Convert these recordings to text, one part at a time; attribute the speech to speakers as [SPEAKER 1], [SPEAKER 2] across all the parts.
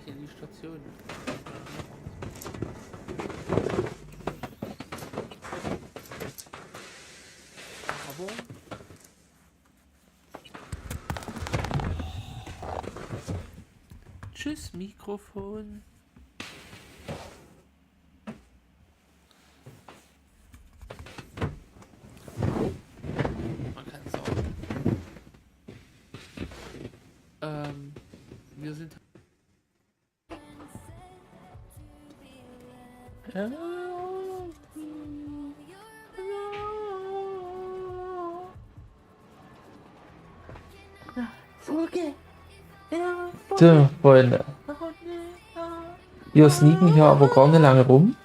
[SPEAKER 1] gleich in die Station. Aber tschüss, Mikrofon. Man kann sagen. Wir sind.
[SPEAKER 2] So, Freunde. Wir sneaken hier aber gar nicht lange rum.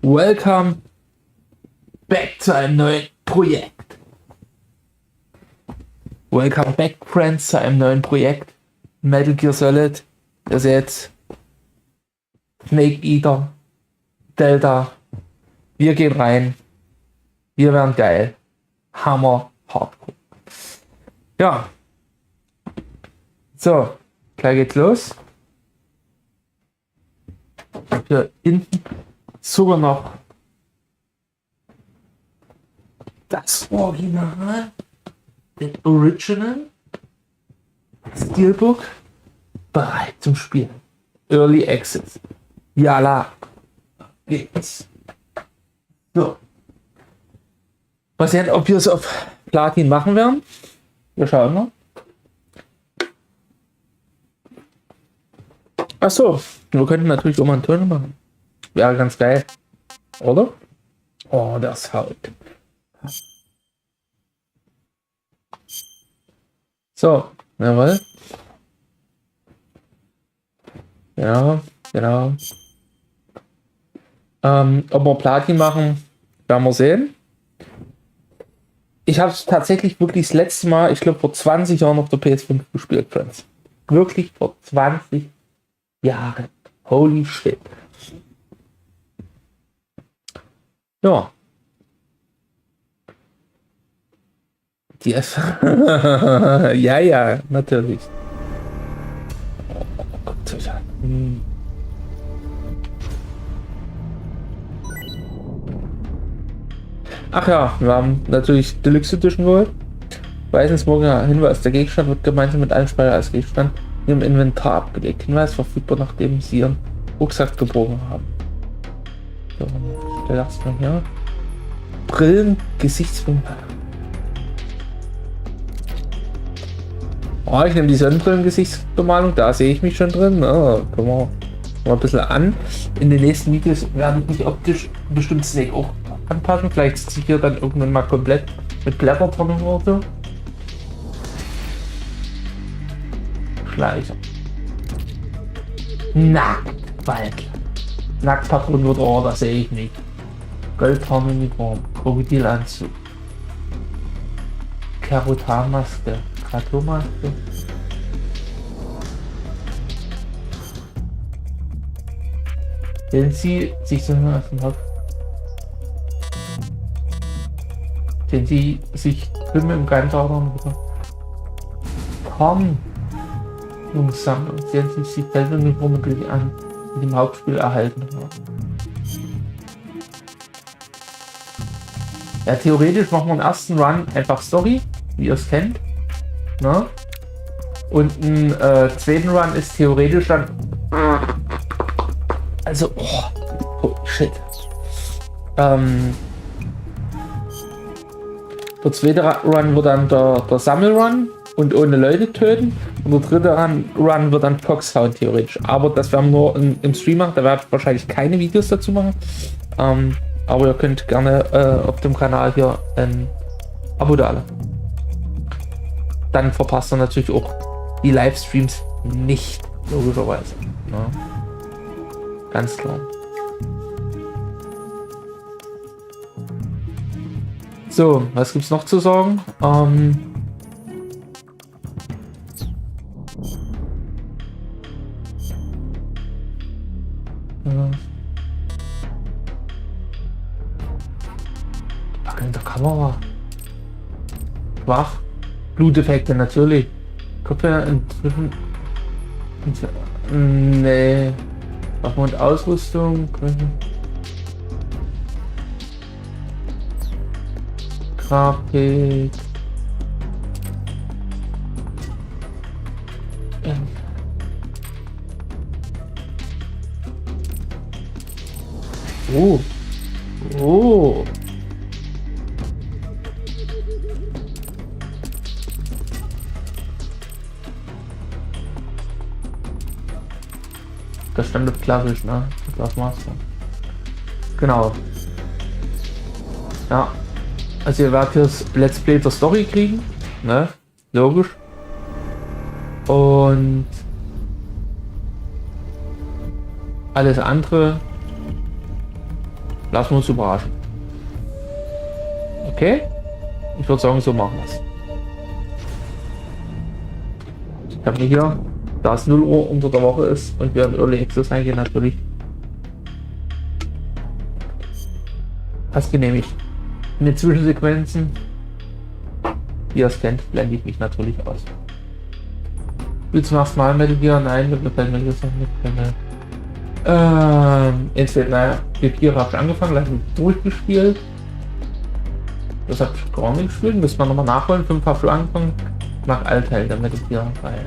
[SPEAKER 2] Welcome back zu einem neuen Projekt. Welcome back, Friends, zu einem neuen Projekt. Metal Gear Solid, das jetzt Snake Eater, Delta. Wir gehen rein. Wir werden geil. Hammer, Hardcore. Ja. So, gleich geht's los. Hier hinten sogar noch das Original, den Original Steelbook bereit zum Spielen. Early Access. Jala. Geht's. So. Mal sehen, ob wir es auf Platin machen werden. Wir schauen mal. Achso, wir könnten natürlich auch mal einen Ton machen. Wäre ganz geil. Oder? Oh, das haut. So, jawohl. Ja, genau. Ob wir Platin machen, werden wir sehen. Ich habe es tatsächlich wirklich das letzte Mal, ich glaube vor 20 Jahren auf der PS5 gespielt, Friends. Wirklich vor 20 Jahren. Holy shit. Ja. Die ist ja, ja, natürlich. Oh Gott, Ach ja, wir haben natürlich Deluxe Edition geholt. Weißes morgen Hinweis, der Gegenstand wird gemeinsam mit allen Speicher als Gegenstand in ihrem Inventar abgelegt. Hinweis verfügbar, nachdem sie ihren Rucksack gebrochen haben. So, stell das mal hier. Brillen, Gesichtswimpern. Oh, ich nehme die Sonnenbrillen-Gesichtsbemalung, da sehe ich mich schon drin. Oh, können wir mal ein bisschen an. In den nächsten Videos werde ich mich optisch bestimmt Snake auch anpassen. Vielleicht ziehe ich hier dann irgendwann mal komplett mit Blättertonnen oder so. Schleicher. Nacktwald. Nacktpatronen wird oh, das sehe ich nicht. Goldharmonigramm. Krokodilanzug. Karotarmaske. Kratommaske. Wenn sie sich so aus dem Haus. Wenn sie sich Filme im Ganzordnung Komm, Jungs sammeln und sehen sich die Felduniform an, die dem Hauptspiel erhalten haben. Ja, theoretisch machen wir einen ersten Run einfach Story, wie ihr es kennt. Ne? Und ein zweiten Run ist theoretisch dann. Also, oh shit. Der zweite Run wird dann der Sammelrun und ohne Leute töten. Und der dritte Run wird dann Foxhound theoretisch. Aber das werden wir nur im Stream machen. Da werde ich wahrscheinlich keine Videos dazu machen. Aber ihr könnt gerne auf dem Kanal hier ein Abo da lassen. Dann verpasst ihr natürlich auch die Livestreams nicht, logischerweise. Ja. Ganz klar. So, was gibt's noch zu sagen? Ach, in der Kamera. Schwach. Bluteffekte natürlich. Kopfhörer inzwischen. Nee. Waffen und Ausrüstung. Grafik. Oh. Oh. Das stand klassisch, ne? Das war's dann. Genau. Ja. Also ihr werdet das Let's Play der Story kriegen, ne? Logisch. Und alles andere lassen wir uns überraschen. Okay? Ich würde sagen, so machen wir es. Ich habe mir hier, da es 0 Uhr unter der Woche ist und wir in Early Access eingehen, natürlich fast genehmigt. In den Zwischensequenzen, wie ihr es kennt, blende ich mich natürlich aus. Willst du zum Mal Metal Gear? Nein, mir gefällt mir das noch nicht. Entweder, naja, Hier habe ich angefangen, gleich durchgespielt. Das habe ich gar nicht gespielt, müssen wir nochmal nachholen. 5 habe ich angefangen, nach Teil der Metal Gear Reihe.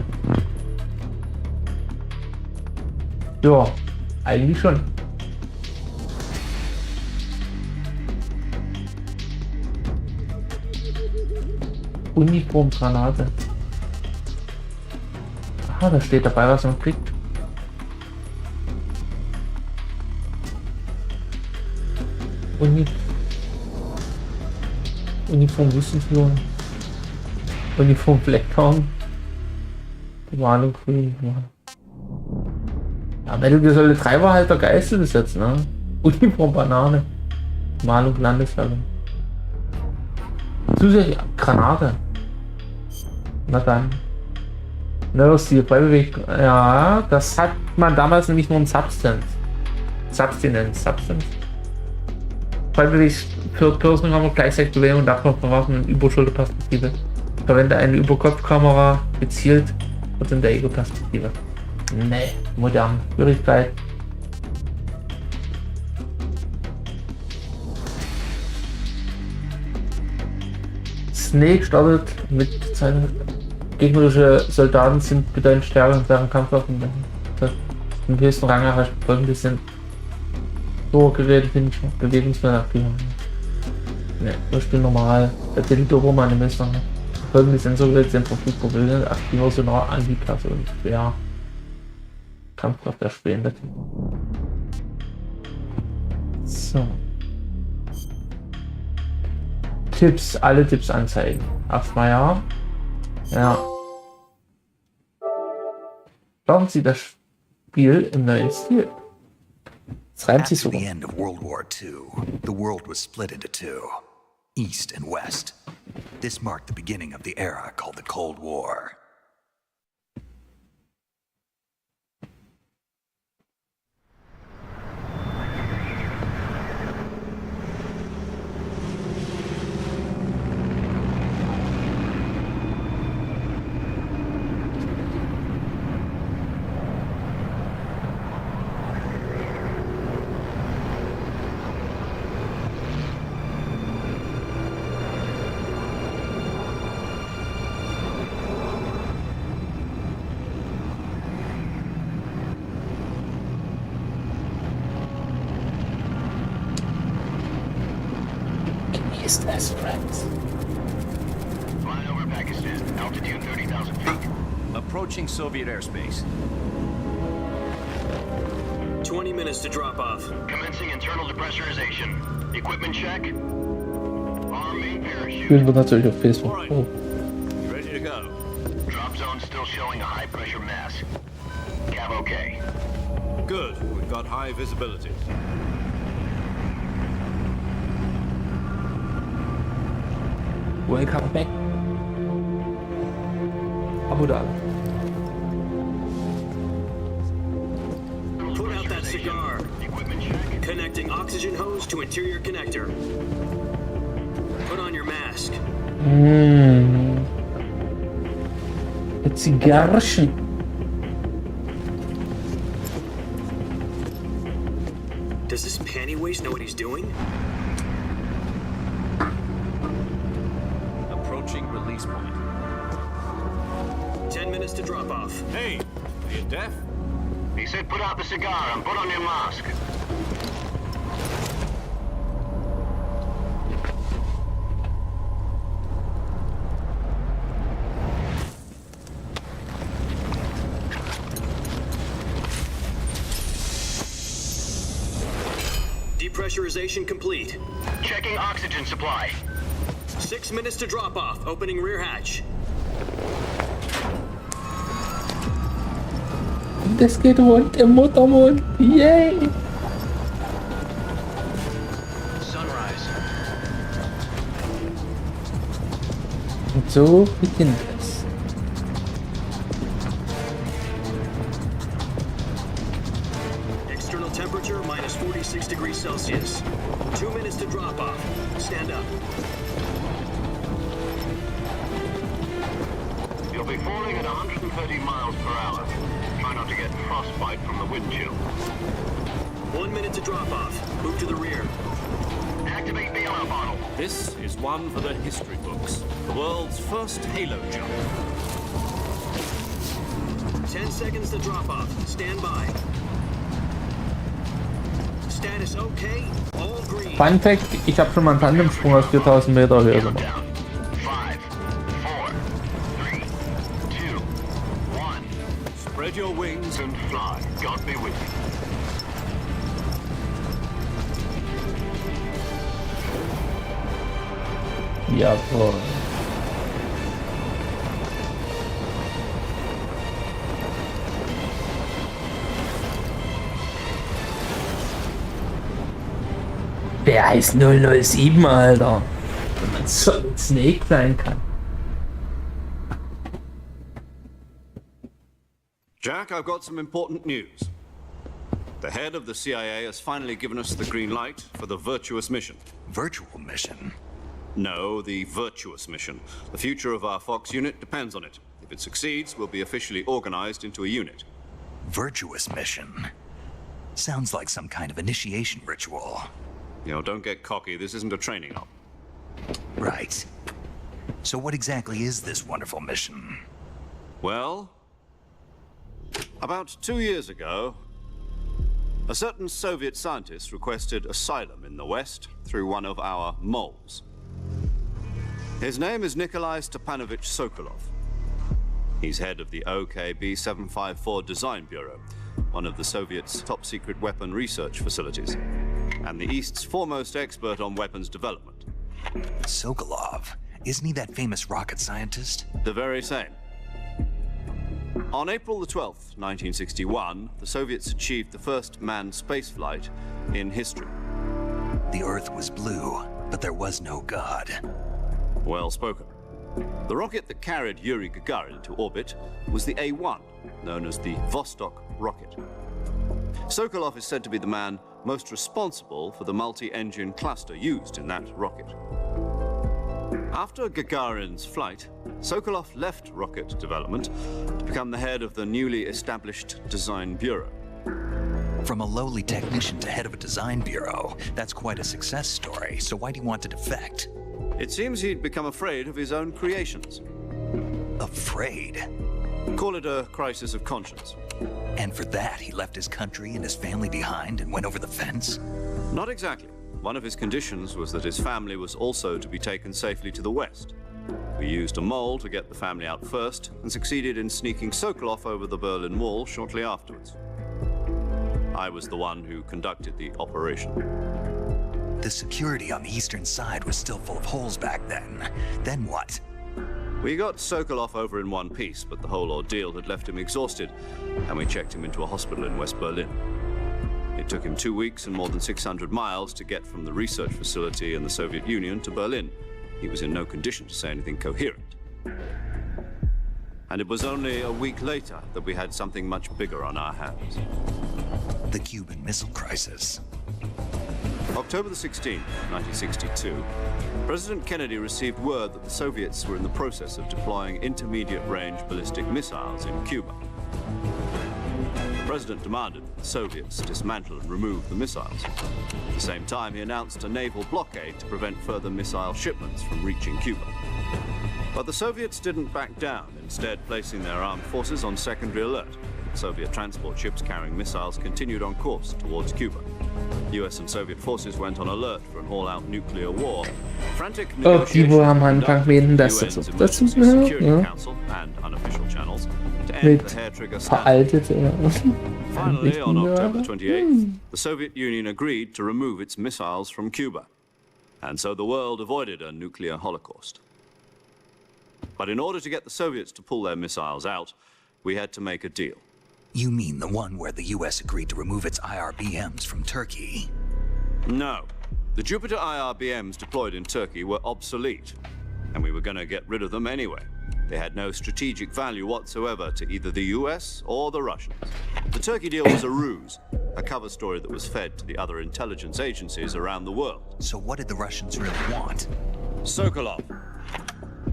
[SPEAKER 2] Ja, eigentlich schon. Uniformgranate. Ah, da steht dabei, was man kriegt. Uniform Wissensführung. Uniform Blacktown. Bemalung grün. Ja, Metal Gear Solid 3 war halt der geilste bis jetzt, ne? Uniform Banane. Bemalung Landesfälle. Zusätzlich Granate. Na dann. Stil Beibewegt. Ja, das hat man damals nämlich nur in Substance. Beibewegt Third Person haben wir gleichzeitig Bewegung und Ablauf von Waffen in Überschulterperspektive. Verwende eine Überkopfkamera, gezielt und in der Ego-Perspektive. Nee, modern. Schwierigkeit. Snake startet mit seinen gegnerische Soldaten sind bedeutend stärker und deren Kampfwaffen im höchsten Rang erreicht. Folgende sind Geräte, Bewegungsmittel aktivieren. Ne, das spielt normal. Der Titel meine Messer. Folgende Sensorgeräte sind verfügbar. Aktiver Sonar, Antiklasse und schwer. Kampfkraft der später. So. Tipps, alle Tipps anzeigen. Erstmal ja. Ja. Brauchen Sie das Spiel im neuen Stil. Das reimt sich so.
[SPEAKER 3] After the end of World War II, the world was split into two, East and West. This marked the beginning of the era called the Cold War.
[SPEAKER 2] As friends.
[SPEAKER 4] Flying over Pakistan, altitude 30,000 feet.
[SPEAKER 5] Approaching Soviet airspace.
[SPEAKER 6] 20 minutes to drop off.
[SPEAKER 4] Commencing internal depressurization. Equipment check. Arm main parachute.
[SPEAKER 2] Spielen wir natürlich auf Facebook. Oh.
[SPEAKER 5] Ready to go.
[SPEAKER 4] Drop zone still showing a high pressure mass. Cav okay.
[SPEAKER 5] Good. We've got high visibility.
[SPEAKER 2] Welcome back. Abu Dhabi.
[SPEAKER 6] Put out that cigar.
[SPEAKER 4] Equipment check.
[SPEAKER 6] Connecting oxygen hose to interior connector. your mask.
[SPEAKER 2] Zigarren.
[SPEAKER 6] Does this pantywaist know what he's doing?
[SPEAKER 5] Approaching release point.
[SPEAKER 6] 10 minutes to drop off.
[SPEAKER 5] Hey, are you deaf?
[SPEAKER 4] He said put out the cigar and put on your mask.
[SPEAKER 6] Depressurization complete.
[SPEAKER 4] Checking oxygen supply.
[SPEAKER 6] 6 minutes to drop off. Opening rear hatch.
[SPEAKER 2] Das geht rund im Muttermund. Yay!
[SPEAKER 4] Sunrise.
[SPEAKER 2] Und so beginnt es.
[SPEAKER 6] External temperature minus 46 degrees Celsius. 2 minutes to drop off. Stand up.
[SPEAKER 4] You'll be falling at 130 miles per hour. Try not to get frostbite from the wind chill.
[SPEAKER 6] 1 minute to drop off. Move to the rear.
[SPEAKER 4] Activate the oil bottle.
[SPEAKER 5] This is one for the history books. The world's first halo jump.
[SPEAKER 6] 10 seconds to drop off. Stand by. Status okay. All green.
[SPEAKER 2] Fun Fact, ich habe schon mal einen Tandemsprung aus 4000 Meter Höhe gemacht.
[SPEAKER 4] Countdown. 5, 4, 3, 2, 1.
[SPEAKER 5] Spread your wings
[SPEAKER 4] And fly. God be with you.
[SPEAKER 2] Jawohl. Wer heißt 007, Alter? Wenn man so ein Snake sein kann.
[SPEAKER 5] Jack, I've got some important news. The head of the CIA has finally given us the green light for the virtuous mission.
[SPEAKER 3] Virtual mission?
[SPEAKER 5] No, the virtuous mission. The future of our Fox unit depends on it. If it succeeds, we'll be officially organized into a unit.
[SPEAKER 3] Virtuous mission? Sounds like some kind of initiation ritual.
[SPEAKER 5] You know, don't get cocky. This isn't a training op.
[SPEAKER 3] Right. So what exactly is this wonderful mission?
[SPEAKER 5] Well, about 2 years ago, a certain Soviet scientist requested asylum in the West through one of our moles. His name is Nikolai Stepanovich Sokolov. He's head of the OKB 754 Design Bureau, one of the Soviets' top-secret weapon research facilities, and the East's foremost expert on weapons development.
[SPEAKER 3] Sokolov? Isn't he that famous rocket scientist?
[SPEAKER 5] The very same. On April the 12th, 1961, the Soviets achieved the first manned spaceflight in history.
[SPEAKER 3] The Earth was blue, but there was no God.
[SPEAKER 5] Well spoken. The rocket that carried Yuri Gagarin into orbit was the A-1, known as the Vostok rocket. Sokolov is said to be the man most responsible for the multi-engine cluster used in that rocket. After Gagarin's flight, Sokolov left rocket development to become the head of the newly established Design Bureau.
[SPEAKER 3] From a lowly technician to head of a design bureau, that's quite a success story, so why'd he want to defect?
[SPEAKER 5] It seems he'd become afraid of his own creations.
[SPEAKER 3] Afraid?
[SPEAKER 5] Call it a crisis of conscience.
[SPEAKER 3] And for that, he left his country and his family behind and went over the fence?
[SPEAKER 5] Not exactly. One of his conditions was that his family was also to be taken safely to the West. We used a mole to get the family out first and succeeded in sneaking Sokolov over the Berlin Wall shortly afterwards. I was the one who conducted the operation.
[SPEAKER 3] The security on the eastern side was still full of holes back then. Then what?
[SPEAKER 5] We got Sokolov over in one piece, but the whole ordeal had left him exhausted, and we checked him into a hospital in West Berlin. It took him 2 weeks and more than 600 miles to get from the research facility in the Soviet Union to Berlin. He was in no condition to say anything coherent. And it was only a week later that we had something much bigger on our hands.
[SPEAKER 3] The Cuban Missile Crisis.
[SPEAKER 5] October the 16th, 1962, President Kennedy received word that the Soviets were in the process of deploying intermediate-range ballistic missiles in Cuba. The President demanded that the Soviets dismantle and remove the missiles. At the same time, he announced a naval blockade to prevent further missile shipments from reaching Cuba. But the Soviets didn't back down, instead placing their armed forces on secondary alert. Soviet transport ships carrying missiles continued on course towards Cuba. US and Soviet forces went on alert for an all-out nuclear war. Frantic
[SPEAKER 2] Die wo am Anfang wen das
[SPEAKER 5] UN's
[SPEAKER 2] das
[SPEAKER 5] Emergency
[SPEAKER 2] ist
[SPEAKER 5] Security
[SPEAKER 2] ja.
[SPEAKER 5] Council and unofficial channels to end
[SPEAKER 2] Mit
[SPEAKER 5] the hair-trigger standoff.
[SPEAKER 2] veraltet
[SPEAKER 5] Finally, on October 28th, the Soviet Union agreed to remove its missiles from Cuba. And so the world avoided a nuclear holocaust. But in order to get the Soviets to pull their missiles out, we had to make a deal.
[SPEAKER 3] You mean the one where the US agreed to remove its IRBMs from Turkey?
[SPEAKER 5] No. The Jupiter IRBMs deployed in Turkey were obsolete, and we were going to get rid of them anyway. They had no strategic value whatsoever to either the US or the Russians. The Turkey deal was a ruse, a cover story that was fed to the other intelligence agencies around the world.
[SPEAKER 3] So what did the Russians really want?
[SPEAKER 5] Sokolov.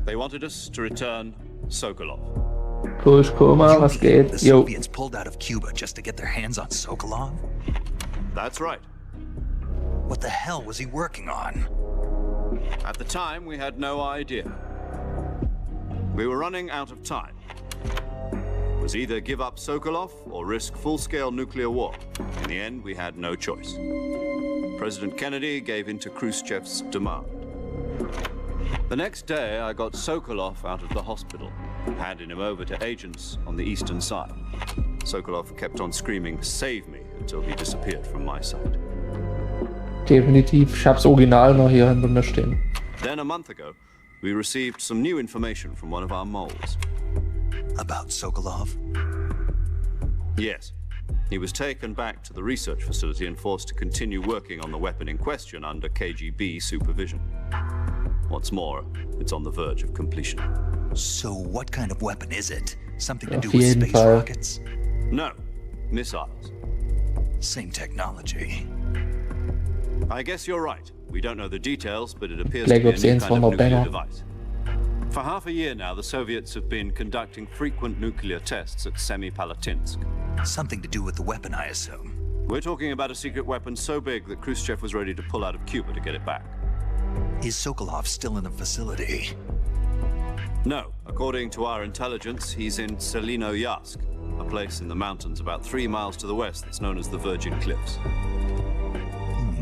[SPEAKER 5] They wanted us to return Sokolov.
[SPEAKER 2] Kusch, Koma, was geht?
[SPEAKER 3] The
[SPEAKER 2] Jo.
[SPEAKER 3] Soviets pulled out of Cuba just to get their hands on Sokolov?
[SPEAKER 5] That's right.
[SPEAKER 3] What the hell was he working on?
[SPEAKER 5] At the time, we had no idea. We were running out of time. It was either give up Sokolov or risk full-scale nuclear war. In the end, we had no choice. President Kennedy gave in to Khrushchev's demand. The next day, I got Sokolov out of the hospital, handing him over to agents on the eastern side. Sokolov kept on screaming, "Save me," until he disappeared from my sight.
[SPEAKER 2] Definitiv, ich hab's Original noch hier hinter mir stehen.
[SPEAKER 5] Then a month ago, we received some new information from one of our moles.
[SPEAKER 3] About Sokolov?
[SPEAKER 5] Yes. He was taken back to the research facility and forced to continue working on the weapon in question under KGB supervision. What's more, it's on the verge of completion.
[SPEAKER 3] So what kind of weapon is it? Something to do
[SPEAKER 2] Auf
[SPEAKER 3] with
[SPEAKER 2] jeden
[SPEAKER 3] space
[SPEAKER 2] Fall.
[SPEAKER 3] rockets?
[SPEAKER 5] No, missiles.
[SPEAKER 3] Same technology.
[SPEAKER 5] I guess you're right. We don't know the details, but it appears
[SPEAKER 2] Black
[SPEAKER 5] to be
[SPEAKER 2] Ops
[SPEAKER 5] a new
[SPEAKER 2] 1
[SPEAKER 5] kind
[SPEAKER 2] war
[SPEAKER 5] of
[SPEAKER 2] nog
[SPEAKER 5] nuclear
[SPEAKER 2] banger.
[SPEAKER 5] device. For half a year now, the Soviets have been conducting frequent nuclear tests at Semipalatinsk.
[SPEAKER 3] Something to do with the weapon, I assume.
[SPEAKER 5] We're talking about a secret weapon so big that Khrushchev was ready to pull out of Cuba to get it back.
[SPEAKER 3] Is Sokolov still in the facility?
[SPEAKER 5] No, according to our intelligence, he's in Selinoyarsk, a place in the mountains about 3 miles to the west that's known as the Virgin Cliffs.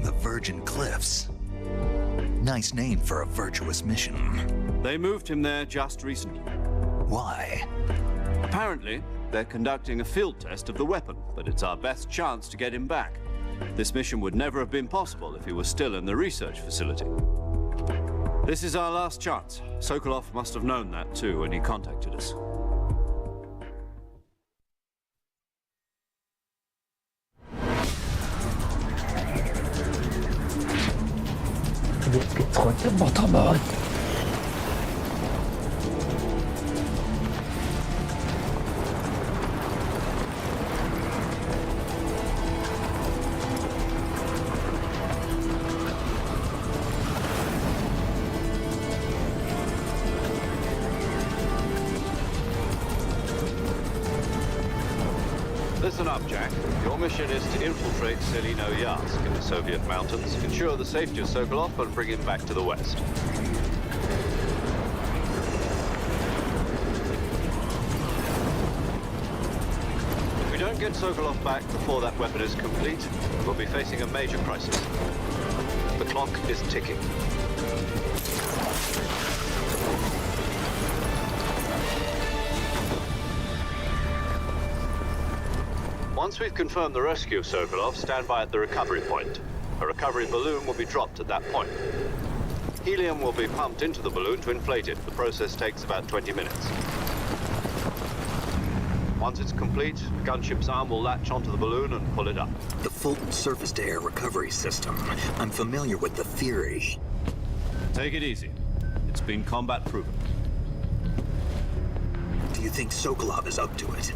[SPEAKER 3] The Virgin Cliffs. Nice name for a virtuous mission.
[SPEAKER 5] They moved him there just recently.
[SPEAKER 3] Why?
[SPEAKER 5] Apparently, they're conducting a field test of the weapon, but it's our best chance to get him back. This mission would never have been possible if he was still in the research facility. This is our last chance. Sokolov must have known that too when he contacted us.
[SPEAKER 2] Und jetzt geht's runter, Motorboot.
[SPEAKER 5] Listen up, Jack. Your mission is to infiltrate Selinoyarsk in the Soviet mountains, ensure the safety of Sokolov, and bring him back to the west. If we don't get Sokolov back before that weapon is complete, we'll be facing a major crisis. The clock is ticking. Once we've confirmed the rescue of Sokolov, stand by at the recovery point. A recovery balloon will be dropped at that point. Helium will be pumped into the balloon to inflate it. The process takes about 20 minutes. Once it's complete, the gunship's arm will latch onto the balloon and pull it up.
[SPEAKER 6] The Fulton surface-to-air recovery system. I'm familiar with the theory.
[SPEAKER 5] Take it easy. It's been combat proven.
[SPEAKER 6] Do you think Sokolov is up to it?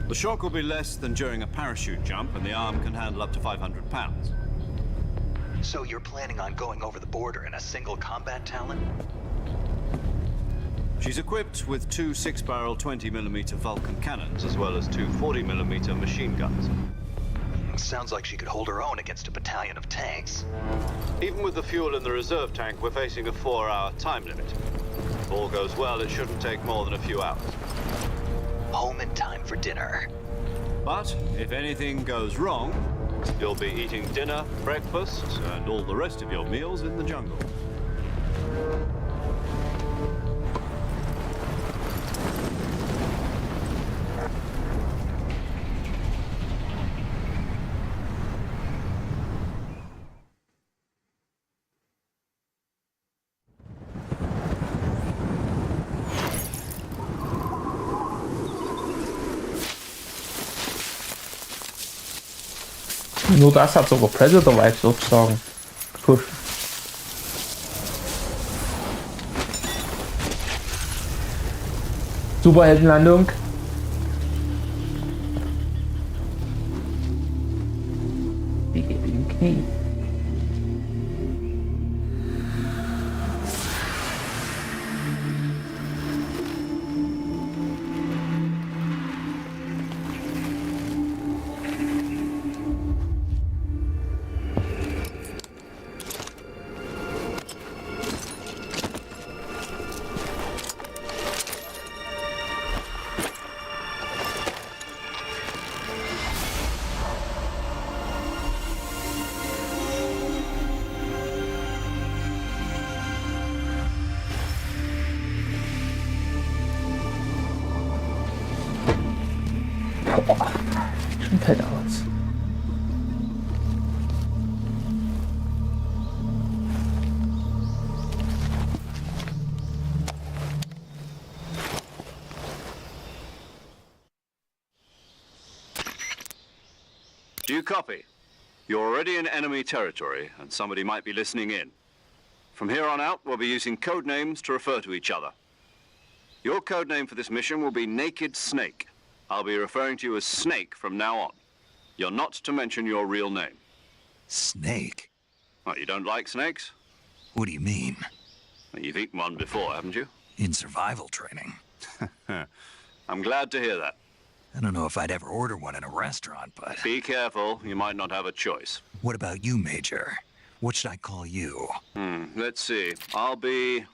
[SPEAKER 5] The shock will be less than during a parachute jump, and the arm can handle up to 500 pounds.
[SPEAKER 3] So you're planning on going over the border in a single combat talent?
[SPEAKER 5] She's equipped with two 6-barrel 20mm Vulcan cannons, as well as two 40mm machine guns.
[SPEAKER 3] Sounds like she could hold her own against a battalion of tanks.
[SPEAKER 5] Even with the fuel in the reserve tank, we're facing a 4-hour time limit. If all goes well, it shouldn't take more than a few hours.
[SPEAKER 3] Home in time for dinner.
[SPEAKER 5] But if anything goes wrong, you'll be eating dinner, breakfast, and all the rest of your meals in the jungle.
[SPEAKER 2] Nur das hat sogar Predator-Vibes sozusagen. Push. Superheldenlandung. Die geht in die Knie. Schon fett aus.
[SPEAKER 5] Do you copy? You're already in enemy territory, and somebody might be listening in. From here on out, we'll be using code names to refer to each other. Your code name for this mission will be Naked Snake. I'll be referring to you as Snake from now on. You're not to mention your real name.
[SPEAKER 3] Snake?
[SPEAKER 5] Oh, you don't like snakes?
[SPEAKER 3] What do you mean?
[SPEAKER 5] Well, you've eaten one before, haven't you?
[SPEAKER 3] In survival training.
[SPEAKER 5] I'm glad to hear that.
[SPEAKER 3] I don't know if I'd ever order one in a restaurant, but...
[SPEAKER 5] Be careful, you might not have a choice.
[SPEAKER 3] What about you, Major? What should I call you?
[SPEAKER 5] Let's see. I'll be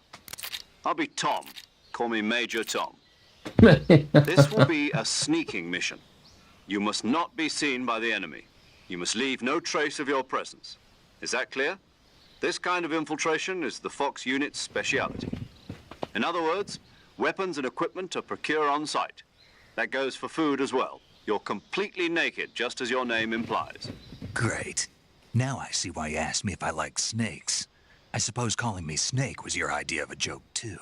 [SPEAKER 5] Tom. Call me Major Tom. This will be a sneaking mission. You must not be seen by the enemy. You must leave no trace of your presence. Is that clear? This kind of infiltration is the Fox unit's speciality. In other words, weapons and equipment are procured on site. That goes for food as well. You're completely naked, just as your name implies.
[SPEAKER 3] Great. Now I see why you asked me if I like snakes. I suppose calling me Snake was your idea of a joke, too.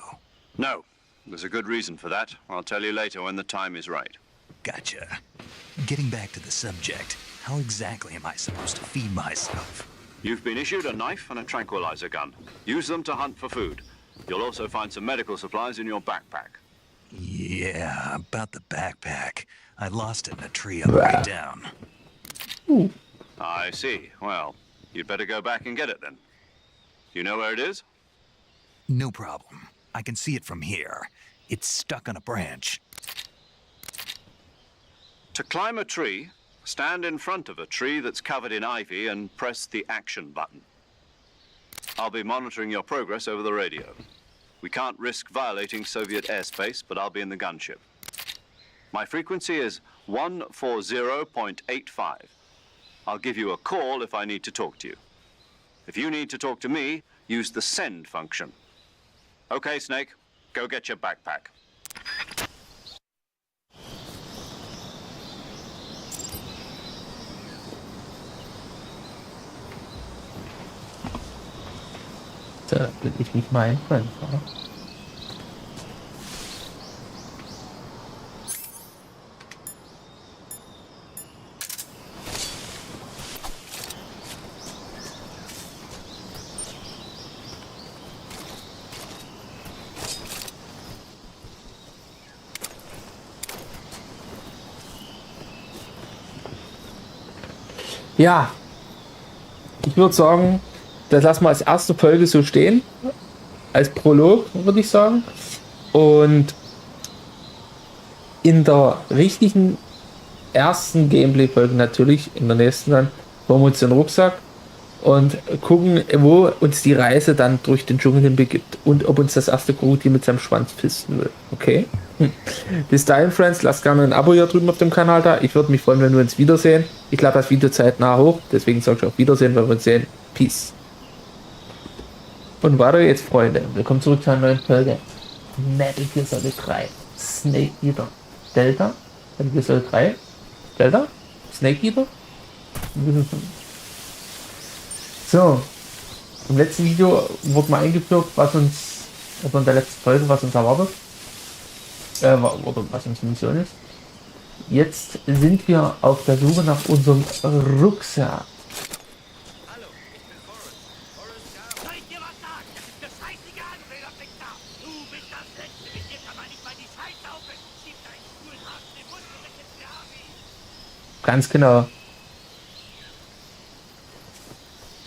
[SPEAKER 5] No. There's a good reason for that. I'll tell you later when the time is right.
[SPEAKER 3] Gotcha. Getting back to the subject, how exactly am I supposed to feed myself?
[SPEAKER 5] You've been issued a knife and a tranquilizer gun. Use them to hunt for food. You'll also find some medical supplies in your backpack.
[SPEAKER 3] Yeah, about the backpack. I lost it in a tree on the way down.
[SPEAKER 2] Ooh.
[SPEAKER 5] I see. Well, you'd better go back and get it then. You know where it is?
[SPEAKER 3] No problem. I can see it from here. It's stuck on a branch.
[SPEAKER 5] To climb a tree, stand in front of a tree that's covered in ivy and press the action button. I'll be monitoring your progress over the radio. We can't risk violating Soviet airspace, but I'll be in the gunship. My frequency is 140.85. I'll give you a call if I need to talk to you. If you need to talk to me, use the send function. Okay, Snake, go get your backpack.
[SPEAKER 2] Da will ich mich mal einfangen. Ja, ich würde sagen, das lassen wir als erste Folge so stehen. Als Prolog, würde ich sagen. Und in der richtigen ersten Gameplay-Folge natürlich, in der nächsten dann, holen wir uns den Rucksack und gucken, wo uns die Reise dann durch den Dschungel hin begibt und ob uns das erste Krokodil mit seinem Schwanz pisten will. Okay? Bis dahin, Friends, lasst gerne ein Abo hier drüben auf dem Kanal da. Ich würde mich freuen, wenn wir uns wiedersehen. Ich lade das Video zeitnah hoch, deswegen sage ich auch Wiedersehen, wenn wir uns sehen. Peace. Und weiter geht's, Freunde. Willkommen zurück zu einer neuen Folge. Metal Gear Solid 3. Snake Eater. Delta. Metal Gear Solid 3. Delta. Snake Eater. So. Im letzten Video wurde mal eingeführt, was uns, oder in der letzten Folge, was uns erwartet. Oder was unsere Mission ist. Jetzt sind wir auf der Suche nach unserem Rucksack. Ganz genau.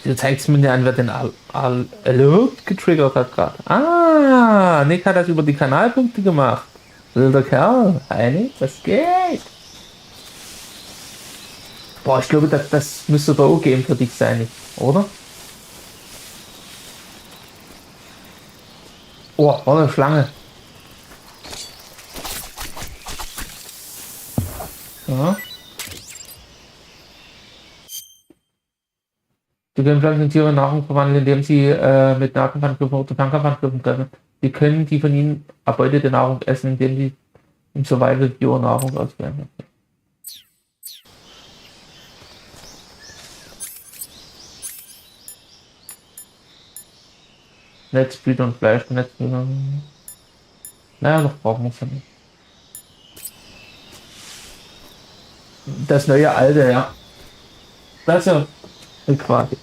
[SPEAKER 2] Du zeigst mir ja an, wer den Erlebt getriggert hat gerade. Ah, Nick hat das über die Kanalpunkte gemacht. Wilder Kerl, Heini, das geht. Boah, ich glaube, das müsste der O-Game für dich sein, oder? Oh, war eine Schlange. Ja. Sie können pflanzliche Tiere in Nahrung verwandeln, indem sie mit Nahkampfangriffen oder Fernkampfangriffen treffen. Sie können die von ihnen erbeutete Nahrung essen, indem sie im Survival Viewer Nahrung auswählen. Netzblüter und Fleisch, Netzblüter. Naja, noch brauchen wir es ja nicht. Das neue alte, ja. Das ist ja quasi.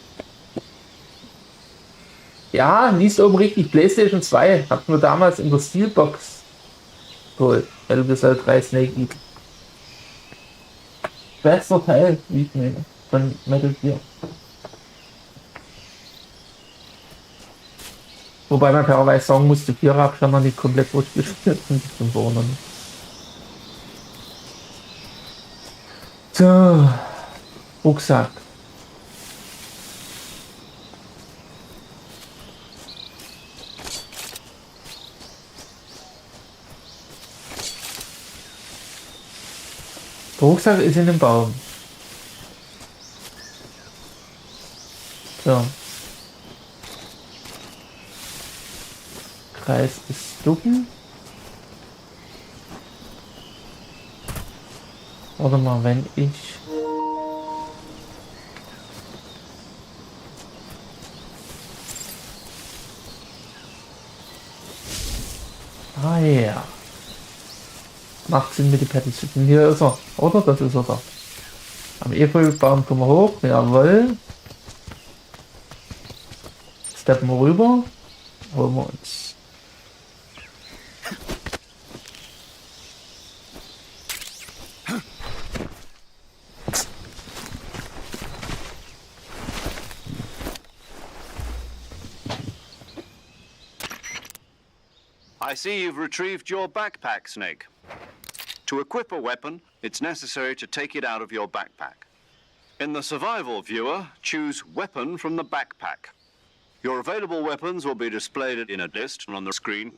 [SPEAKER 2] Ja, liest oben richtig. PlayStation 2 hatten wir damals in der Steelbox geholt. Metal Gear Solid 3 Snake Eater. Bester Teil, wie ich meine, von Metal Gear. Wobei man fairerweise sagen musste, 4 habe ich noch nicht komplett durchgespielt. So, Rucksack. Der Rucksack ist in dem Baum. So. Kreis ist ducken. Warte mal, wenn ich... Ah ja. Macht Sinn mit den Petitionen. Hier ist er, oder? Das ist er da. Am Efeubaum kommen wir hoch. Jawohl. Steppen wir rüber. Holen wir uns.
[SPEAKER 5] I see you've retrieved your backpack, Snake. To equip a weapon, it's necessary to take it out of your backpack. In the survival viewer, choose Weapon from the backpack. Your available weapons will be displayed in a list on the screen.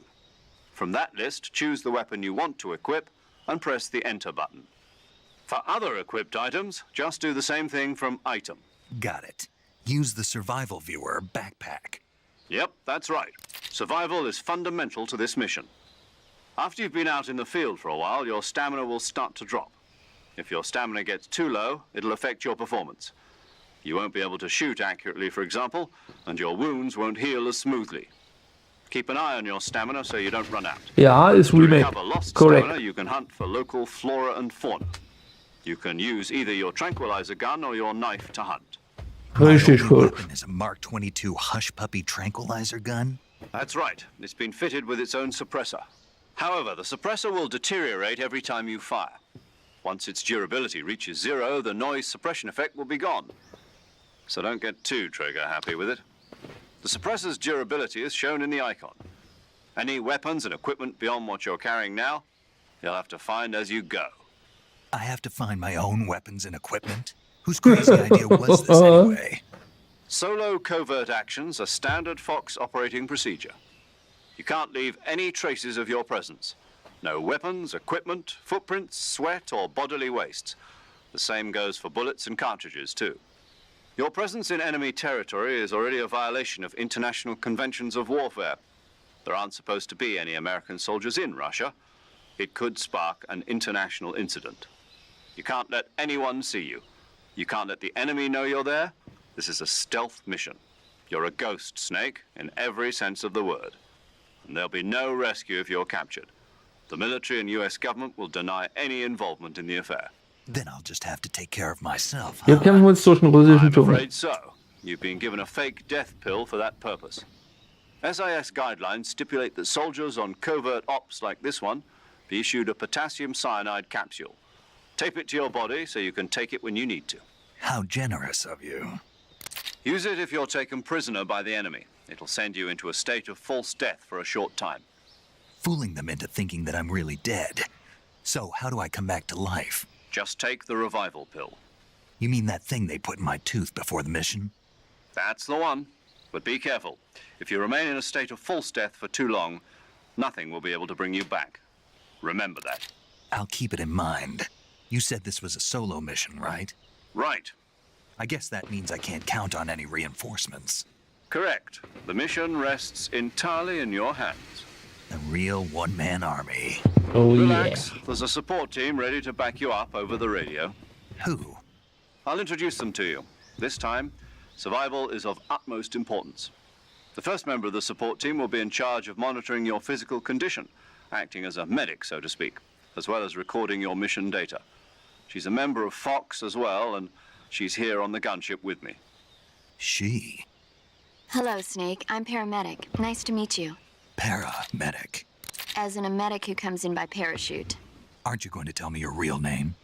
[SPEAKER 5] From that list, choose the weapon you want to equip and press the Enter button. For other equipped items, just do the same thing from Item.
[SPEAKER 3] Got it. Use the survival viewer backpack.
[SPEAKER 5] Yep, that's right. Survival is fundamental to this mission. After you've been out in the field for a while, your stamina will start to drop. If your stamina gets too low, it'll affect your performance. You won't be able to shoot accurately, for example, and your wounds won't heal as smoothly. Keep an eye on your stamina so you don't run out.
[SPEAKER 2] Ja, ist Remake.
[SPEAKER 5] To recover lost
[SPEAKER 2] Correct.
[SPEAKER 5] stamina, you can hunt for local flora and fauna. You can use either your tranquilizer gun or your knife to hunt.
[SPEAKER 2] Richtig
[SPEAKER 3] My
[SPEAKER 2] cool.
[SPEAKER 3] only weapon is a Mark 22 Hush Puppy tranquilizer gun.
[SPEAKER 5] That's right. It's been fitted with its own suppressor. However, the suppressor will deteriorate every time you fire. Once its durability reaches 0, the noise suppression effect will be gone. So don't get too trigger happy with it. The suppressor's durability is shown in the icon. Any weapons and equipment beyond what you're carrying now, you'll have to find as you go.
[SPEAKER 3] I have to find my own weapons and equipment? Whose crazy idea was this anyway?
[SPEAKER 5] Solo covert actions are standard Fox operating procedure. You can't leave any traces of your presence. No weapons, equipment, footprints, sweat, or bodily waste. The same goes for bullets and cartridges, too. Your presence in enemy territory is already a violation of international conventions of warfare. There aren't supposed to be any American soldiers in Russia. It could spark an international incident. You can't let anyone see you. You can't let the enemy know you're there. This is a stealth mission. You're a ghost, Snake, in every sense of the word. And there'll be no rescue if you're captured. The military and US government will deny any involvement in the affair.
[SPEAKER 3] Then I'll just have to take care of myself,
[SPEAKER 2] Wir kämpfen uns durch den russischen
[SPEAKER 5] I'm
[SPEAKER 2] Dschungel.
[SPEAKER 5] afraid so. You've been given a fake death pill for that purpose. SIS guidelines stipulate that soldiers on covert ops like this one be issued a potassium cyanide capsule. Tape it to your body so you can take it when you need to.
[SPEAKER 3] How generous of you.
[SPEAKER 5] Use it if you're taken prisoner by the enemy. It'll send you into a state of false death for a short time.
[SPEAKER 3] Fooling them into thinking that I'm really dead. So how do I come back to life?
[SPEAKER 5] Just take the revival pill.
[SPEAKER 3] You mean that thing they put in my tooth before the mission?
[SPEAKER 5] That's the one. But be careful. If you remain in a state of false death for too long, nothing will be able to bring you back. Remember that.
[SPEAKER 3] I'll keep it in mind. You said this was a solo mission, right?
[SPEAKER 5] Right.
[SPEAKER 3] I guess that means I can't count on any reinforcements.
[SPEAKER 5] Correct. The mission rests entirely in your hands.
[SPEAKER 3] A real one-man army.
[SPEAKER 2] Oh
[SPEAKER 5] Relax.
[SPEAKER 2] yeah.
[SPEAKER 5] There's a support team ready to back you up over the radio.
[SPEAKER 3] Who?
[SPEAKER 5] I'll introduce them to you. This time, survival is of utmost importance. The first member of the support team will be in charge of monitoring your physical condition, acting as a medic, so to speak, as well as recording your mission data. She's a member of Fox as well, and she's here on the gunship with me.
[SPEAKER 3] She.
[SPEAKER 7] Hello, Snake. I'm paramedic. Nice to meet you.
[SPEAKER 3] Paramedic.
[SPEAKER 7] As in a medic who comes in by parachute.
[SPEAKER 3] Aren't you going to tell me your real name?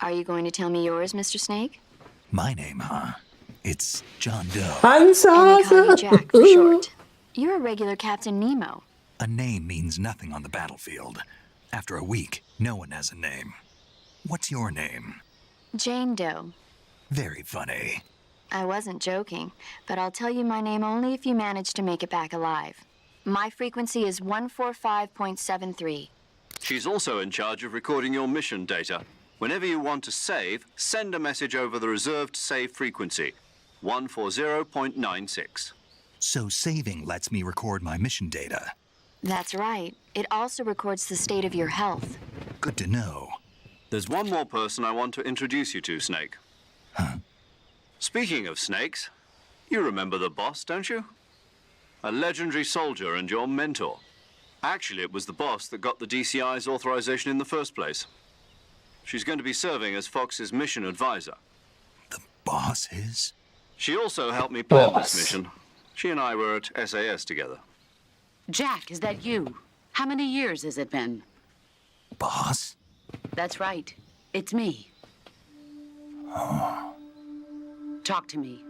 [SPEAKER 7] Are you going to tell me yours, Mr. Snake?
[SPEAKER 3] My name, huh? It's John Doe.
[SPEAKER 2] Hans
[SPEAKER 7] And we call you
[SPEAKER 2] Hase.
[SPEAKER 7] Jack for short. You're a regular Captain Nemo.
[SPEAKER 3] A name means nothing on the battlefield. After a week, no one has a name. What's your name?
[SPEAKER 7] Jane Doe.
[SPEAKER 3] Very funny.
[SPEAKER 7] I wasn't joking, but I'll tell you my name only if you manage to make it back alive. My frequency is 145.73.
[SPEAKER 5] She's also in charge of recording your mission data. Whenever you want to save, send a message over the reserved save frequency, 140.96.
[SPEAKER 3] So saving lets me record my mission data.
[SPEAKER 7] That's right. It also records the state of your health.
[SPEAKER 3] Good to know.
[SPEAKER 5] There's one more person I want to introduce you to, Snake.
[SPEAKER 3] Huh?
[SPEAKER 5] Speaking of snakes, you remember the boss, don't you? A legendary soldier and your mentor. Actually, it was the boss that got the DCI's authorization in the first place. She's going to be serving as Fox's mission advisor.
[SPEAKER 3] The boss is?
[SPEAKER 5] She also helped me plan
[SPEAKER 2] Boss.
[SPEAKER 5] this mission. She and I were at SAS together.
[SPEAKER 8] Jack, is that you? How many years has it been?
[SPEAKER 3] Boss?
[SPEAKER 8] That's right. It's me. Talk to me.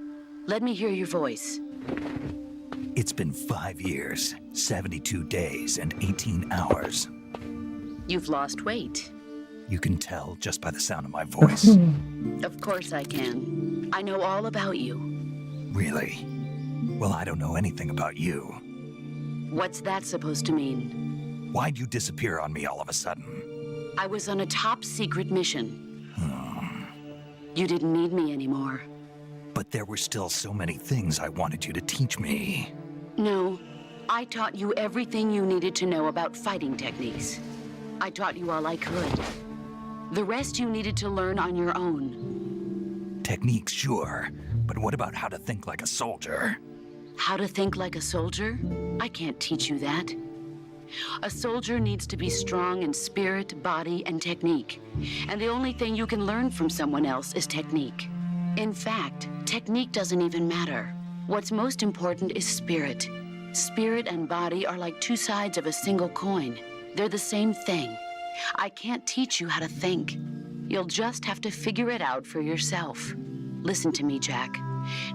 [SPEAKER 8] Let me hear your voice.
[SPEAKER 3] It's been 5 years, 72 days, and 18 hours.
[SPEAKER 8] You've lost weight.
[SPEAKER 3] You can tell just by the sound of my voice.
[SPEAKER 8] Of course I can. I know all about you.
[SPEAKER 3] Really? Well, I don't know anything about you.
[SPEAKER 8] What's that supposed to mean?
[SPEAKER 3] Why'd you disappear on me all of a sudden?
[SPEAKER 8] I was on a top secret mission. You didn't need me anymore.
[SPEAKER 3] But there were still so many things I wanted you to teach me.
[SPEAKER 8] No, I taught you everything you needed to know about fighting techniques. I taught you all I could. The rest you needed to learn on your own.
[SPEAKER 3] Techniques, sure. But what about how to think like a soldier?
[SPEAKER 8] How to think like a soldier? I can't teach you that. A soldier needs to be strong in spirit, body, and technique. And the only thing you can learn from someone else is technique. In fact, technique doesn't even matter. What's most important is spirit. Spirit and body are like two sides of a single coin. They're the same thing. I can't teach you how to think. You'll just have to figure it out for yourself. Listen to me, Jack.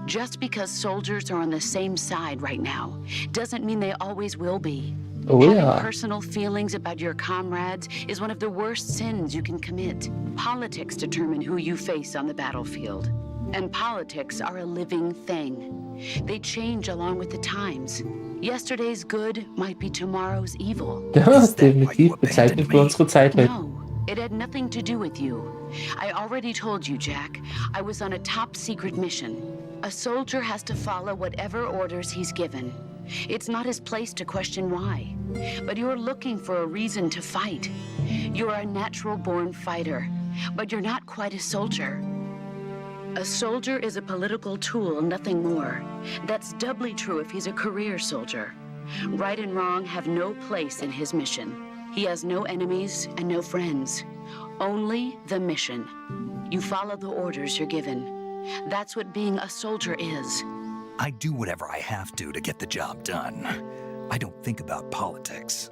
[SPEAKER 8] Just because soldiers are on the same side right now doesn't mean they always will be.
[SPEAKER 2] Oh
[SPEAKER 8] Having
[SPEAKER 2] ja.
[SPEAKER 8] personal feelings about your comrades is one of the worst sins you can commit. Politics determine who you face on the battlefield. And politics are a living thing. They change along with the times. Yesterday's good might be tomorrow's evil.
[SPEAKER 2] Ja, definitiv bezeichnet für unsere Zeit heute.
[SPEAKER 8] No, it had nothing to do with you. I already told you, Jack. I was on a top secret mission. A soldier has to follow whatever orders he's given. It's not his place to question why. But you're looking for a reason to fight. You're a natural-born fighter, but you're not quite a soldier. A soldier is a political tool, nothing more. That's doubly true if he's a career soldier. Right and wrong have no place in his mission. He has no enemies and no friends. Only the mission. You follow the orders you're given. That's what being a soldier is.
[SPEAKER 3] I do whatever I have to get the job done. I don't think about politics.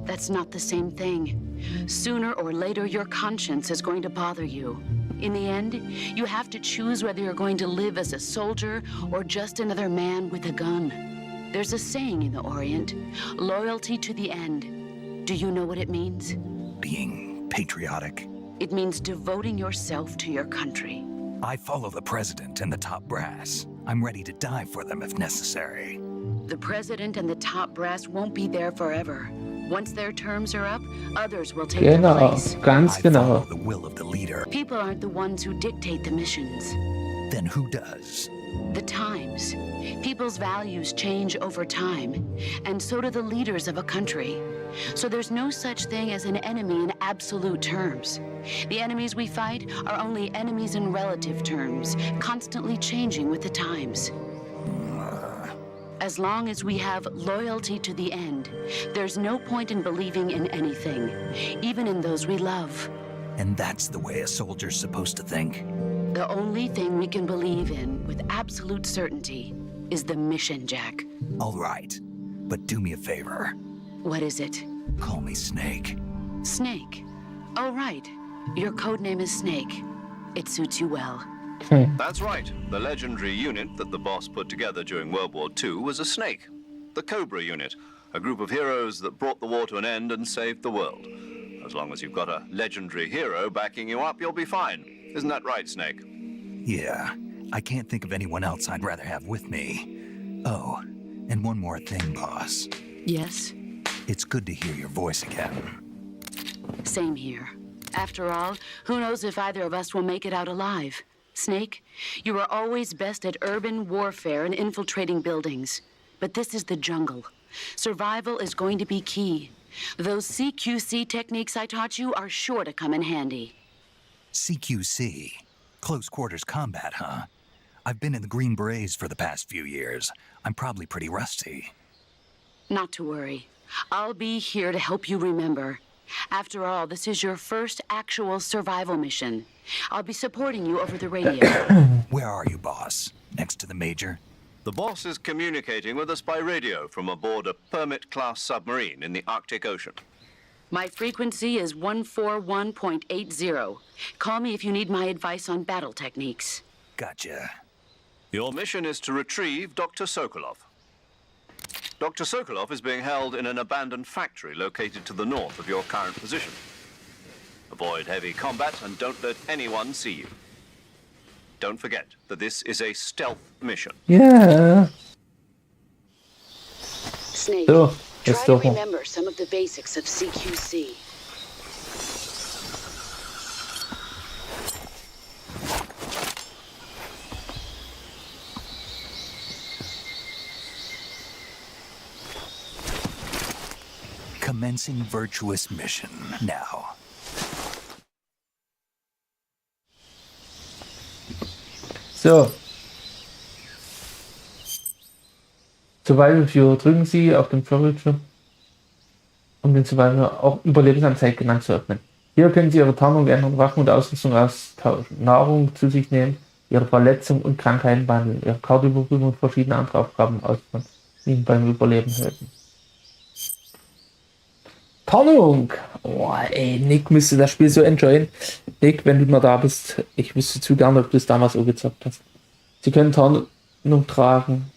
[SPEAKER 8] That's not the same thing. Sooner or later, your conscience is going to bother you. In the end, you have to choose whether you're going to live as a soldier or just another man with a gun. There's a saying in the Orient, loyalty to the end. Do you know what it means?
[SPEAKER 3] Being patriotic.
[SPEAKER 8] It means devoting yourself to your country.
[SPEAKER 3] I follow the president and the top brass. I'm ready to die for them if necessary.
[SPEAKER 8] The president and the top brass won't be there forever. Once their terms are up, others will take their
[SPEAKER 2] Genau,
[SPEAKER 8] place.
[SPEAKER 2] ganz
[SPEAKER 3] I
[SPEAKER 2] genau.
[SPEAKER 3] follow the will of the leader.
[SPEAKER 8] People aren't the ones who dictate the missions.
[SPEAKER 3] Then who does?
[SPEAKER 8] The times. People's values change over time, and so do the leaders of a country. So there's no such thing as an enemy in absolute terms. The enemies we fight are only enemies in relative terms, constantly changing with the times. As long as we have loyalty to the end, there's no point in believing in anything, even in those we love.
[SPEAKER 3] And that's the way a soldier's supposed to think?
[SPEAKER 8] The only thing we can believe in with absolute certainty is the mission, Jack.
[SPEAKER 3] All right, but do me a favor.
[SPEAKER 8] What is it?
[SPEAKER 3] Call me Snake.
[SPEAKER 8] Snake. Oh, right. Your code name is Snake. It suits you well.
[SPEAKER 5] That's right. The legendary unit that the boss put together during World War II was a snake. The Cobra unit, a group of heroes that brought the war to an end and saved the world. As long as you've got a legendary hero backing you up, you'll be fine. Isn't that right, Snake?
[SPEAKER 3] Yeah, I can't think of anyone else I'd rather have with me. Oh, and one more thing, boss.
[SPEAKER 8] Yes?
[SPEAKER 3] It's good to hear your voice again.
[SPEAKER 8] Same here. After all, who knows if either of us will make it out alive? Snake, you are always best at urban warfare and infiltrating buildings. But this is the jungle. Survival is going to be key. Those CQC techniques I taught you are sure to come in handy.
[SPEAKER 3] CQC? Close quarters combat, huh? I've been in the Green Berets for the past few years. I'm probably pretty rusty.
[SPEAKER 8] Not to worry. I'll be here to help you remember. After all, this is your first actual survival mission. I'll be supporting you over the radio.
[SPEAKER 3] Where are you, boss? Next to the major?
[SPEAKER 5] The boss is communicating with us by radio from aboard a Permit-class submarine in the Arctic Ocean.
[SPEAKER 8] My frequency is 141.80. Call me if you need my advice on battle techniques.
[SPEAKER 3] Gotcha.
[SPEAKER 5] Your mission is to retrieve Dr. Sokolov. Dr. Sokolov is being held in an abandoned factory located to the north of your current position. Avoid heavy combat and don't let anyone see you. Don't forget that this is a stealth mission.
[SPEAKER 2] Ja.
[SPEAKER 8] Snake,
[SPEAKER 2] So,
[SPEAKER 8] try
[SPEAKER 2] jetzt
[SPEAKER 8] to
[SPEAKER 2] doch mal.
[SPEAKER 8] remember some of the basics of CQC.
[SPEAKER 3] Commencing virtuous mission now.
[SPEAKER 2] So. Survival Viewer, drücken Sie auf den Vorbildschirm, um den Survival auch Überlebensanzeige genannt zu öffnen. Hier können Sie Ihre Tarnung ändern, Waffen und Ausrüstung austauschen, Nahrung zu sich nehmen, Ihre Verletzungen und Krankheiten behandeln, Ihre Karte überprüfen und verschiedene andere Aufgaben ausführen, die Ihnen beim Überleben helfen. Tarnung! Oh, ey, Nick müsste das Spiel so enjoyen. Nick, wenn du mal da bist, ich wüsste zu gerne, ob du es damals auch gezockt hast. Sie können Tarnung tragen,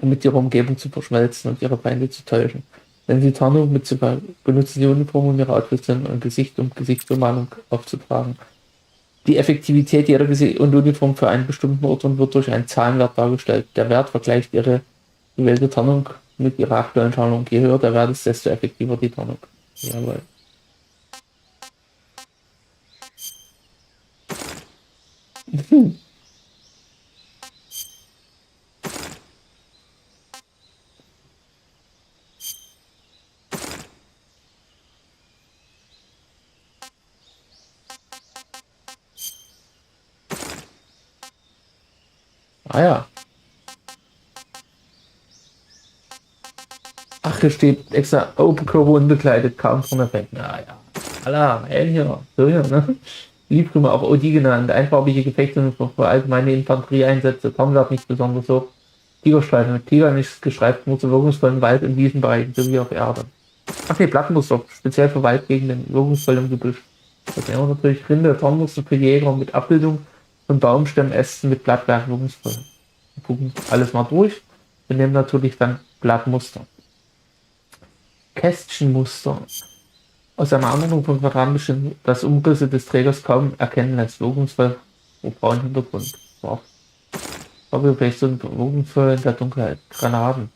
[SPEAKER 2] um mit ihrer Umgebung zu verschmelzen und ihre Feinde zu täuschen. Wenn sie Tarnung benutzen sie Uniform, um ihre Outfits und Gesichtsbemalung aufzutragen. Die Effektivität jeder Gesicht und Uniform für einen bestimmten Ort wird durch einen Zahlenwert dargestellt. Der Wert vergleicht ihre gewählte Tarnung mit ihrer aktuellen Tarnung. Je höher der Wert ist, desto effektiver die Tarnung. Jawohl. Ah ja. Ach, hier steht extra Open Curve unbegleitet, kaum von Effekten. Ah ja. Allah, hier. So hier, ne? Livestream auch OD genannt. Einfarbige Gefechte für allgemeine Infanterieeinsätze. Tarnwert nicht besonders hoch. Tigerstreifen mit Tiger nicht gestreift, nur zu wirkungsvollen Wald- und Wiesenbereichen sowie auf Erde. Ach nee, Plattenmuster, speziell für Waldgegenden, wirkungsvoll im Gebüsch. Das wäre natürlich Rinde, Tarnmuster für Jäger mit Abbildung von Baumstämmen, Ästen mit Blattwerk wirkungsvoll. Wir gucken alles mal durch. Wir nehmen natürlich dann Blattmuster. Kästchenmuster. Aus einer Anordnung von Quadraten bestimmt, dass Umrisse des Trägers kaum erkennen lässt. Wirkungsvoll auf braunen Hintergrund. Wow. Vielleicht so wirkungsvoll in der Dunkelheit. Granaten.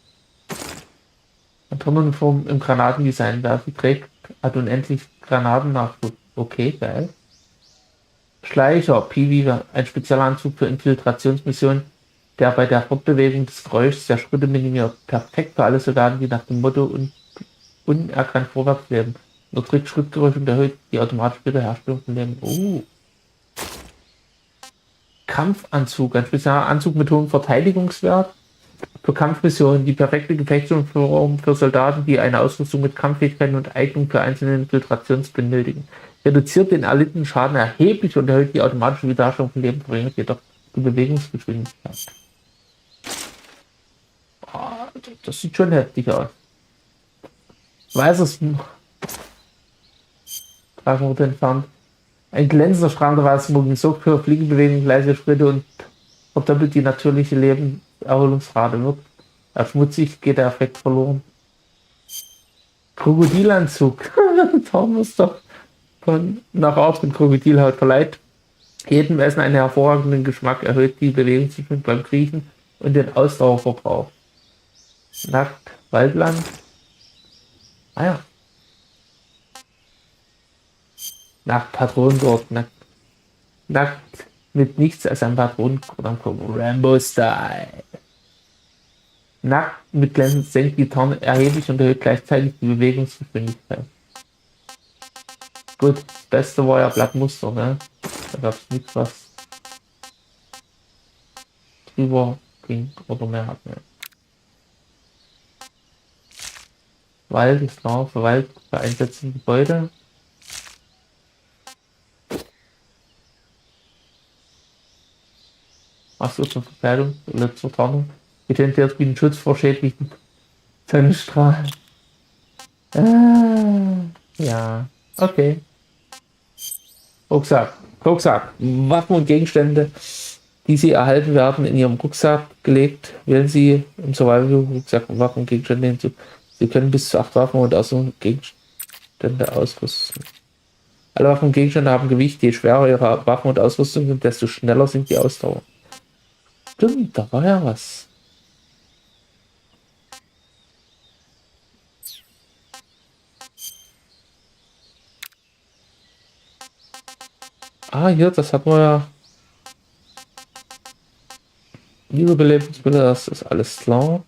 [SPEAKER 2] Eine Tarnuniform im Granatendesign. Wer sie trägt, hat unendlich Granatennachschub. Okay, geil. Schleicher, PV, ein Spezialanzug für Infiltrationsmissionen, der bei der Fortbewegung des Geräuschs der Schritte minimiert. Perfekt für alle Soldaten, die nach dem Motto unerkannt vorwärts leben. Unterdrückt Schrittgeräusch und erhöht die automatische Wiederherstellung von Leben. Kampfanzug, ein Spezialanzug mit hohem Verteidigungswert für Kampfmissionen, die perfekte Gefechtsuniform für Soldaten, die eine Ausrüstung mit Kampffähigkeiten und Eignung für einzelne Infiltrations benötigen. Reduziert den erlittenen Schaden erheblich und erhöht die automatische Wiederherstellung von Leben, verringert jedoch die Bewegungsgeschwindigkeit. Oh, das sieht schon heftig aus. Weißes Tragen wurde entfernt. Ein glänzender strahlender Weißsmoking sorgt für Fliegenbewegungen, gleiche Schritte und verdoppelt die natürliche Lebenserholungsrate. Wird er schmutzig, geht der Effekt verloren. Krokodilanzug. Tarnmuster von nach auf den Krokodilhaut verleiht jedem Essen einen hervorragenden Geschmack, erhöht die Bewegungsgeschwindigkeit beim Kriechen und den Ausdauerverbrauch. Nackt, Waldland. Ah ja. Nackt, Patronengurt, nackt mit nichts als ein Patronengurt am Kopf. Rambo-Style. Nackt mit glänzend senkt die Tarn erheblich und erhöht gleichzeitig die Bewegungsgeschwindigkeit. Gut, das Beste war ja Blattmuster, ne? Da gab es nichts, was drüber ging oder mehr hat. Ne? Wald ist klar, für Wald für Einsätze in Gebäude. Maske zur Verkleidung, letzte Tarnung. Getrennt jetzt wie ein Schutz vor schädlichen Sonnenstrahlen. Ja, okay. Rucksack. Waffen und Gegenstände, die Sie erhalten werden, in Ihrem Rucksack gelegt. Wählen Sie im Survival-Rucksack Waffen und Gegenstände hinzu. Sie können bis zu 8 Waffen und Gegenstände ausrüsten. Alle Waffen und Gegenstände haben Gewicht. Je schwerer Ihre Waffen und Ausrüstung sind, desto schneller sinkt die Ausdauer. Stimmt, da war ja was. Ah, hier, das hat man ja. Wiederbelebungsmittel, das ist alles klar.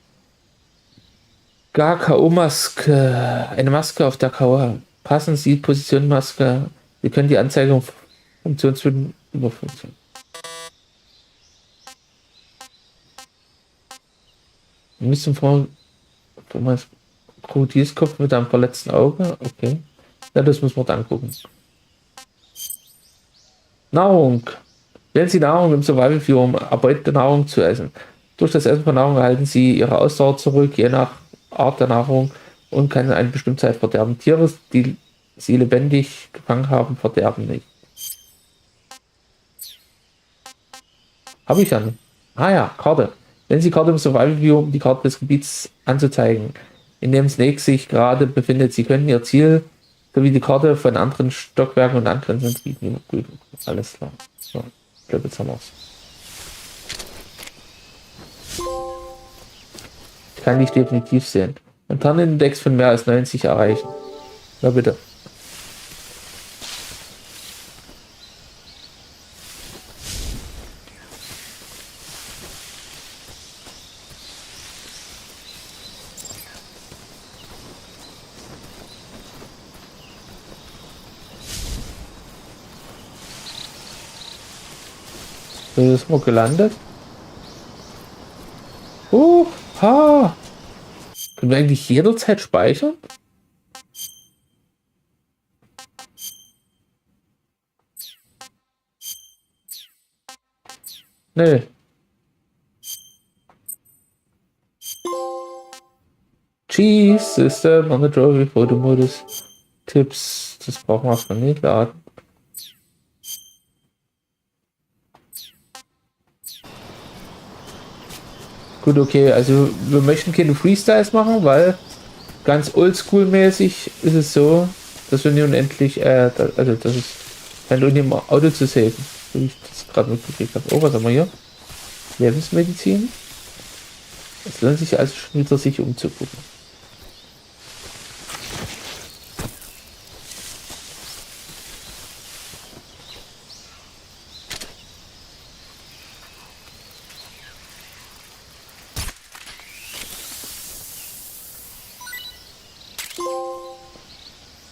[SPEAKER 2] KO-Maske. Eine Maske, auf der KO passen Sie Position Maske. Sie können die Anzeige Funktionswürden überfunktionieren. Wir müssen vor Krokodilskopf mit einem verletzten Auge. Okay. Ja, das müssen wir dann gucken. Nahrung. Wählen Sie Nahrung im Survival-Viewer, um erbeutete Nahrung zu essen. Durch das Essen von Nahrung erhalten Sie Ihre Ausdauer zurück, je nach Art der Nahrung, und kann eine bestimmte Zeit verderben. Tiere, die Sie lebendig gefangen haben, verderben nicht. Habe ich ja nicht. Ah ja, Karte. Wenn Sie Karte im Survival View, um die Karte des Gebiets anzuzeigen, in dem Snake sich gerade befindet. Sie können Ihr Ziel sowie die Karte von anderen Stockwerken und angrenzenden Gebieten überprüfen. Alles klar. So, ich glaube, jetzt haben wir es. Ich kann dich definitiv sehen. Einen Tarnindex von mehr als 90 erreichen. Na bitte. So, ist mal gelandet. Ha! Können wir eigentlich jederzeit speichern? Nee. Cheese System on the Trophy Fotomodus. Tipps. Das brauchen wir erstmal nicht laden. Gut, okay, also wir möchten keine Freestyles machen, weil ganz oldschool-mäßig ist es so, dass wir nicht unendlich, also das ist kein Lohn im Auto zu saven, so wie ich das gerade mitgekriegt habe. Oh, was haben wir hier? Lebensmedizin. Es lohnt sich also schon wieder, sich umzugucken.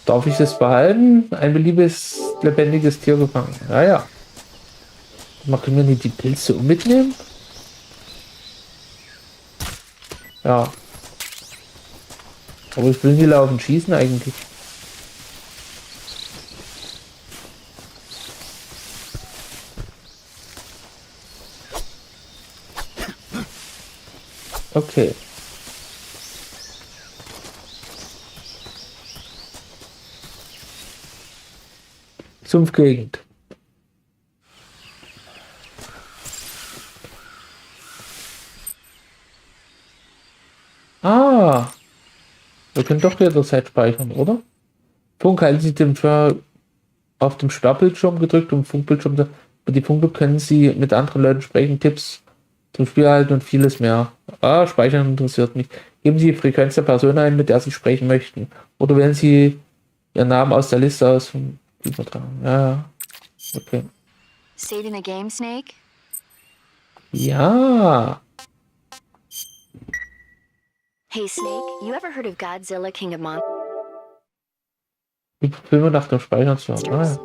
[SPEAKER 2] Darf ich das behalten? Ein beliebiges, lebendiges Tier gefangen. Naja. Können wir nicht die Pilze mitnehmen? Ja. Aber ich will nie laufen schießen eigentlich. Okay. Sumpfgegend. Ah. Wir können doch jederzeit speichern, oder? Funk, halten Sie den auf dem Sperrbildschirm gedrückt, um Funkbildschirm. Über die Funke können Sie mit anderen Leuten sprechen, Tipps zum Spiel erhalten und vieles mehr. Ah, Speichern interessiert mich. Geben Sie die Frequenz der Person ein, mit der Sie sprechen möchten. Oder wählen Sie Ihren Namen aus der Liste aus vom Übertragen. Ja, okay.
[SPEAKER 7] Saving the game, Snake?
[SPEAKER 2] Ja.
[SPEAKER 7] Hey, Snake, you ever heard of Godzilla, King of Monsters?
[SPEAKER 2] Über Filme nach dem Speichern zu haben. Ah, ja.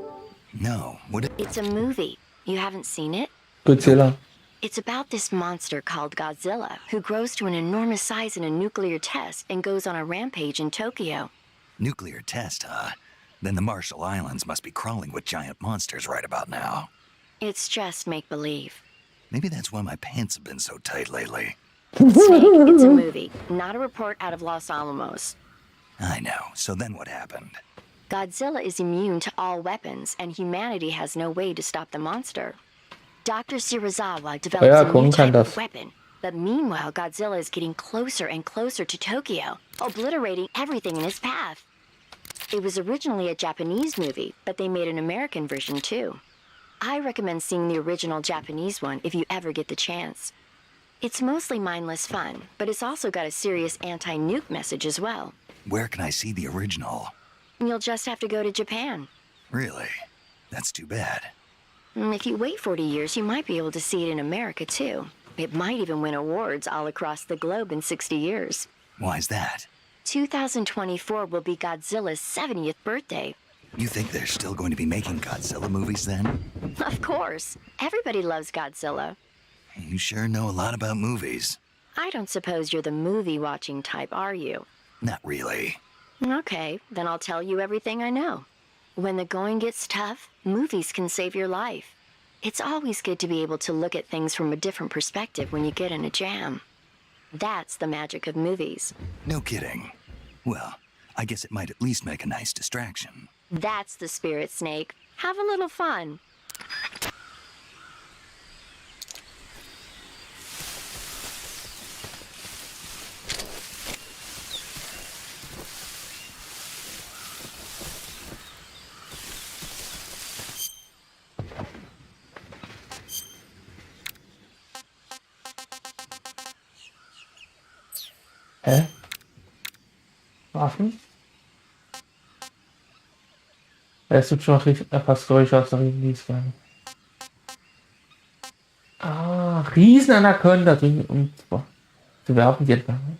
[SPEAKER 3] No, what?
[SPEAKER 7] It's a movie. You haven't seen it?
[SPEAKER 2] Godzilla.
[SPEAKER 7] It's about this monster called Godzilla, who grows to an enormous size in a nuclear test and goes on a rampage in Tokyo.
[SPEAKER 3] Nuclear test, huh? Then the Marshall Islands must be crawling with giant monsters right about now.
[SPEAKER 7] It's just make-believe.
[SPEAKER 3] Maybe that's why my pants have been so tight lately.
[SPEAKER 7] Snake, it's a movie, not a report out of Los Alamos.
[SPEAKER 3] I know. So then what happened?
[SPEAKER 7] Godzilla is immune to all weapons, and humanity has no way to stop the monster. Dr. Shirazawa develops a new type of weapon, but meanwhile Godzilla is getting closer and closer to Tokyo, obliterating everything in his path. It was originally a Japanese movie, but they made an American version too. I recommend seeing the original Japanese one if you ever get the chance. It's mostly mindless fun, but it's also got a serious anti-nuke message as well.
[SPEAKER 3] Where can I see the original?
[SPEAKER 7] You'll just have to go to Japan.
[SPEAKER 3] Really? That's too bad.
[SPEAKER 7] If you wait 40 years, you might be able to see it in America too. It might even win awards all across the globe in 60 years.
[SPEAKER 3] Why's that?
[SPEAKER 7] 2024 will be Godzilla's 70th birthday.
[SPEAKER 3] You think they're still going to be making Godzilla movies then?
[SPEAKER 7] Of course. Everybody loves Godzilla.
[SPEAKER 3] You sure know a lot about movies.
[SPEAKER 7] I don't suppose you're the movie-watching type, are you?
[SPEAKER 3] Not really.
[SPEAKER 7] Okay, then I'll tell you everything I know. When the going gets tough, movies can save your life. It's always good to be able to look at things from a different perspective when you get in a jam. That's the magic of movies.
[SPEAKER 3] No kidding. Well, I guess it might at least make a nice distraction.
[SPEAKER 7] That's the spirit, Snake. Have a little fun.
[SPEAKER 2] Hä? Waffen? Es tut schon richtig, fast Geräusche aus der Riesengang. Ah, Riesenanaconda drin, um zu werfen, die entlang.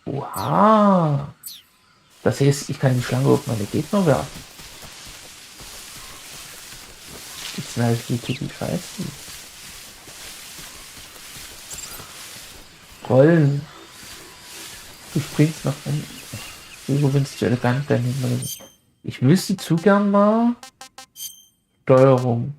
[SPEAKER 2] Oha! Das heißt, ich kann die Schlange auf meine Gegner werfen. Jetzt sind halt die Scheiße. Rollen. Du springst nach unten. Du gewinnst zu elegant dein Hinweis. Ich wüsste zu gern mal Steuerung.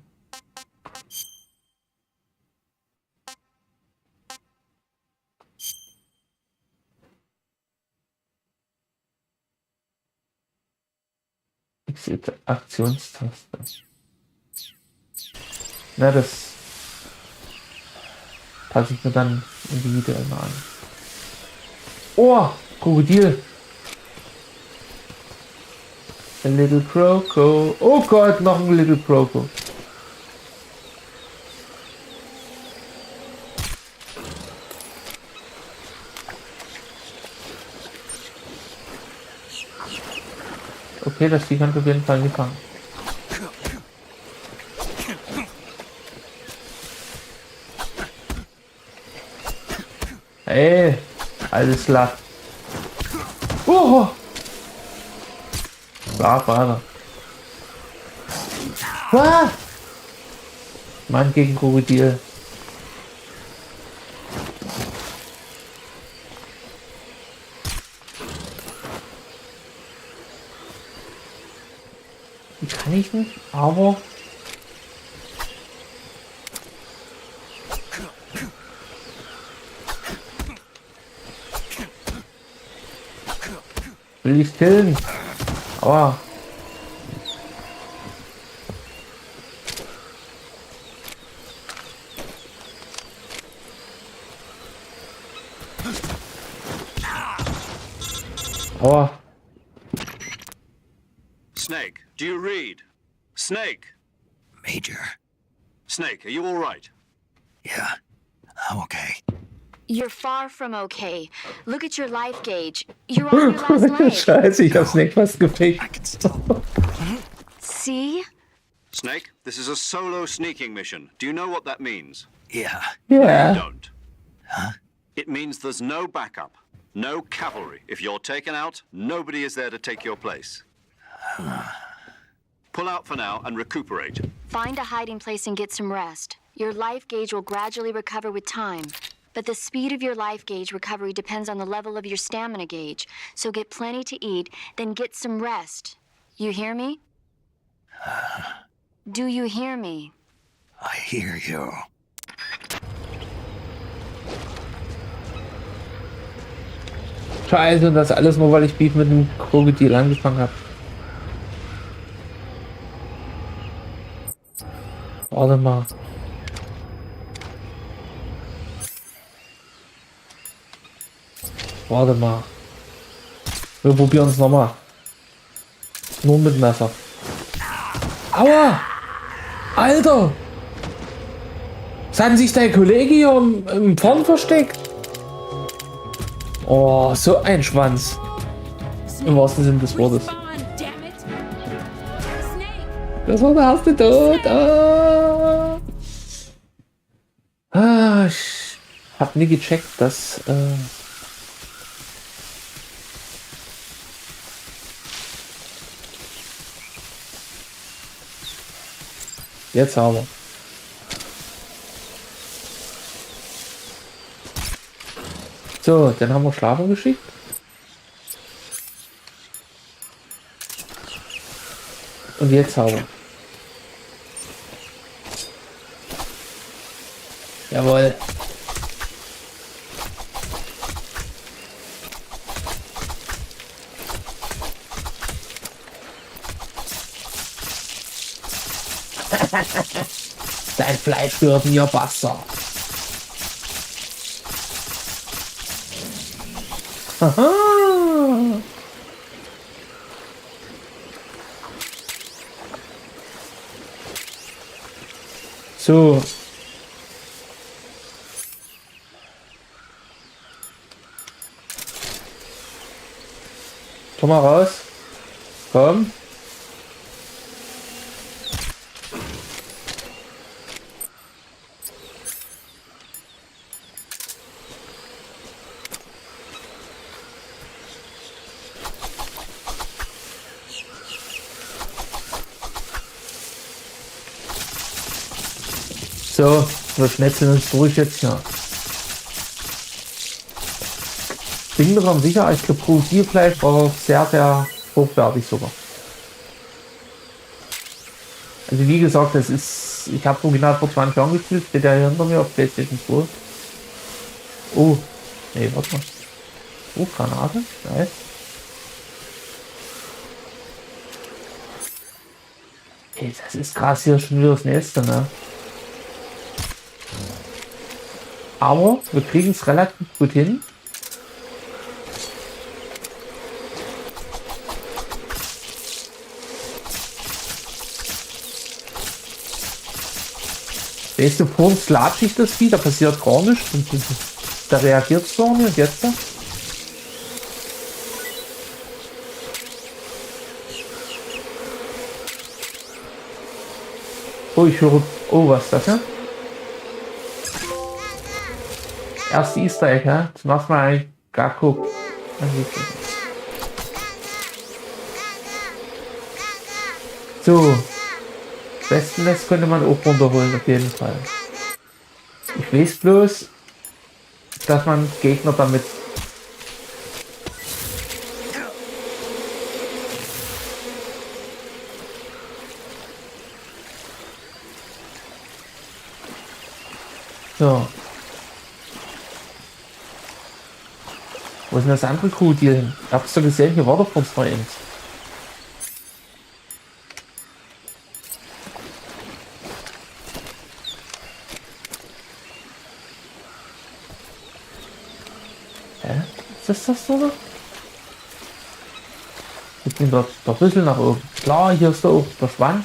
[SPEAKER 2] Aktionstaste. Na, das passe ich mir dann individuell mal an. Oh, Krokodil. A little Croco. Oh Gott, noch ein Little Croco. Okay, das Vieh kann auf jeden Fall gefangen. Ey, alles klar. Oh! Warte. Ah! Mann gegen Krokodil. Die kann ich nicht, aber will ich killen. Aber
[SPEAKER 5] Snake, do you read? Snake!
[SPEAKER 3] Major.
[SPEAKER 5] Snake, are you all right?
[SPEAKER 3] Yeah, I'm okay.
[SPEAKER 7] You're far from okay. Look at your life gauge. You're on your last leg.
[SPEAKER 2] Scheiße, ich hab's nicht fast gefaked.
[SPEAKER 3] I can still.
[SPEAKER 7] See?
[SPEAKER 5] Snake, this is a solo sneaking mission. Do you know what that means?
[SPEAKER 3] Yeah.
[SPEAKER 5] You
[SPEAKER 2] Yeah.
[SPEAKER 5] don't.
[SPEAKER 3] Huh?
[SPEAKER 5] It means there's no backup, no cavalry. If you're taken out, nobody is there to take your place. Pull out for now and recuperate.
[SPEAKER 7] Find a hiding place and get some rest. Your life gauge will gradually recover with time. But the speed of your life gauge recovery depends on the level of your stamina gauge. So get plenty to eat, then get some rest. You hear me? Do you hear me?
[SPEAKER 3] I hear you.
[SPEAKER 2] Scheiße, und das alles nur, weil ich Beef mit dem Krokodil angefangen habe. Warte mal. Warte mal. Wir probieren es nochmal. Nur mit Messer. Aua! Alter! Es hat sich dein Kollege hier im Vorn versteckt. Oh, so ein Schwanz. Im wahrsten Sinne des Wortes. Das war der erste Tod. Ich hab nie gecheckt, dass jetzt aber. So, dann haben wir schlafen geschickt. Und jetzt haben wir. Jawohl. Dein Fleisch wird mir Wasser. Aha. So. Komm mal raus. Komm. So, wir schnetzeln uns durch jetzt hier. Bin mir dann sicher, ich glaube, Produzierfleisch war sehr, sehr hochwertig sogar. Also wie gesagt, das ist, ich habe original vor 20 Jahren gespielt, steht ja hier hinter mir auf PlayStation 2. Oh, nee, warte mal. Oh, Granate, nice. Ey, das ist krass, hier schon wieder das nächste, ne? Aber wir kriegen es relativ gut hin. Weißt du, vor uns latsche ich das Vieh, da passiert gar nichts. Und da reagiert es gar nicht. Und jetzt? Oh, ich höre. Oh, was ist das ja? Erste Easter Egg, ja? Zum ersten Mal eigentlich gar guckt. So. Besten Nest könnte man auch runterholen, auf jeden Fall. Ich weiß bloß, dass man Gegner damit. So. Wo ist denn das andere Krokodil hin? Ich hab's doch gesehen, hier war doch uns noch eins. Hä? Ist das so? Ich bin der Rüssel nach oben. Klar, hier ist da auch der Schwanz.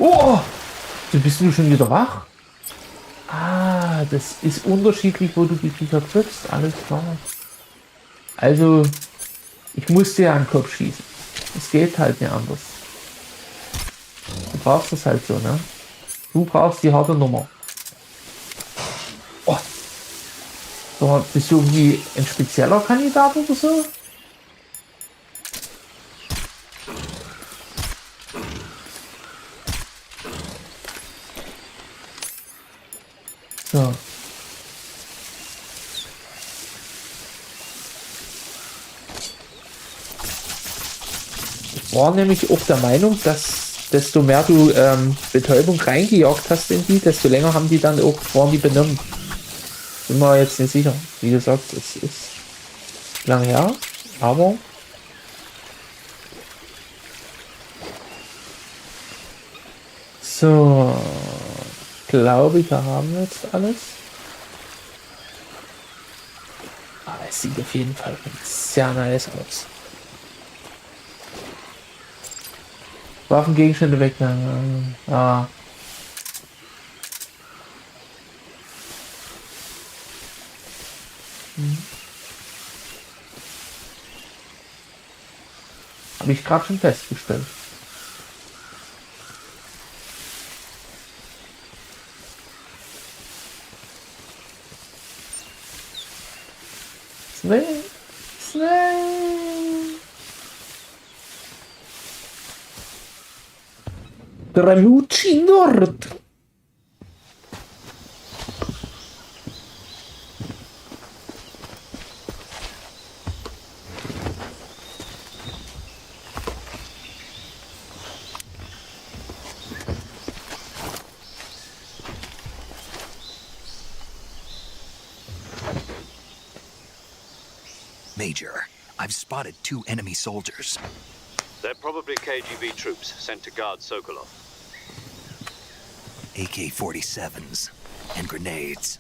[SPEAKER 2] Oh! Bist du schon wieder wach? Ah, das ist unterschiedlich, wo du die Viecher triffst. Alles klar. Also, ich musste ja an den Kopf schießen. Es geht halt nicht anders. Du brauchst das halt so, ne? Du brauchst die harte Nummer. Oh! So, bist du irgendwie ein spezieller Kandidat oder so? So. Ich war nämlich auch der Meinung, dass desto mehr du Betäubung reingejagt hast in die, desto länger haben die dann auch waren die benommen. Bin mir jetzt nicht sicher. Wie gesagt, es ist lange her, aber so. Glaube ich, da haben wir jetzt alles. Aber es sieht auf jeden Fall sehr nice aus. Waffengegenstände weg. Ah. Habe ich gerade schon festgestellt. Tramucci Nord.
[SPEAKER 3] Major, I've spotted 2 enemy soldiers.
[SPEAKER 5] They're probably KGB troops sent to guard Sokolov.
[SPEAKER 3] AK-47s and grenades.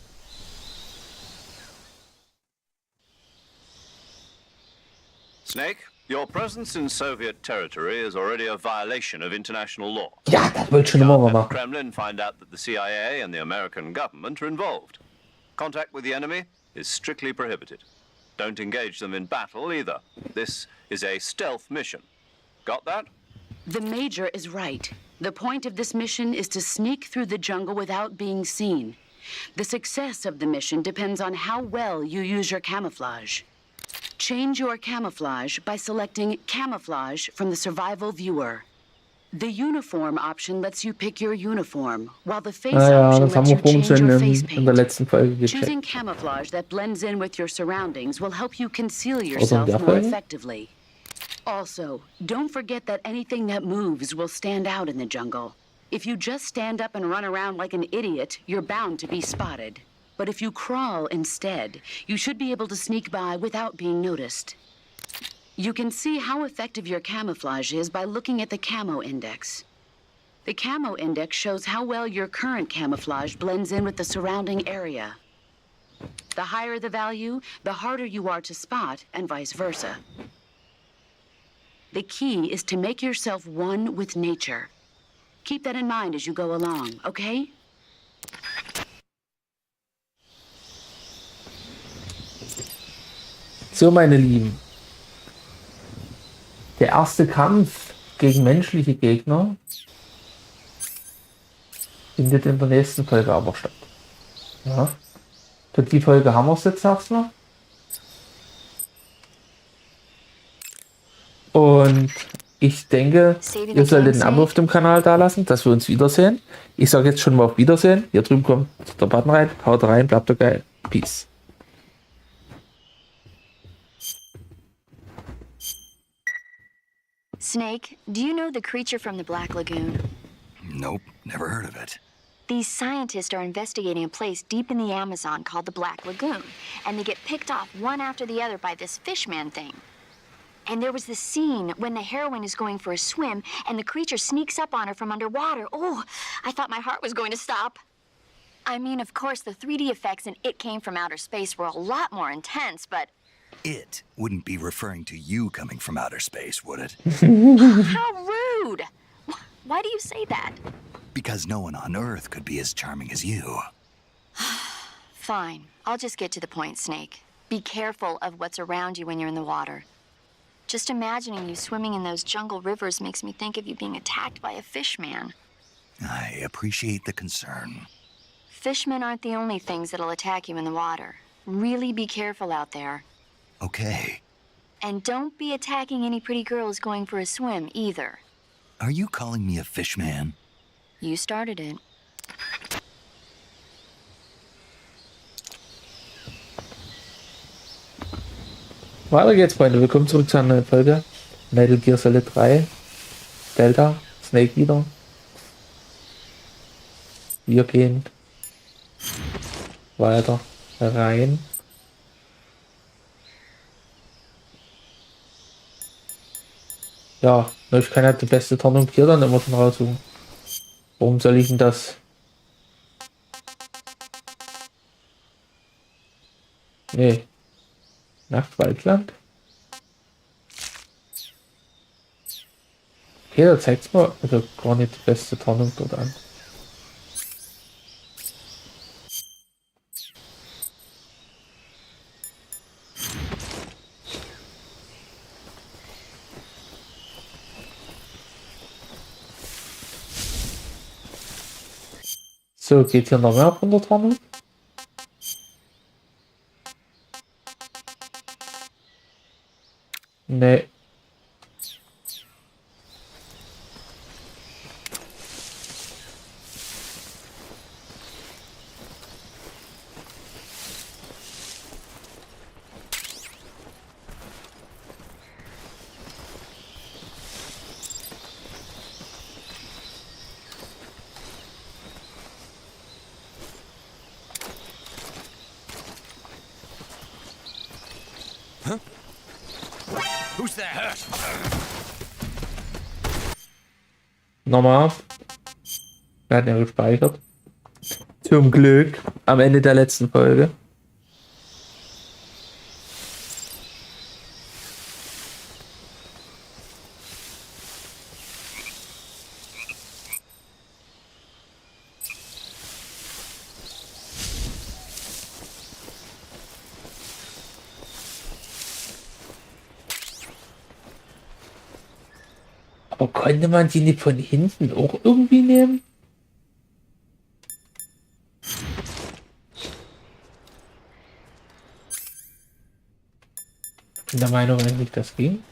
[SPEAKER 5] Snake, Your presence in Soviet territory is already a violation of international law.
[SPEAKER 2] Ja, das wollte ich schon immer mal
[SPEAKER 5] Let the
[SPEAKER 2] machen.
[SPEAKER 5] Kremlin find out that the CIA and the American government are involved. Contact with the enemy is strictly prohibited. Don't engage them in battle either. This is a stealth mission. Got that?
[SPEAKER 8] The Major is right. The point of this mission is to sneak through the jungle without being seen. The success of the mission depends on how well you use your camouflage. Change your camouflage by selecting Camouflage from the Survival Viewer. The Uniform option lets you pick your uniform, while the Face
[SPEAKER 2] Ja,
[SPEAKER 8] option
[SPEAKER 2] das haben
[SPEAKER 8] lets
[SPEAKER 2] wir
[SPEAKER 8] you
[SPEAKER 2] vorhin
[SPEAKER 8] change
[SPEAKER 2] schon
[SPEAKER 8] your face
[SPEAKER 2] in der
[SPEAKER 8] paint.
[SPEAKER 2] letzten Folge
[SPEAKER 8] Choosing
[SPEAKER 2] gecheckt.
[SPEAKER 8] camouflage that blends in with your surroundings will help you conceal yourself
[SPEAKER 2] der
[SPEAKER 8] more
[SPEAKER 2] Folge?
[SPEAKER 8] effectively. Also, don't forget that anything that moves will stand out in the jungle. If you just stand up and run around like an idiot, you're bound to be spotted. But if you crawl instead, you should be able to sneak by without being noticed. You can see how effective your camouflage is by looking at the camo index. The camo index shows how well your current camouflage blends in with the surrounding area. The higher the value, the harder you are to spot, and vice versa. The key is to make yourself one with nature. Keep that in mind as you go along, okay?
[SPEAKER 2] So, meine Lieben. Der erste Kampf gegen menschliche Gegner findet in der nächsten Folge aber statt. Ja. Für die Folge haben wir es jetzt erstmal. Und ich denke, ihr solltet ein Abo auf dem Kanal da lassen, dass wir uns wiedersehen. Ich sage jetzt schon mal auf Wiedersehen. Hier drüben kommt der Button rein. Haut rein, bleibt doch geil. Peace.
[SPEAKER 7] Snake, do you know the creature from the Black Lagoon?
[SPEAKER 3] Nope, never heard of it.
[SPEAKER 7] These scientists are investigating a place deep in the Amazon called the Black Lagoon, and they get picked off one after the other by this fishman thing. And there was this scene when the heroine is going for a swim, and the creature sneaks up on her from underwater. Oh, I thought my heart was going to stop. I mean, of course, the 3D effects in It Came from Outer Space were a lot more intense, but...
[SPEAKER 3] It wouldn't be referring to you coming from outer space, would it?
[SPEAKER 7] How rude! Why do you say that?
[SPEAKER 3] Because no one on Earth could be as charming as you.
[SPEAKER 7] Fine. I'll just get to the point, Snake. Be careful of what's around you when you're in the water. Just imagining you swimming in those jungle rivers makes me think of you being attacked by a fishman.
[SPEAKER 3] I appreciate the concern.
[SPEAKER 7] Fishmen aren't the only things that'll attack you in the water. Really be careful out there.
[SPEAKER 3] Okay.
[SPEAKER 7] And don't be attacking any pretty girls going for a swim, either.
[SPEAKER 3] Are you calling me a fish man?
[SPEAKER 7] You started it.
[SPEAKER 2] Weiter geht's, Freunde. Willkommen zurück zu einer neuen Folge. Metal Gear Solid 3. Delta. Snake wieder. Wir gehen weiter rein. Ja, ich kann ja die beste Tarnung hier dann immer schon raussuchen. Warum soll ich denn das? Nee. Nachtwaldland? Okay, da zeigt es mal also gar nicht die beste Tarnung dort an. So, geht hier noch mehr von der Tarnung? Nee.
[SPEAKER 6] Who's there?
[SPEAKER 2] Nochmal. Wir hatten ja gespeichert. Zum Glück. Am Ende der letzten Folge. Aber konnte man die nicht von hinten auch irgendwie nehmen? Ich bin der Meinung, eigentlich das ging.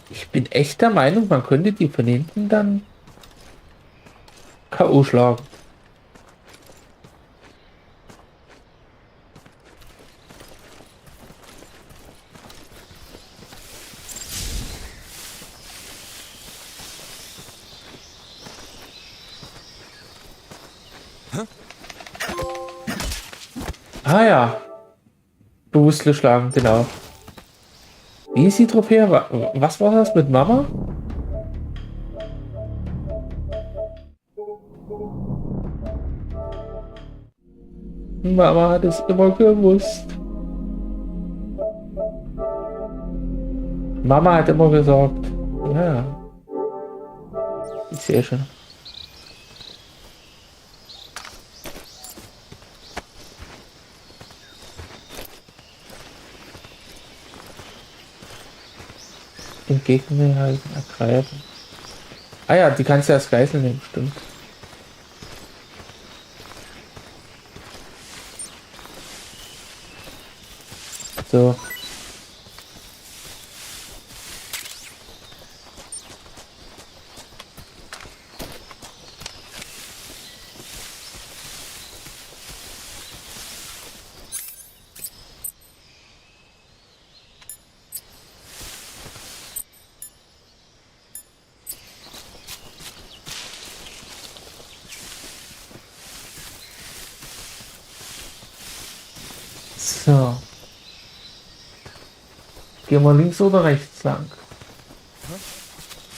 [SPEAKER 2] Ich bin echt der Meinung, man könnte die von hinten dann K.O. schlagen. Ah ja. Bewusstlos schlagen, genau. Wie ist die Trophäe? Was war das mit Mama? Mama hat es immer gewusst. Mama hat immer gesagt. Ja. Ich sehe schon. Den Gegner halt ergreifen. Ah ja, die kannst du als Geisel nehmen, stimmt. So. So. Gehen wir links oder rechts lang?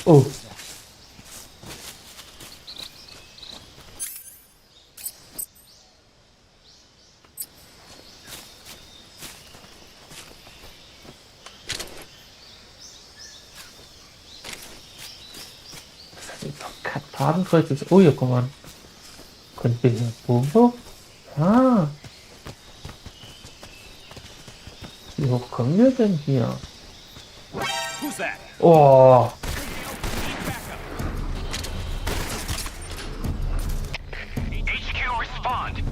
[SPEAKER 2] Oh. Das ist doch Fadenkreuz. Oh, hier, guck mal. Können wir hier hoch? Ah. Wie hoch kommen wir denn hier? Oh.
[SPEAKER 4] HQ, respond.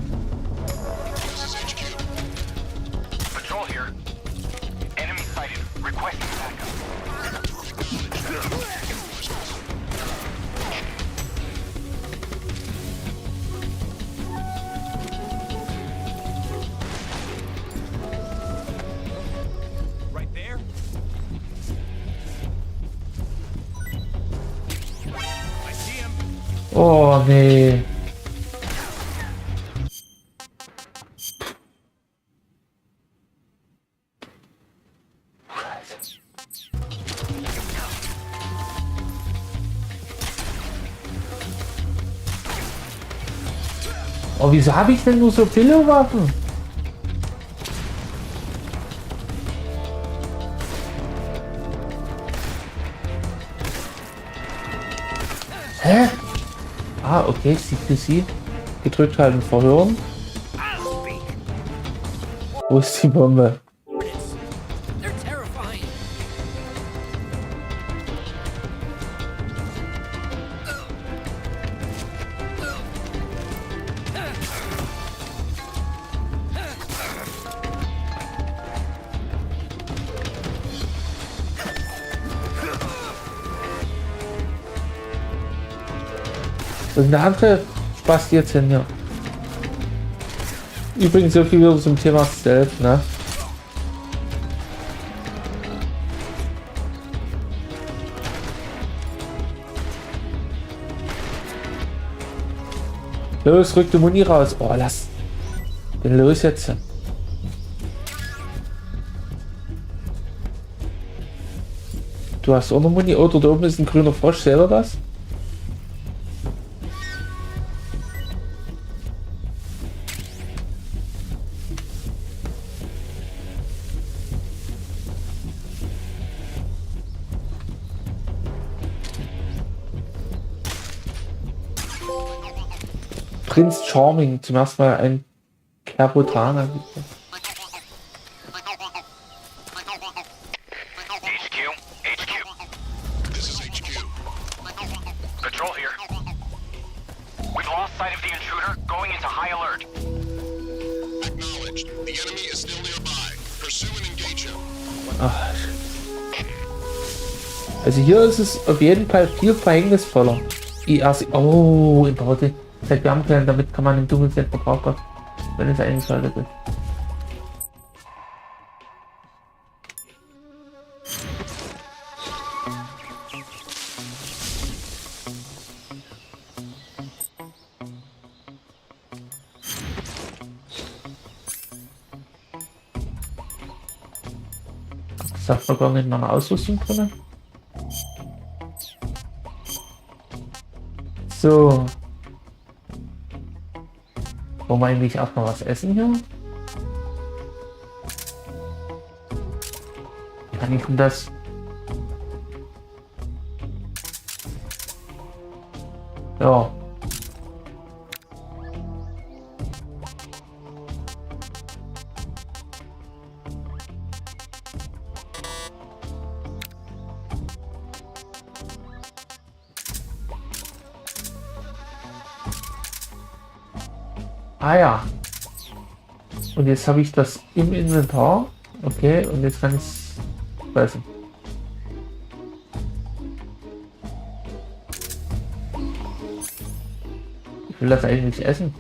[SPEAKER 4] This is HQ. Patrol here. Enemy sighted. Requesting backup.
[SPEAKER 2] Oh nee. Oh, wieso habe ich denn nur so viele Waffen? Hä? Ah, okay, CPC. Gedrückt halten, verhören. Wo ist die Bombe? Irgendeine andere Spaß jetzt hin, ja. Übrigens so viel wieder zum Thema Stealth, ne? Los, rück die Muni raus. Oh, lass den los jetzt. Du hast auch noch Muni. Oder da oben ist ein grüner Frosch. Seht ihr das? Prinz Charming, zum ersten Mal ein Carotana.
[SPEAKER 4] This is HQ. Patrol here. We've lost sight of the intruder, going into high alert.
[SPEAKER 9] Acknowledged. The enemy is still nearby. Pursue and engage him.
[SPEAKER 2] Ach. Also hier ist es auf jeden Fall viel verhängnisvoller. Oh, in der Zeit Wärmquellen, damit kann man im Dunkeln sehr verbrauchen, wenn es eingeschaltet ist. Saftvergang in meiner Ausrüstung drin. So. Wollen wir eigentlich auch noch was essen hier? Kann ich denn das? Ja. Ah ja. Und jetzt habe ich das im Inventar. Okay, und jetzt kann ich es essen. Ich will das eigentlich essen.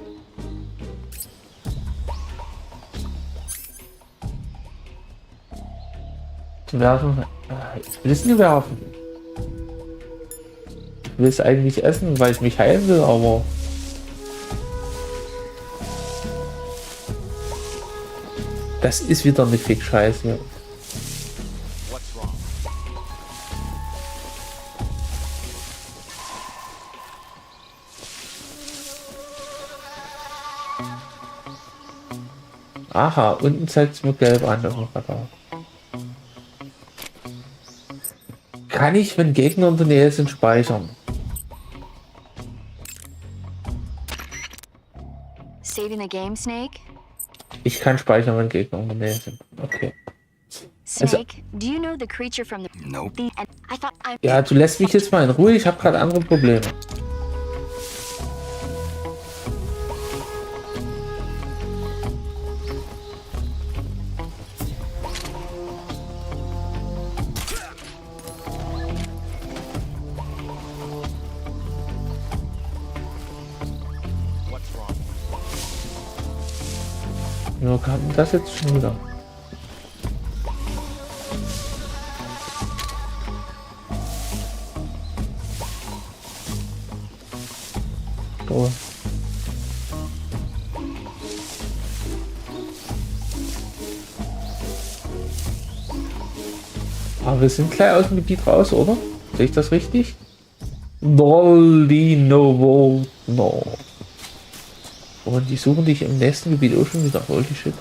[SPEAKER 2] Zu werfen. Ich will es nicht werfen. Ich will es eigentlich essen, weil ich mich heilen will, aber... Das ist wieder eine Fick-Scheiße. Aha, unten zeigt es mir gelb an. Kann ich, wenn Gegner in der Nähe sind, speichern?
[SPEAKER 7] Saving the game, Snake?
[SPEAKER 2] Ich kann speichern, wenn Gegner in der Nähe sind. Okay.
[SPEAKER 7] Snake, do you know the creature from the...
[SPEAKER 3] Nope.
[SPEAKER 7] I thought I...
[SPEAKER 2] Ja, du lässt mich jetzt mal in Ruhe. Ich habe gerade andere Probleme. Nur kam das jetzt schon wieder. So. Aber wir sind gleich aus dem Gebiet raus, oder? Sehe ich das richtig? No. Und die suchen dich im nächsten Gebiet auch schon wieder. Holy shit.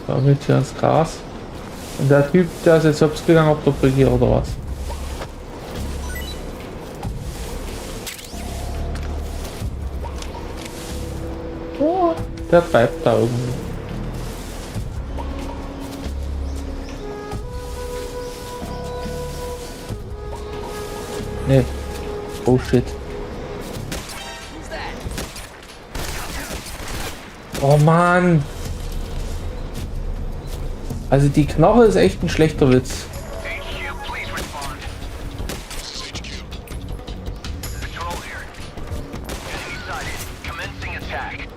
[SPEAKER 2] Damit hier ins Gras. Und der Typ, der ist jetzt hops gegangen auf der Brücke oder was? Oh, der treibt da irgendwie. Nee. Oh shit. Oh Mann. Also die Knoche ist echt ein schlechter Witz.
[SPEAKER 4] tag.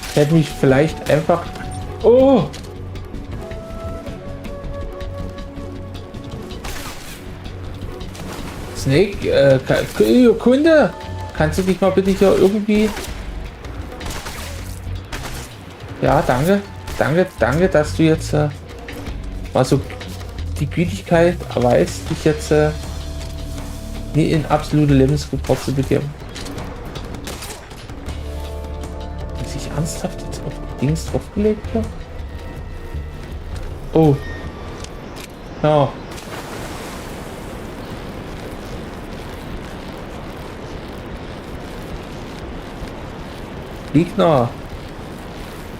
[SPEAKER 2] Ich hätte mich vielleicht einfach... Oh! Snake, Kunde! Kannst du dich mal bitte hier irgendwie... Ja, danke. Danke, dass du jetzt mal so die Gütigkeit erweist, dich jetzt nie in absolute Lebensgefahr zu begeben. Muss ich ernsthaft jetzt auf die Dings draufgelegt hier? Oh. Ja. Liegt nah.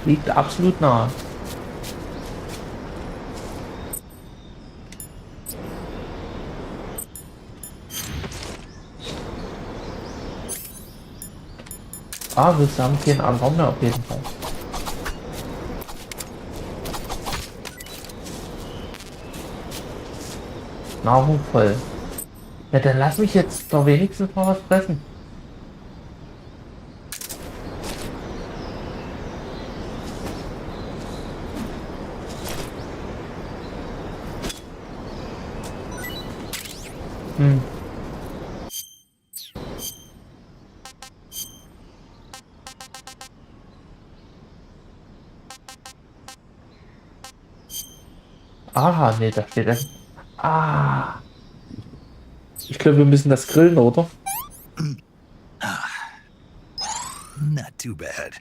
[SPEAKER 2] Liegt absolut nah. Ah, wir haben hier einen anderen Raum auf jeden Fall. Nahrung voll. Ja, dann lass mich jetzt doch wenigstens mal was fressen. Aha, nee, da steht ein... Ah. Ich glaube, wir müssen das grillen, oder?
[SPEAKER 3] Not too bad.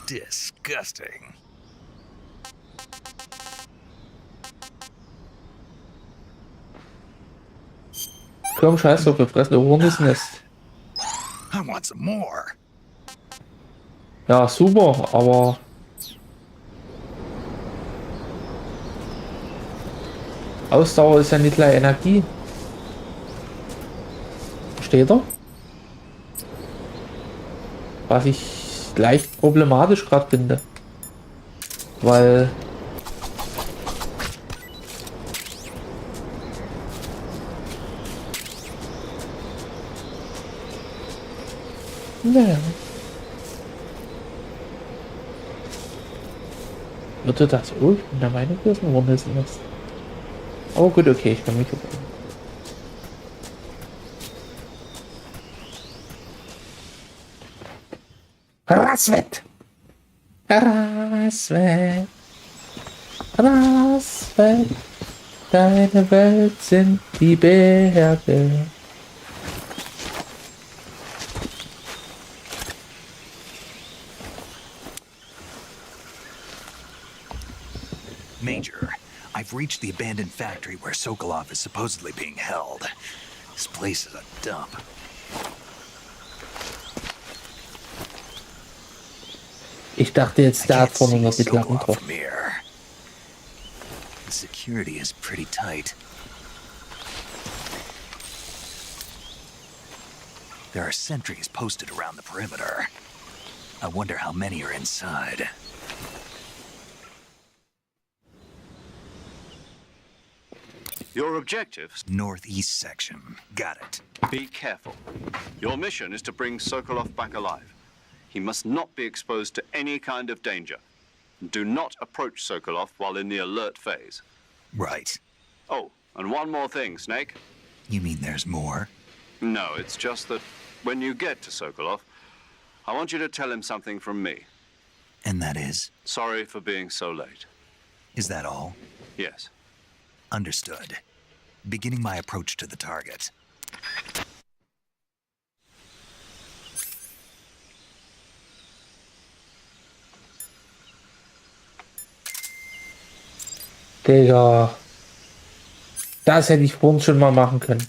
[SPEAKER 3] Disgusting.
[SPEAKER 2] Komm, scheiß drauf, wir fressen Hornisnest.
[SPEAKER 3] I want some more.
[SPEAKER 2] Ja, super, aber... Ausdauer ist ja nicht gleich Energie. Versteht ihr? Was ich leicht problematisch gerade finde. Weil... Naja. Würde das... Oh, ich bin der Meinung, dass ein Hornissen ist. Oh gut, okay, ich kann mich überlegen. Raswet! Raswet! Raswet! Deine Welt sind die Berge.
[SPEAKER 3] Major, I've reached the abandoned factory where Sokolov is supposedly being held. This place is a dump.
[SPEAKER 2] Ich dachte jetzt, da hat vorne noch die Klappen drauf.
[SPEAKER 3] The security is pretty tight. There are sentries posted around the perimeter. I wonder how many are inside.
[SPEAKER 5] Your objectives?
[SPEAKER 3] Northeast section. Got it.
[SPEAKER 5] Be careful. Your mission is to bring Sokolov back alive. He must not be exposed to any kind of danger. Do not approach Sokolov while in the alert phase.
[SPEAKER 3] Right.
[SPEAKER 5] Oh, and one more thing, Snake.
[SPEAKER 3] You mean there's more?
[SPEAKER 5] No, it's just that when you get to Sokolov, I want you to tell him something from me.
[SPEAKER 3] And that is?
[SPEAKER 5] Sorry for being so late.
[SPEAKER 3] Is that all?
[SPEAKER 5] Yes.
[SPEAKER 3] Understood. Beginning my approach to the target.
[SPEAKER 2] Digga. Das hätte ich vorhin schon mal machen können.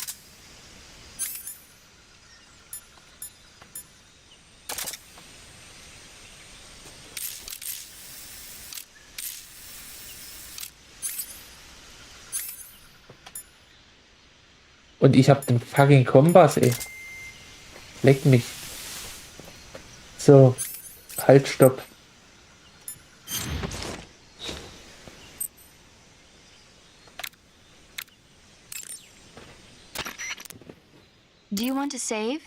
[SPEAKER 2] Und ich habe den fucking Kompass, ey. Leck mich. So, halt, stopp.
[SPEAKER 7] Do you want to save?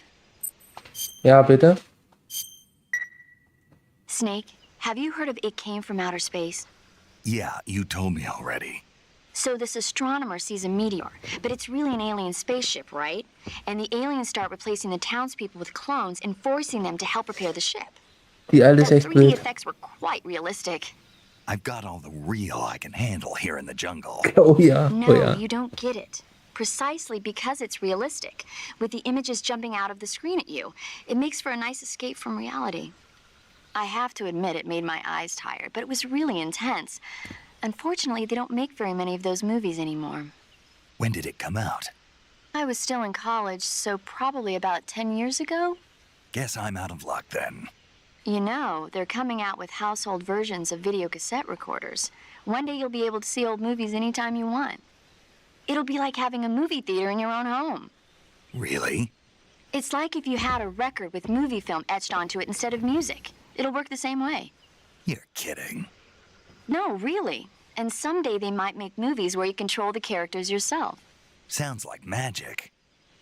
[SPEAKER 2] Ja, bitte.
[SPEAKER 7] Snake, have you heard of It Came from Outer Space?
[SPEAKER 3] Yeah, you told me already.
[SPEAKER 7] So this astronomer sees a meteor, but it's really an alien spaceship, right? And the aliens start replacing the townspeople with clones and forcing them to help repair the ship.
[SPEAKER 2] Die alte ist
[SPEAKER 7] The
[SPEAKER 2] echt
[SPEAKER 7] 3D
[SPEAKER 2] blöd.
[SPEAKER 7] effects were quite realistic.
[SPEAKER 3] I've got all the real I can handle here in the jungle.
[SPEAKER 2] Oh ja,
[SPEAKER 7] No,
[SPEAKER 2] oh ja.
[SPEAKER 7] you don't get it. Precisely because it's realistic, with the images jumping out of the screen at you, it makes for a nice escape from reality. I have to admit it made my eyes tired, but it was really intense. Unfortunately, they don't make very many of those movies anymore.
[SPEAKER 3] When did it come out?
[SPEAKER 7] I was still in college, so probably about 10 years ago.
[SPEAKER 3] Guess I'm out of luck then.
[SPEAKER 7] You know, they're coming out with household versions of video cassette recorders. One day you'll be able to see old movies anytime you want. It'll be like having a movie theater in your own home.
[SPEAKER 3] Really?
[SPEAKER 7] It's like if you had a record with movie film etched onto it instead of music. It'll work the same way.
[SPEAKER 3] You're kidding.
[SPEAKER 7] No, really. And someday they might make movies where you control the characters yourself.
[SPEAKER 3] Sounds like magic.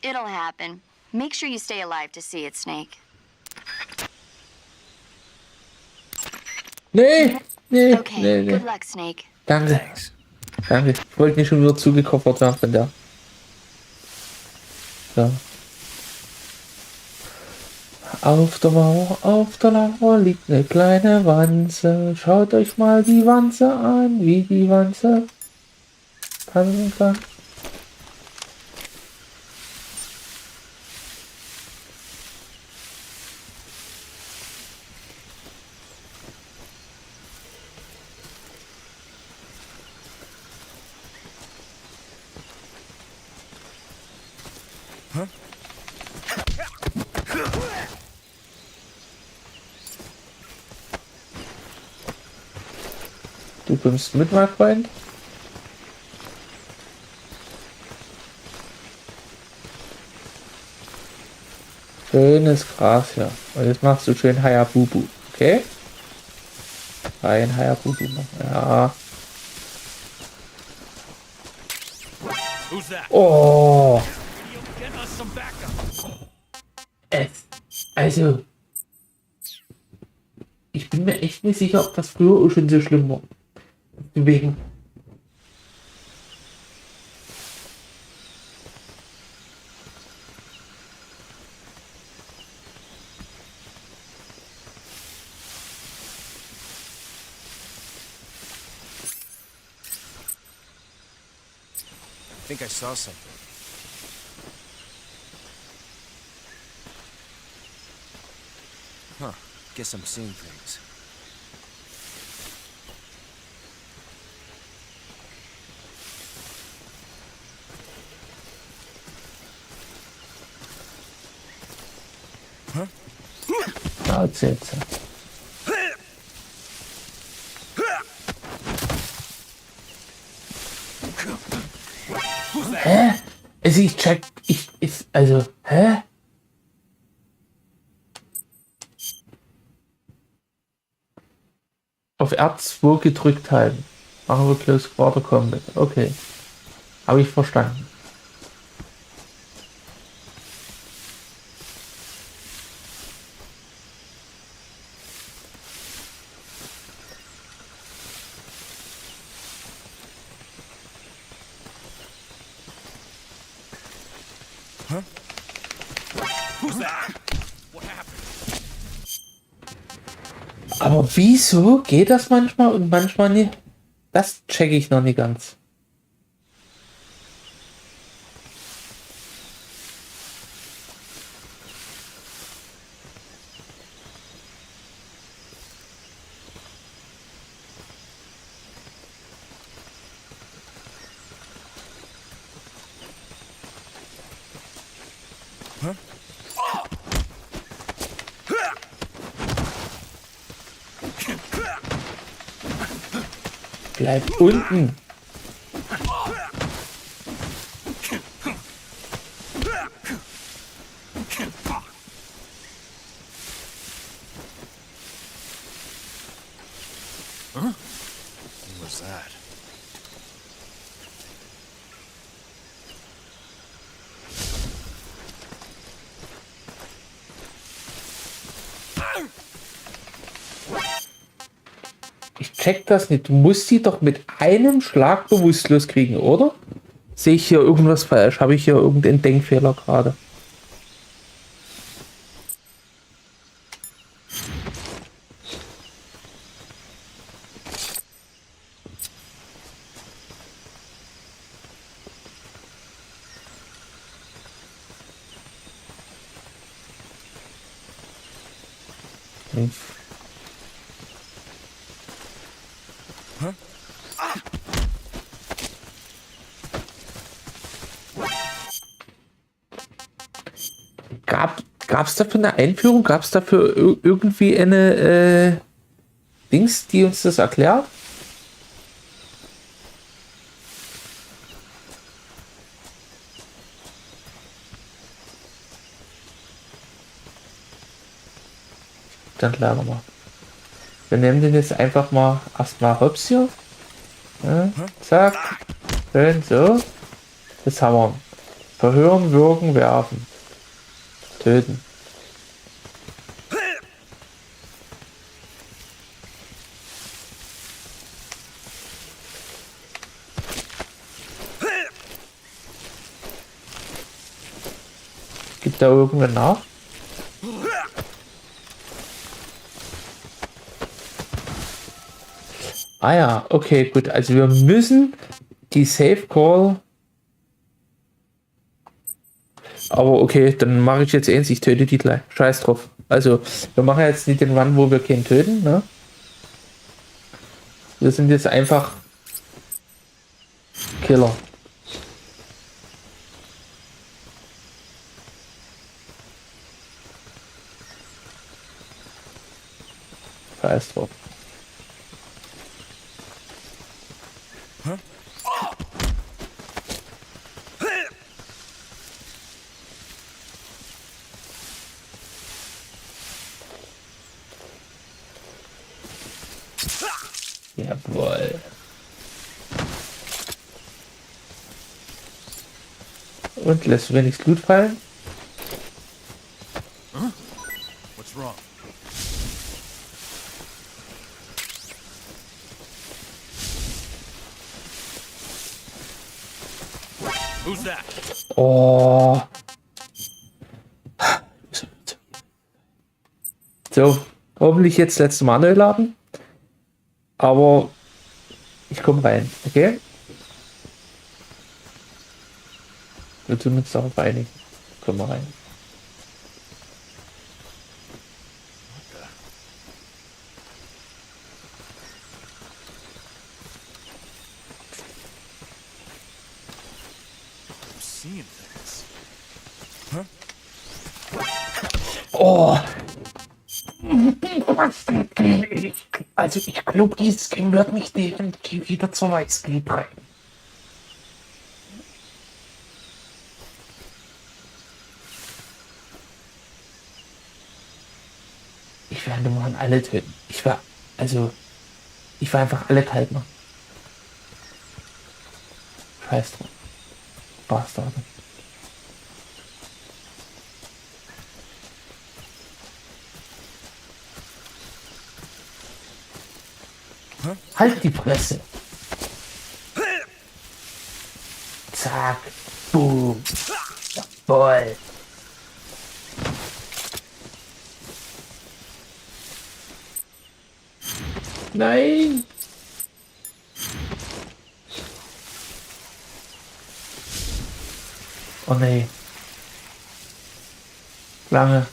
[SPEAKER 7] It'll happen. Make sure you stay alive to see it, Snake.
[SPEAKER 2] Nee, nee,
[SPEAKER 7] Okay,
[SPEAKER 2] nee, nee.
[SPEAKER 7] good luck, Snake.
[SPEAKER 2] Danke,
[SPEAKER 3] Thanks.
[SPEAKER 2] danke. Ich wollte nicht schon wieder zugekoppert werden von der. So. Auf der Lauer liegt eine kleine Wanze. Schaut euch mal die Wanze an, wie die Wanze tanzen kann. Du kommst mit, mein Freund. Schönes Gras hier. Und jetzt machst du schön Hayabubu, okay? Rein Hayabubu machen. Ja. Oh. Also. Ich bin mir echt nicht sicher, ob das früher auch schon so schlimm war. Wegen.
[SPEAKER 10] I think I saw something. Huh. Guess I'm seeing things.
[SPEAKER 2] Ja, erzähl's. Hä? Also ich check, also, hä? Auf R2 gedrückt halten. Machen wir Close Quarter Combat. Okay. Habe ich verstanden. Aber wieso geht das manchmal und manchmal nicht? Das checke ich noch nicht ganz. Bleib unten.
[SPEAKER 10] What was that?
[SPEAKER 2] Ich check das nicht. Du musst sie doch mit einem Schlag bewusstlos kriegen, oder? Sehe ich hier irgendwas falsch? Habe ich hier irgendeinen Denkfehler gerade? Gab es dafür eine Einführung? Gab es dafür irgendwie eine Dings, die uns das erklärt? Dann lernen wir. Wir nehmen den jetzt einfach mal erstmal hops hier. Ja, zack. Schön so. Jetzt haben wir. Verhören, würgen, werfen. Töten. Gibt da irgendwann nach? Ah ja, okay, gut. Also wir müssen die Safe Call. Aber okay, dann mache ich jetzt eins, ich töte die gleich. Scheiß drauf. Also, wir machen jetzt nicht den Run, wo wir keinen töten, ne? Wir sind jetzt einfach Killer. Scheiß drauf. Jawohl. Und lässt wenig Blut fallen.
[SPEAKER 10] What's wrong? Who's that?
[SPEAKER 2] Oh. So, hoffentlich jetzt letzte Mal neu laden. Aber ich komme rein, okay? Wir tun uns darauf einigen. Kommen wir rein. Oh! Also ich glaube, dieses Game wird mich definitiv wieder zur Weißglut bringen. Ich werde mal alle töten. Ich war einfach alle kalt machen. Scheiß drauf. Bastarde. Halt die Fresse. Zack. Boom. Jawohl. Nein. Oh nee. Lange.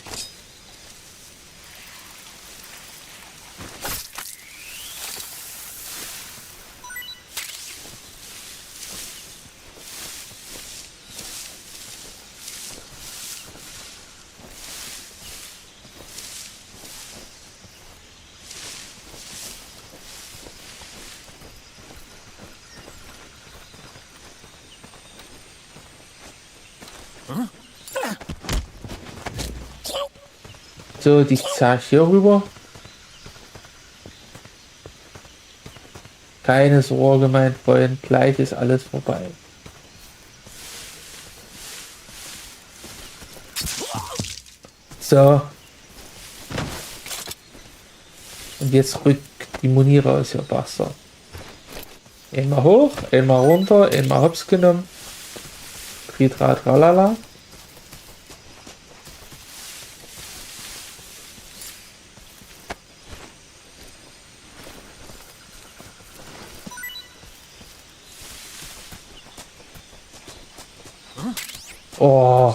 [SPEAKER 2] So, die zahle ich hier rüber. Keine Sorge, mein Freund, gleich ist alles vorbei. So. Und jetzt rückt die Muni raus, ihr Bastard. Einmal hoch, einmal runter, einmal hops genommen. Tritra tralala. Oh.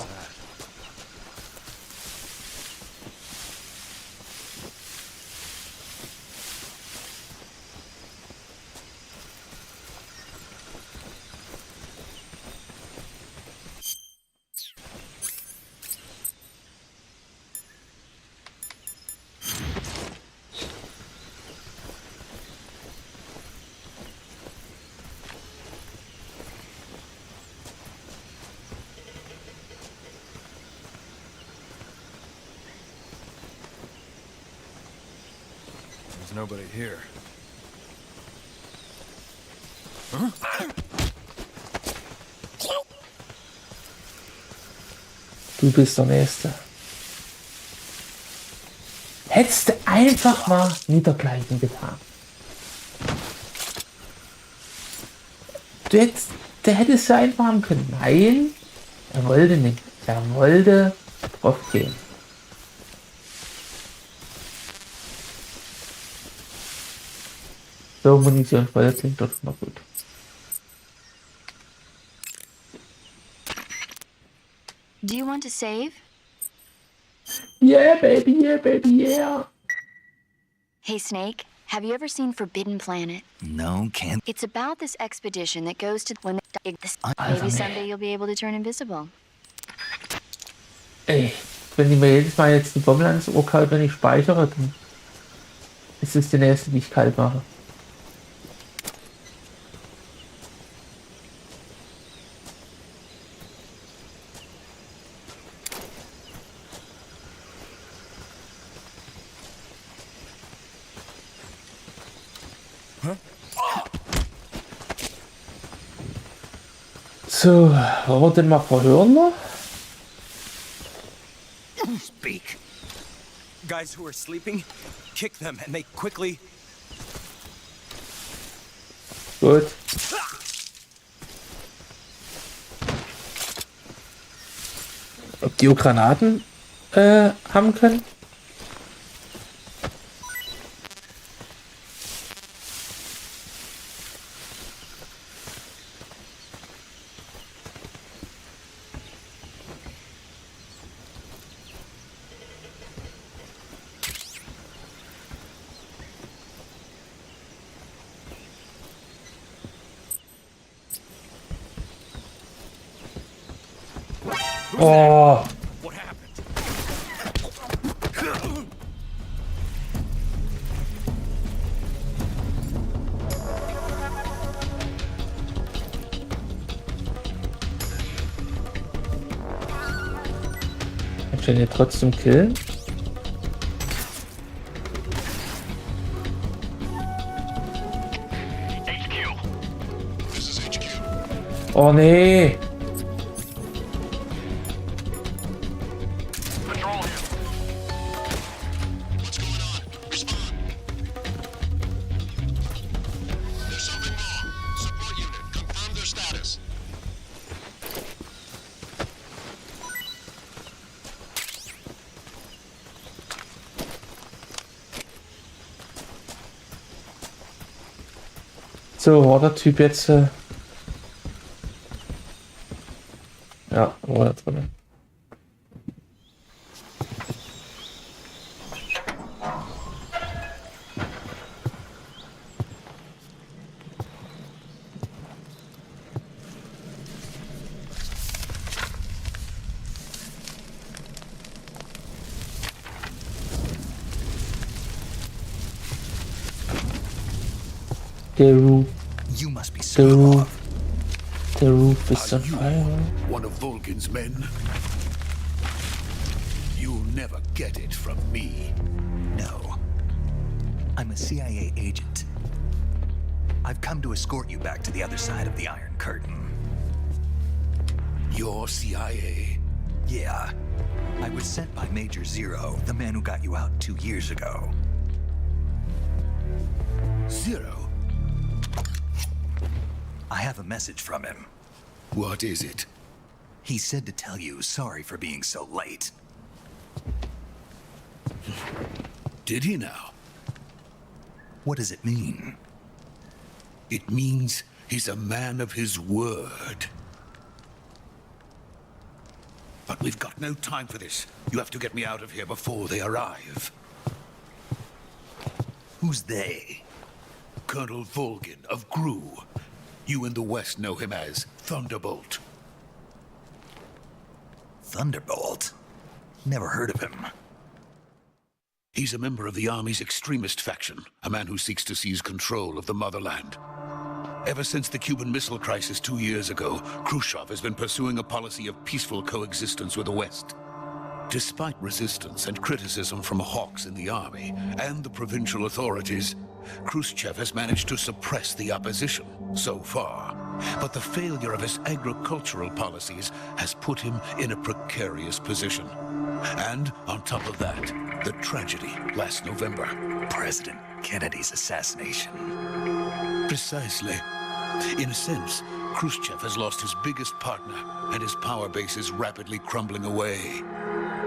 [SPEAKER 10] There's nobody here.
[SPEAKER 2] Du bist der Nächste. Hättest du einfach mal niedergleichen getan. Der hättest du einfach haben können. Nein, er wollte nicht. Er wollte drauf gehen. So, Munition voll, klingt doch mal gut.
[SPEAKER 7] Do you want to save?
[SPEAKER 2] Yeah, baby, yeah, baby, yeah.
[SPEAKER 7] Hey, Snake, have you ever seen Forbidden Planet?
[SPEAKER 3] No, can't.
[SPEAKER 7] It's about this expedition that goes to when maybe someday you'll be able to turn invisible.
[SPEAKER 2] Ey, wenn ich mir jedes Mal jetzt die Bombe ans Ohr kalt, wenn ich speichere, dann ist es die nächste, die ich kalt mache. So, wollen wir den mal verhören noch?
[SPEAKER 6] Speak. Guys who are sleeping, kick them and they quickly.
[SPEAKER 2] Gut. Ob die auch Granaten haben können? Oh.
[SPEAKER 10] What happened?
[SPEAKER 2] Kannst du ihn hier trotzdem killen?
[SPEAKER 9] This is HQ.
[SPEAKER 2] Oh nee.
[SPEAKER 4] Patrol here.
[SPEAKER 9] What's going on? Respond. There's something wrong. Support unit, confirm their status.
[SPEAKER 2] So, war der Typ jetzt... Ja, war da drin. Der Roof.
[SPEAKER 3] You must be
[SPEAKER 2] The
[SPEAKER 3] so
[SPEAKER 2] roof. The roof is on fire.
[SPEAKER 10] One of Vulcan's men? You'll never get it from me.
[SPEAKER 3] No. I'm a CIA agent. I've come to escort you back to the other side of the Iron Curtain.
[SPEAKER 10] Your CIA?
[SPEAKER 3] Yeah. I was sent by Major Zero, the man who got you out 2 years ago.
[SPEAKER 10] Zero?
[SPEAKER 3] I have a message from him.
[SPEAKER 10] What is it?
[SPEAKER 3] He said to tell you sorry for being so late.
[SPEAKER 10] Did he now?
[SPEAKER 3] What does it mean?
[SPEAKER 10] It means he's a man of his word. But we've got no time for this. You have to get me out of here before they arrive.
[SPEAKER 3] Who's they?
[SPEAKER 10] Colonel Volgin of GRU. You in the West know him as Thunderbolt.
[SPEAKER 3] Thunderbolt? Never heard of him.
[SPEAKER 10] He's a member of the Army's extremist faction, a man who seeks to seize control of the motherland. Ever since the Cuban Missile Crisis 2 years ago, Khrushchev has been pursuing a policy of peaceful coexistence with the West. Despite resistance and criticism from hawks in the army and the provincial authorities, Khrushchev has managed to suppress the opposition so far. But the failure of his agricultural policies has put him in a precarious position. And on top of that, the tragedy last November.
[SPEAKER 3] President Kennedy's assassination.
[SPEAKER 10] Precisely. In a sense, Khrushchev has lost his biggest partner, and his power base is rapidly crumbling away.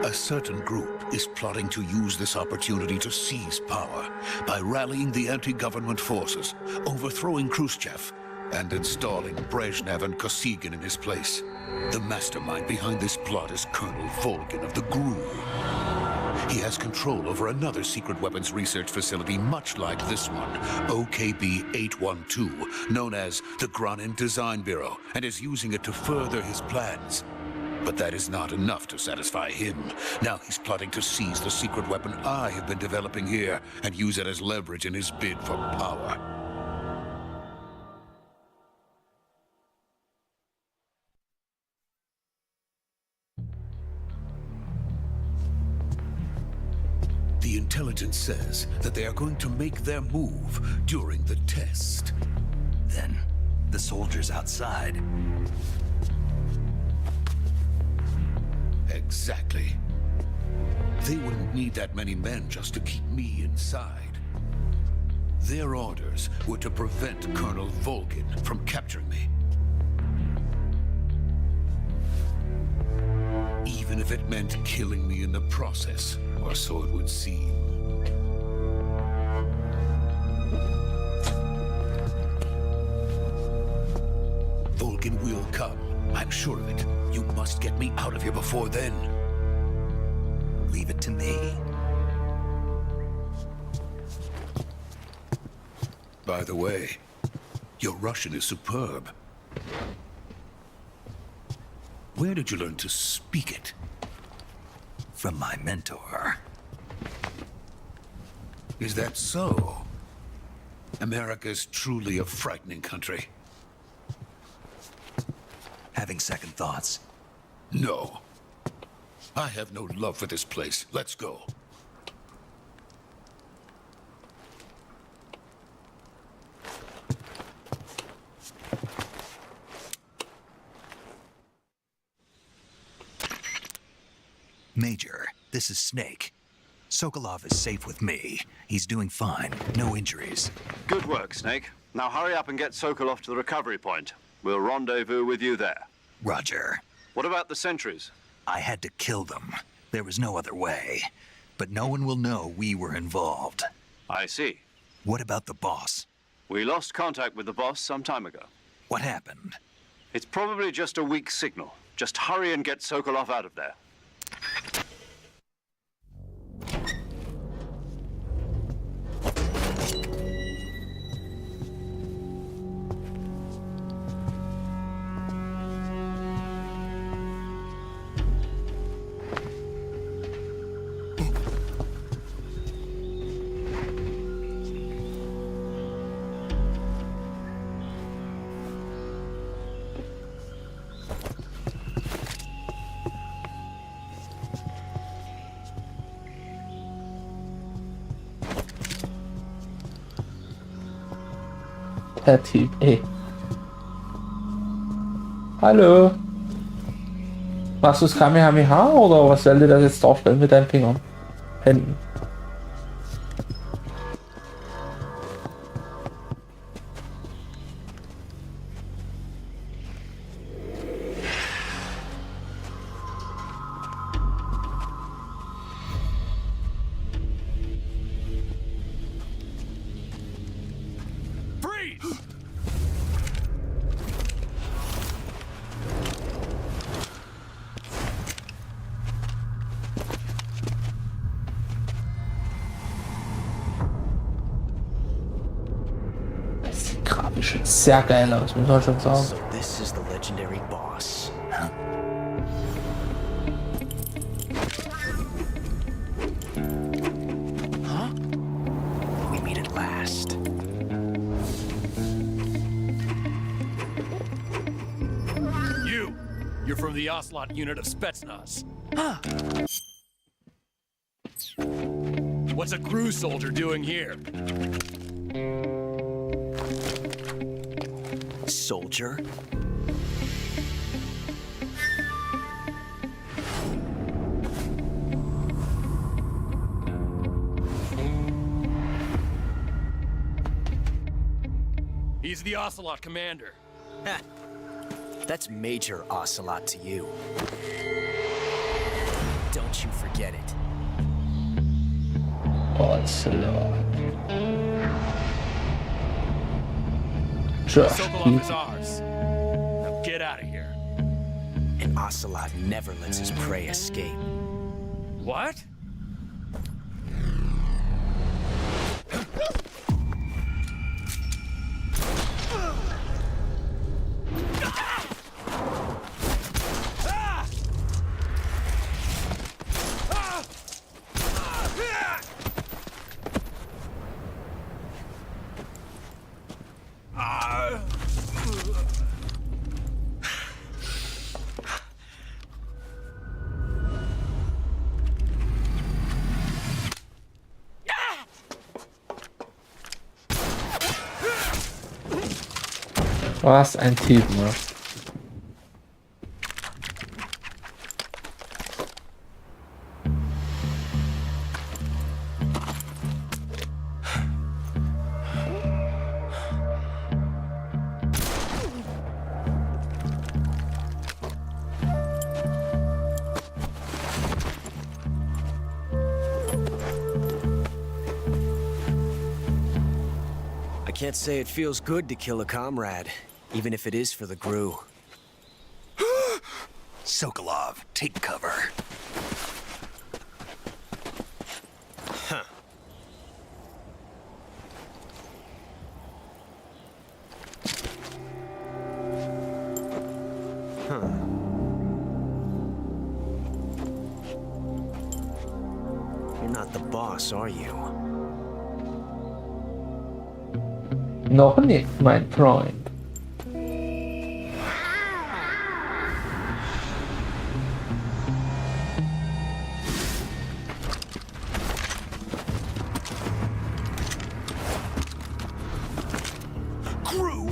[SPEAKER 10] A certain group is plotting to use this opportunity to seize power by rallying the anti-government forces, overthrowing Khrushchev, and installing Brezhnev and Kosygin in his place. The mastermind behind this plot is Colonel Volgin of the GRU. He has control over another secret weapons research facility much like this one, OKB-812, known as the Granin Design Bureau, and is using it to further his plans. But that is not enough to satisfy him. Now he's plotting to seize the secret weapon I have been developing here and use it as leverage in his bid for power. The intelligence says that they are going to make their move during the test.
[SPEAKER 3] Then, the soldiers outside.
[SPEAKER 10] Exactly. They wouldn't need that many men just to keep me inside. Their orders were to prevent Colonel Volgin from capturing me. Even if it meant killing me in the process, or so it would seem. Volgin will come. I'm sure of it. You must get me out of here before then.
[SPEAKER 3] Leave it to me.
[SPEAKER 10] By the way, your Russian is superb. Where did you learn to speak it?
[SPEAKER 3] From my mentor.
[SPEAKER 10] Is that so? America's truly a frightening country.
[SPEAKER 3] Having second thoughts?
[SPEAKER 10] No. I have no love for this place. Let's go.
[SPEAKER 3] Major, this is Snake. Sokolov is safe with me. He's doing fine. No injuries.
[SPEAKER 5] Good work, Snake. Now hurry up and get Sokolov to the recovery point. We'll rendezvous with you there.
[SPEAKER 3] Roger.
[SPEAKER 5] What about the sentries?
[SPEAKER 3] I had to kill them. There was no other way. But no one will know we were involved.
[SPEAKER 5] I see.
[SPEAKER 3] What about the boss?
[SPEAKER 5] We lost contact with the boss some time ago.
[SPEAKER 3] What happened?
[SPEAKER 5] It's probably just a weak signal. Just hurry and get Sokolov out of there.
[SPEAKER 2] Der Typ, ey. Hallo. Machst du das Kamehameha oder was soll dir das jetzt darstellen mit deinen Fingern? Händen. Sehr geil aus, muss man schon sagen.
[SPEAKER 11] So this is the legendary boss. Huh? Huh? We meet at last.
[SPEAKER 6] You're from the Ocelot unit of Spetsnaz.
[SPEAKER 11] Huh.
[SPEAKER 6] What's a crew soldier doing here?
[SPEAKER 11] Soldier?
[SPEAKER 6] He's the Ocelot commander.
[SPEAKER 11] Ha. That's Major Ocelot to you. Don't you forget it.
[SPEAKER 2] Ocelot.
[SPEAKER 6] Sokolov is ours. Now get out of here.
[SPEAKER 11] And Ocelot never lets his prey escape.
[SPEAKER 6] What?
[SPEAKER 2] Was ein Typ, ne?
[SPEAKER 11] I can't say it feels good to kill a comrade, even if it is for the GRU.
[SPEAKER 3] Sokolov, take cover.
[SPEAKER 11] Huh. Huh. You're not the boss, are you?
[SPEAKER 2] Noch nicht, mein Freund.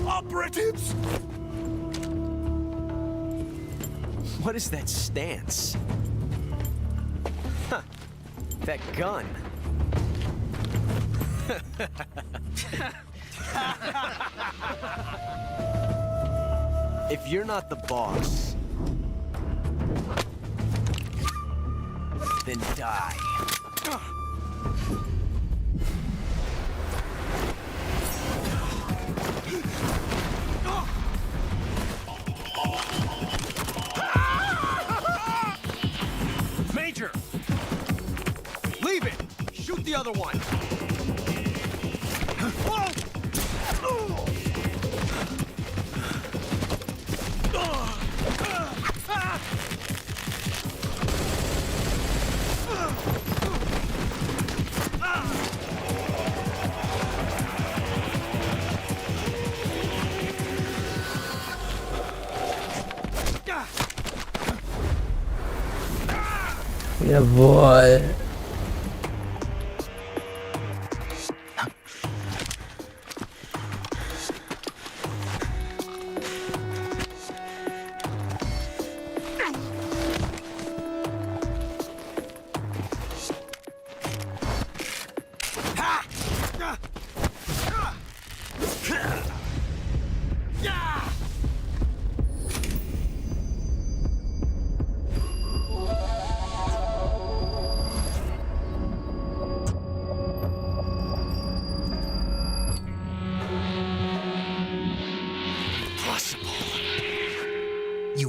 [SPEAKER 6] Operatives?
[SPEAKER 11] What is that stance? Huh. That gun. If you're not the boss, then die.
[SPEAKER 6] Major! Leave it! Shoot the other one!
[SPEAKER 2] Jawohl.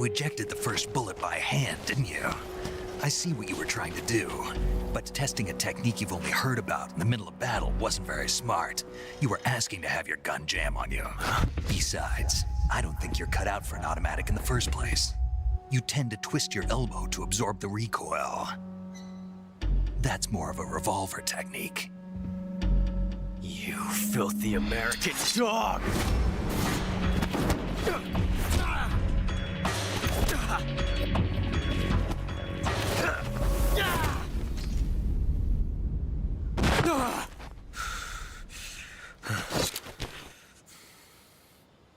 [SPEAKER 3] You ejected the first bullet by hand, didn't you? I see what you were trying to do, but testing a technique you've only heard about in the middle of battle wasn't very smart. You were asking to have your gun jam on you. Besides, I don't think you're cut out for an automatic in the first place. You tend to twist your elbow to absorb the recoil. That's more of a revolver technique.
[SPEAKER 11] You filthy American dog!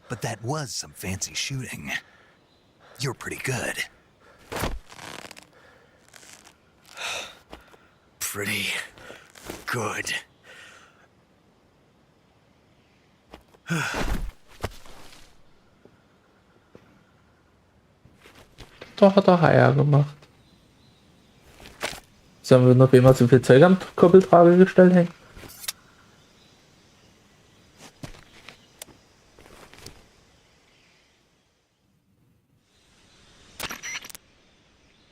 [SPEAKER 3] But that was some fancy shooting. You're pretty good.
[SPEAKER 11] Pretty good.
[SPEAKER 2] Doch, hat er Haier gemacht. Sollen wir noch immer zu viel Zeug am Koppeltragegestell hängen?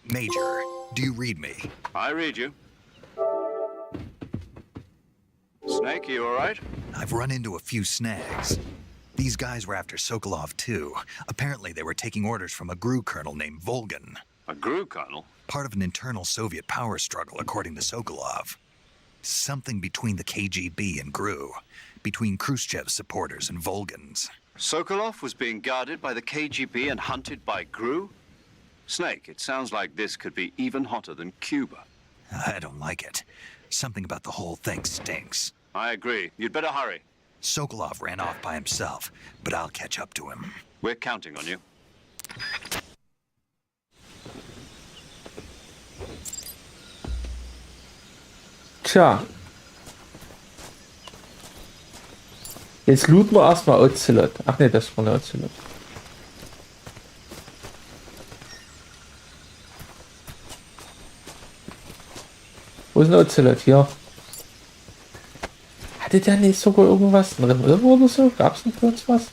[SPEAKER 3] Major, do you read me?
[SPEAKER 5] I read you. Snake, you all right?
[SPEAKER 3] I've run into a few snags. These guys were after Sokolov too. Apparently they were taking orders from a GRU colonel named Volgan.
[SPEAKER 5] A GRU colonel?
[SPEAKER 3] Part of an internal Soviet power struggle, according to Sokolov. Something between the KGB and GRU. Between Khrushchev's supporters and Volgan's.
[SPEAKER 5] Sokolov was being guarded by the KGB and hunted by GRU? Snake, it sounds like this could be even hotter than Cuba.
[SPEAKER 3] I don't like it. Something about the whole thing stinks.
[SPEAKER 5] I agree. You'd better hurry.
[SPEAKER 3] Sokolov ran off by himself, but I'll catch up to him.
[SPEAKER 5] We're counting on you.
[SPEAKER 2] Tja. Jetzt looten wir erstmal Ocelot. Ach ne, das war eine Ocelot. Wo ist ein Ocelot? Hier. Hatte der nicht sogar irgendwas? Ein Revolver oder so? Gab es nicht für uns was?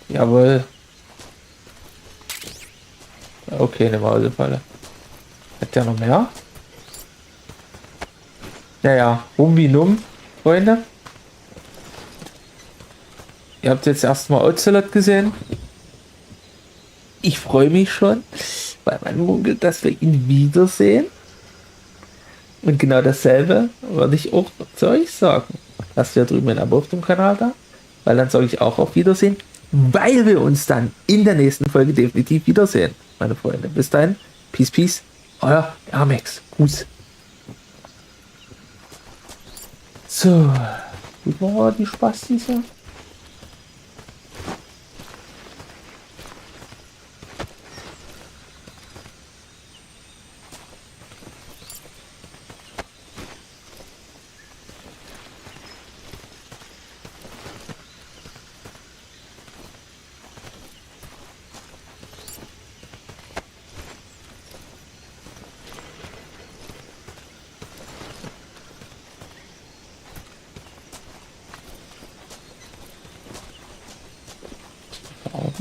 [SPEAKER 2] Jawohl. Okay, eine Mausefalle. Hat der noch mehr? Naja, rum wie numm, Freunde. Ihr habt jetzt erstmal Ocelot gesehen. Ich freue mich schon, weil man munkelt, dass wir ihn wiedersehen. Und genau dasselbe würde ich auch zu euch sagen. Lasst ja drüben ein Abo auf dem Kanal da, weil dann sage ich auch auf Wiedersehen, weil wir uns dann in der nächsten Folge definitiv wiedersehen, meine Freunde. Bis dahin, Peace, Peace, euer Airmax. Gruß. So, wie war die Spastis hier?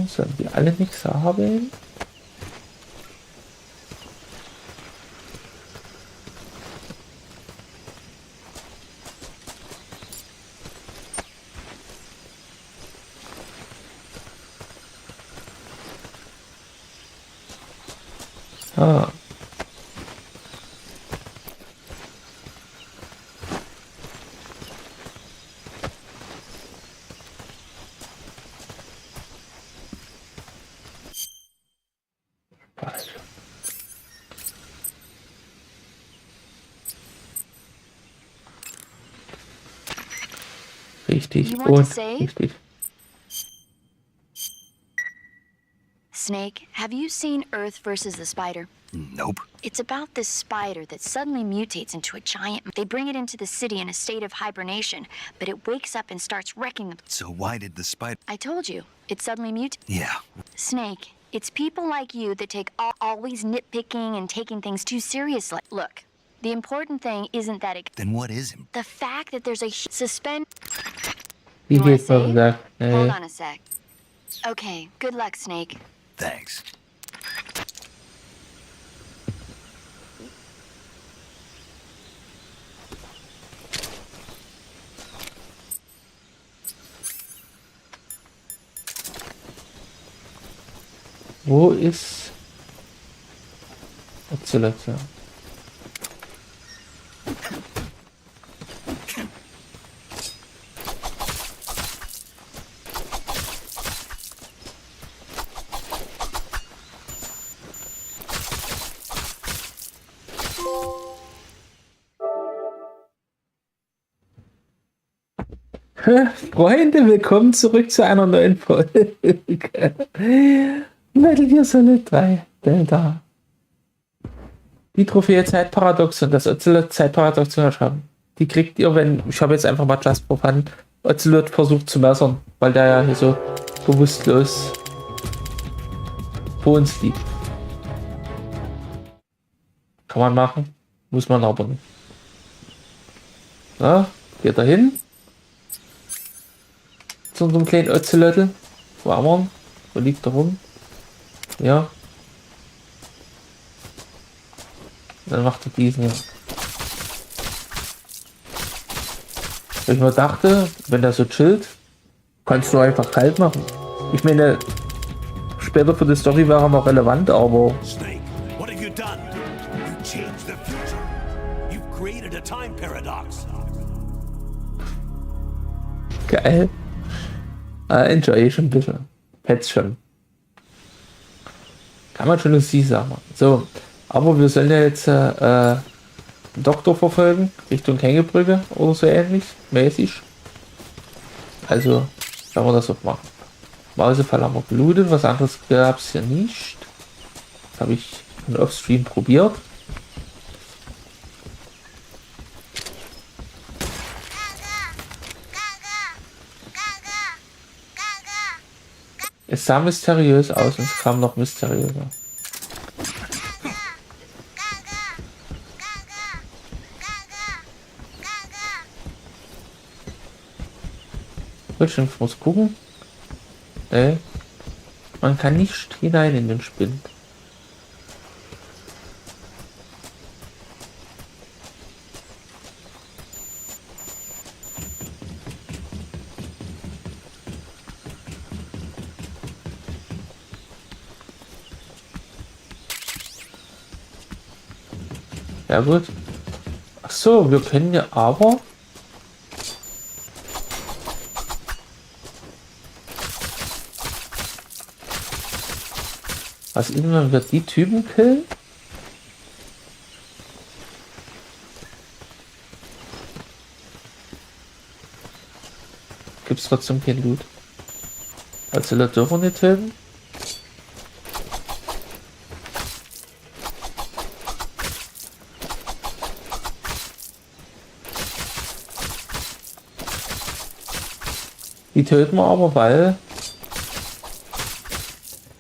[SPEAKER 2] Sollen wir alle nichts haben? Ah. Richtig und richtig.
[SPEAKER 7] Snake, have you seen Earth versus the Spider?
[SPEAKER 3] Nope.
[SPEAKER 7] It's about this spider that suddenly mutates into a giant. They bring it into the city in a state of hibernation, but it wakes up and starts wrecking them.
[SPEAKER 3] So why did the spider...
[SPEAKER 7] I told you, it suddenly mutates.
[SPEAKER 3] Yeah.
[SPEAKER 7] Snake, it's people like you that take always nitpicking and taking things too seriously. Look, the important thing isn't that it...
[SPEAKER 3] Then what is it?
[SPEAKER 7] The fact that there's a suspend...
[SPEAKER 2] Wie geht's noch da?
[SPEAKER 7] Hold on a sec. Okay, good luck, Snake.
[SPEAKER 3] Thanks.
[SPEAKER 2] Wo ist Ocelot? Freunde, willkommen zurück zu einer neuen Folge. Metal Gear Solid 3 Delta. Die Trophäe Zeitparadoxon, das Ocelot Zeitparadoxon erschaffen. Die kriegt ihr, wenn, ich habe jetzt einfach mal Just for Fun, Ocelot versucht zu messern, weil der ja hier so bewusstlos vor uns liegt. Kann man machen, muss man aber nicht. So, geht da hin. Zu unserem kleinen Ocelotl. Wo haben wir ihn? Wo liegt er rum? Ja. Dann macht er diesen hier. Weil ich mir dachte, wenn der so chillt, kannst du einfach kalt machen. Ich meine, später für die Story wäre er noch relevant, aber...
[SPEAKER 10] Snake, what have you done? You changed the future. You've created a time paradox.
[SPEAKER 2] Geil. Enjoy schon ein bisschen. Pet's schon. Kann man schon lustig sagen. So, aber wir sollen ja jetzt einen Doktor verfolgen, Richtung Hängebrücke oder so ähnlich, mäßig. Also, werden wir das auch machen. Mausefall haben wir gelootet, was anderes gab es hier nicht. Das habe ich offstream probiert. Es sah mysteriös aus und es kam noch mysteriöser. Ich muss gucken. Nee. Man kann nicht hinein in den Spind. Ja gut. Ach so, wir können ja aber... Was ist, wenn wir die Typen killen? Gibt es trotzdem kein Loot. Also da dürfen wir nicht töten. Die töten wir aber, weil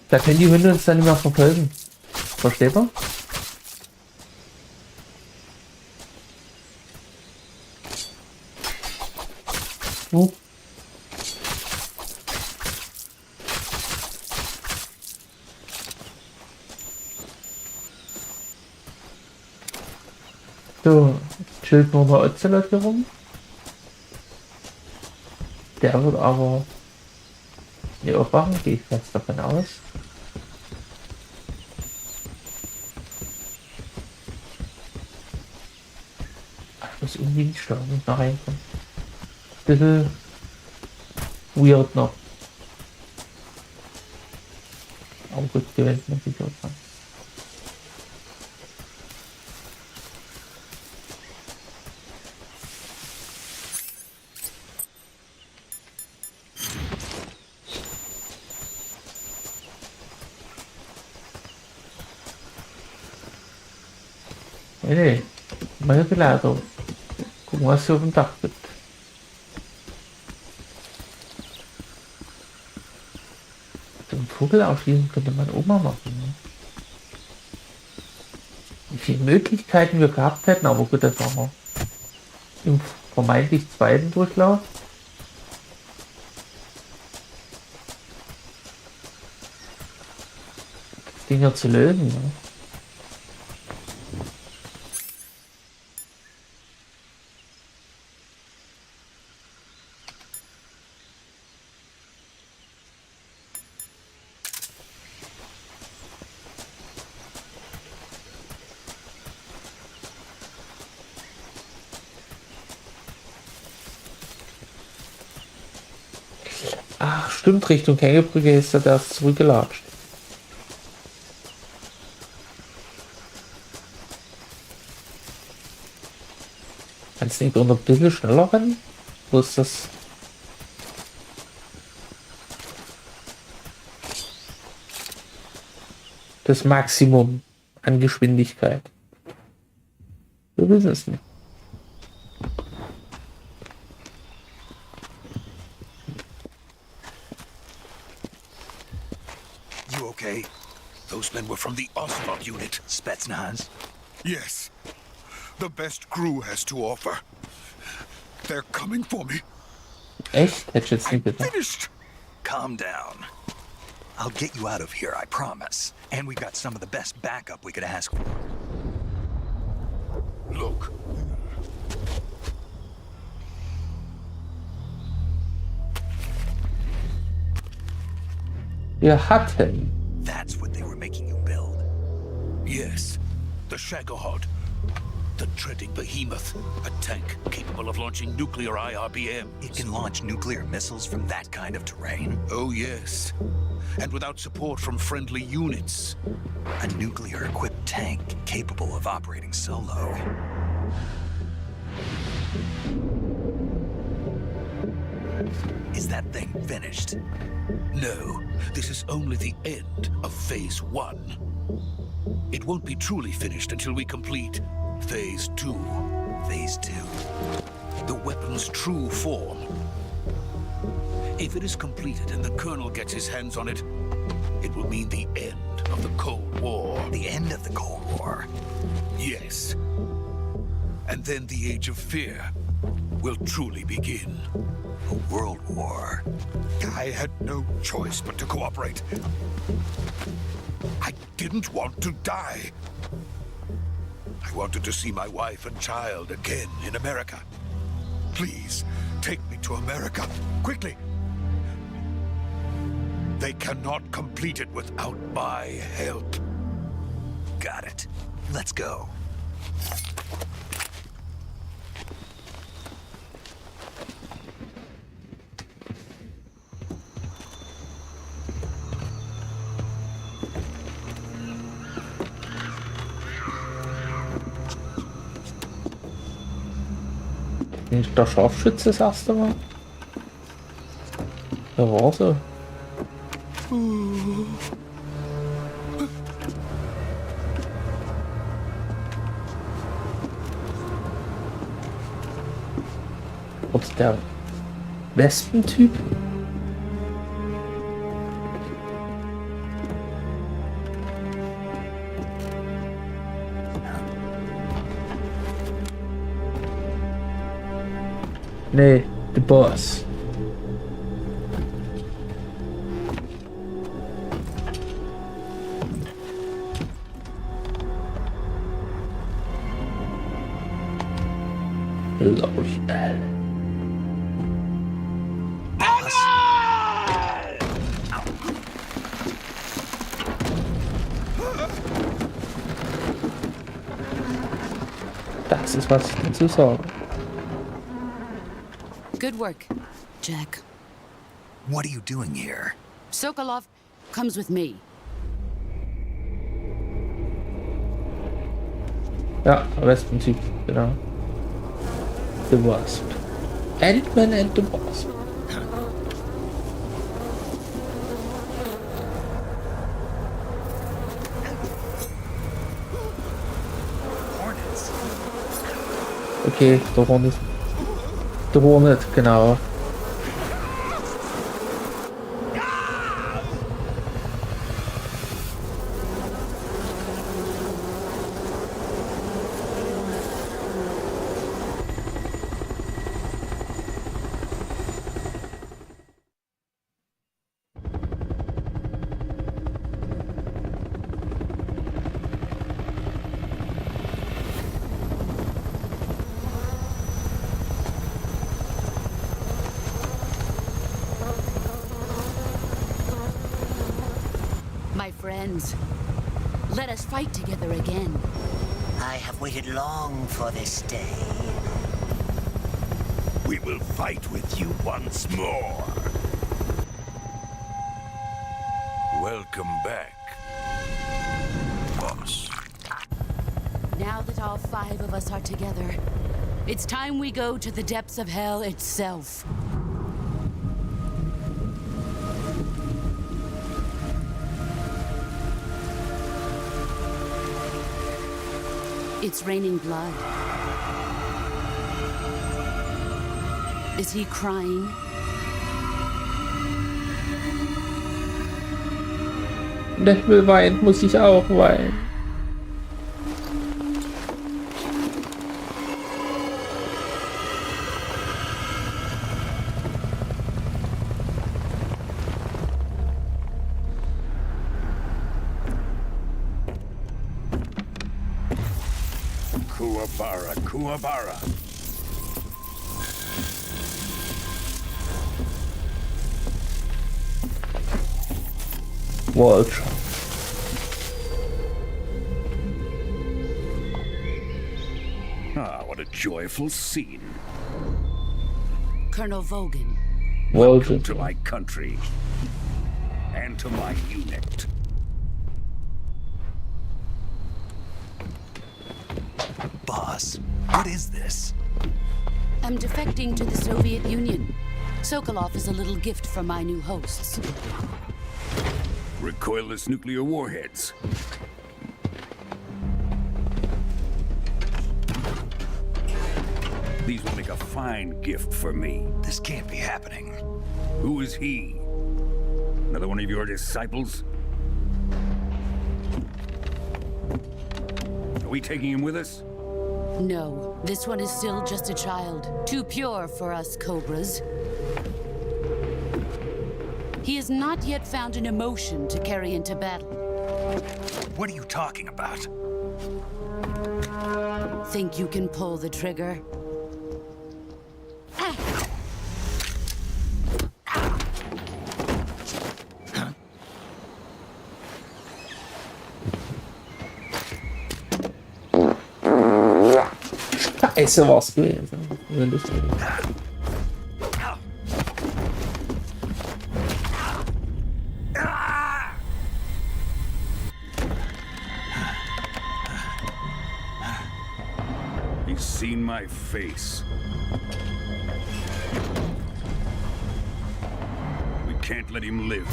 [SPEAKER 2] da können die Hunde uns dann nicht mehr verfolgen. Versteht ihr? So, chillt nur der Ocelot hier rum. Der wird aber nicht aufwachen, gehe ich fest davon aus. Ich muss irgendwie nicht sterben, wenn ich noch reinkomme. Bisschen weird noch. Aber gut, gewinnt man sich auch dran. Nee, mal geladen. Gucken, was hier auf dem Dach gibt. So einen Vogel aufschließen könnte man auch mal machen. Ne? Wie viele Möglichkeiten wir gehabt hätten, aber gut, das machen wir im vermeintlich zweiten Durchlauf. Dinger zu lösen. Ne? Ach, stimmt, Richtung Hängebrücke ist er erst zurückgelatscht. Kannst du nicht unter ein bisschen schneller rennen? Wo ist das? Das Maximum an Geschwindigkeit. Wir wissen es nicht.
[SPEAKER 10] You okay? Those men were from the Ocelot unit.
[SPEAKER 3] Spetsnaz?
[SPEAKER 10] Yes. The best crew has to offer. They're coming for me.
[SPEAKER 2] Echt? Hätte ich jetzt nicht gedacht.
[SPEAKER 10] Finished.
[SPEAKER 3] Calm down. I'll get you out of here, I promise. And we got some of the best backup we could ask for.
[SPEAKER 10] Look.
[SPEAKER 2] Wir hatten.
[SPEAKER 3] That's what they were making you build.
[SPEAKER 10] Yes. The Shagohod. The treading behemoth. A tank capable of launching nuclear IRBMs.
[SPEAKER 3] It can launch nuclear missiles from that kind of terrain?
[SPEAKER 10] Oh, yes. And without support from friendly units.
[SPEAKER 3] A nuclear-equipped tank capable of operating solo. Is that thing finished?
[SPEAKER 10] No, this is only the end of Phase 1. It won't be truly finished until we complete Phase 2.
[SPEAKER 3] Phase 2.
[SPEAKER 10] The weapon's true form. If it is completed and the Colonel gets his hands on it, it will mean the end of the Cold War.
[SPEAKER 3] The end of the Cold War?
[SPEAKER 10] Yes. And then the Age of Fear will truly begin.
[SPEAKER 3] A world war.
[SPEAKER 10] I had no choice but to cooperate. I didn't want to die. I wanted to see my wife and child again in America. Please, take me to America, quickly. They cannot complete it without my help.
[SPEAKER 3] Got it. Let's go.
[SPEAKER 2] Nicht der Scharfschütze das erste Mal? Ja, war so. Und der Wespentyp? Nee, the Boss. L'Oréal. Das ist, was ich dazu sage.
[SPEAKER 8] Good work, Jack.
[SPEAKER 3] What are you doing here?
[SPEAKER 8] Sokolov comes with me.
[SPEAKER 2] Ja, Wespentyp, genau. The Wasp. Ant-Man and the Wasp.
[SPEAKER 3] Hornets.
[SPEAKER 2] Okay, der Hornet. Der Hornet, genau.
[SPEAKER 8] My friends, let us fight together again.
[SPEAKER 12] I have waited long for this day.
[SPEAKER 10] We will fight with you once more. Welcome back, boss.
[SPEAKER 8] Now that all 5 of us are together, it's time we go to the depths of hell itself. It's raining blood. Is he crying?
[SPEAKER 2] Der will weinen, muss ich auch weinen.
[SPEAKER 10] Kuwabara, Kuwabara.
[SPEAKER 2] Walsh.
[SPEAKER 10] Ah, what a joyful scene.
[SPEAKER 8] Colonel Vogan.
[SPEAKER 10] Welcome to my country. And to my unit.
[SPEAKER 3] Boss, what is this?
[SPEAKER 8] I'm defecting to the Soviet Union. Sokolov is a little gift from my new hosts.
[SPEAKER 10] Recoilless nuclear warheads. These will make a fine gift for me.
[SPEAKER 3] This can't be happening.
[SPEAKER 10] Who is he? Another one of your disciples? Are we taking him with us?
[SPEAKER 8] No, this one is still just a child. Too pure for us Cobras. He has not yet found an emotion to carry into battle.
[SPEAKER 3] What are you talking about?
[SPEAKER 8] Think you can pull the trigger?
[SPEAKER 2] Scheiße war's gewesen. Lustig.
[SPEAKER 10] He's seen my face. We can't let him live.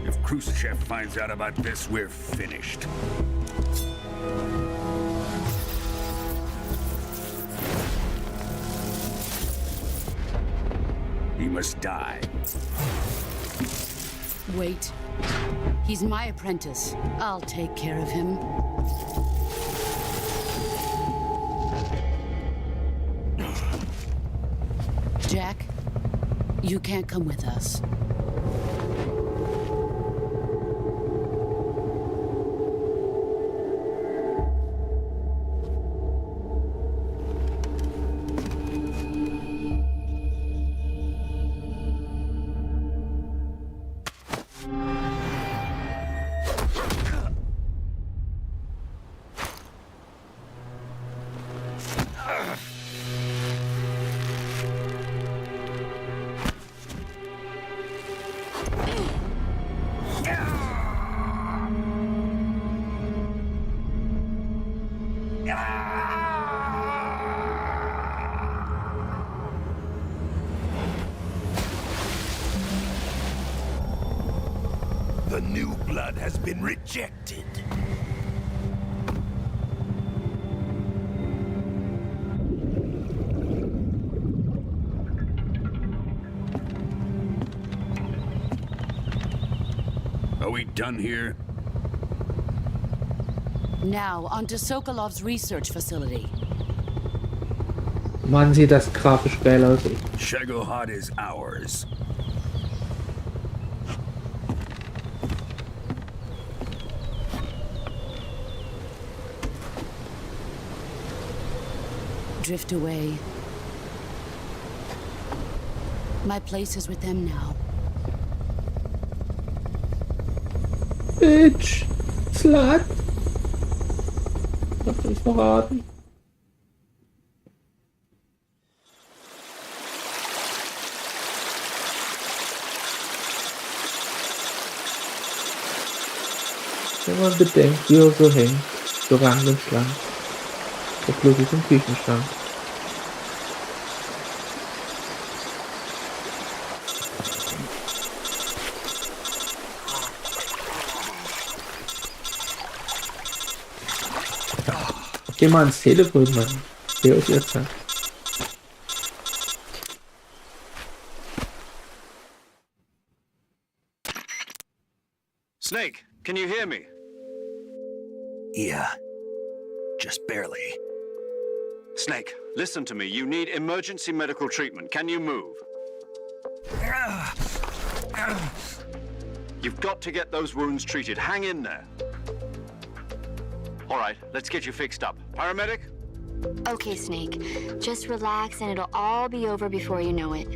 [SPEAKER 10] If Khrushchev finds out about this, we're finished. He must die.
[SPEAKER 8] Wait. He's my apprentice. I'll take care of him. Jack, you can't come with us.
[SPEAKER 10] The new blood has been rejected. Are we done here?
[SPEAKER 8] Now, onto Sokolov's research facility.
[SPEAKER 2] Mann, sieht das grafisch geil aus.
[SPEAKER 10] Shagohod is ours.
[SPEAKER 8] Drift away. My place is with them now.
[SPEAKER 2] Bitch! Slut! Darf ich verraten? Wenn man bedenkt, wie er so hängt, so rank und schlank. Der Plus ist im Küchenschrank. Geh mal ans Telefon, Mann. Geh auf ihr Zeit.
[SPEAKER 5] Snake, can you hear me?
[SPEAKER 3] Yeah. Just barely.
[SPEAKER 5] Snake, listen to me. You need emergency medical treatment. Can you move? You've got to get those wounds treated. Hang in there. All right, let's get you fixed up. Paramedic?
[SPEAKER 7] Okay, Snake. Just relax and it'll all be over before you know it.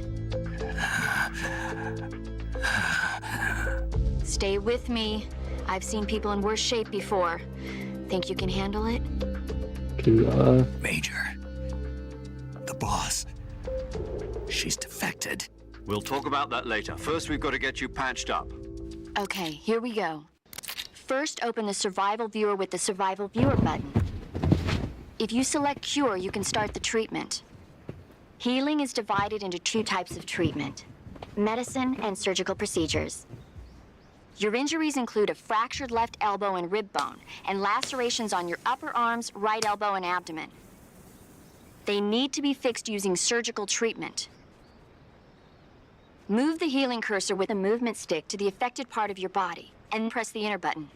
[SPEAKER 7] Stay with me. I've seen people in worse shape before. Think you can handle it?
[SPEAKER 3] Major. The boss. She's defected.
[SPEAKER 5] We'll talk about that later. First, we've got to get you patched up.
[SPEAKER 7] Okay, here we go. First, open the survival viewer with the survival viewer button. If you select cure, you can start the treatment. Healing is divided into 2 types of treatment: medicine and surgical procedures. Your injuries include a fractured left elbow and rib bone, and lacerations on your upper arms, right elbow, and abdomen. They need to be fixed using surgical treatment. Move the healing cursor with a movement stick to the affected part of your body, and press the enter button.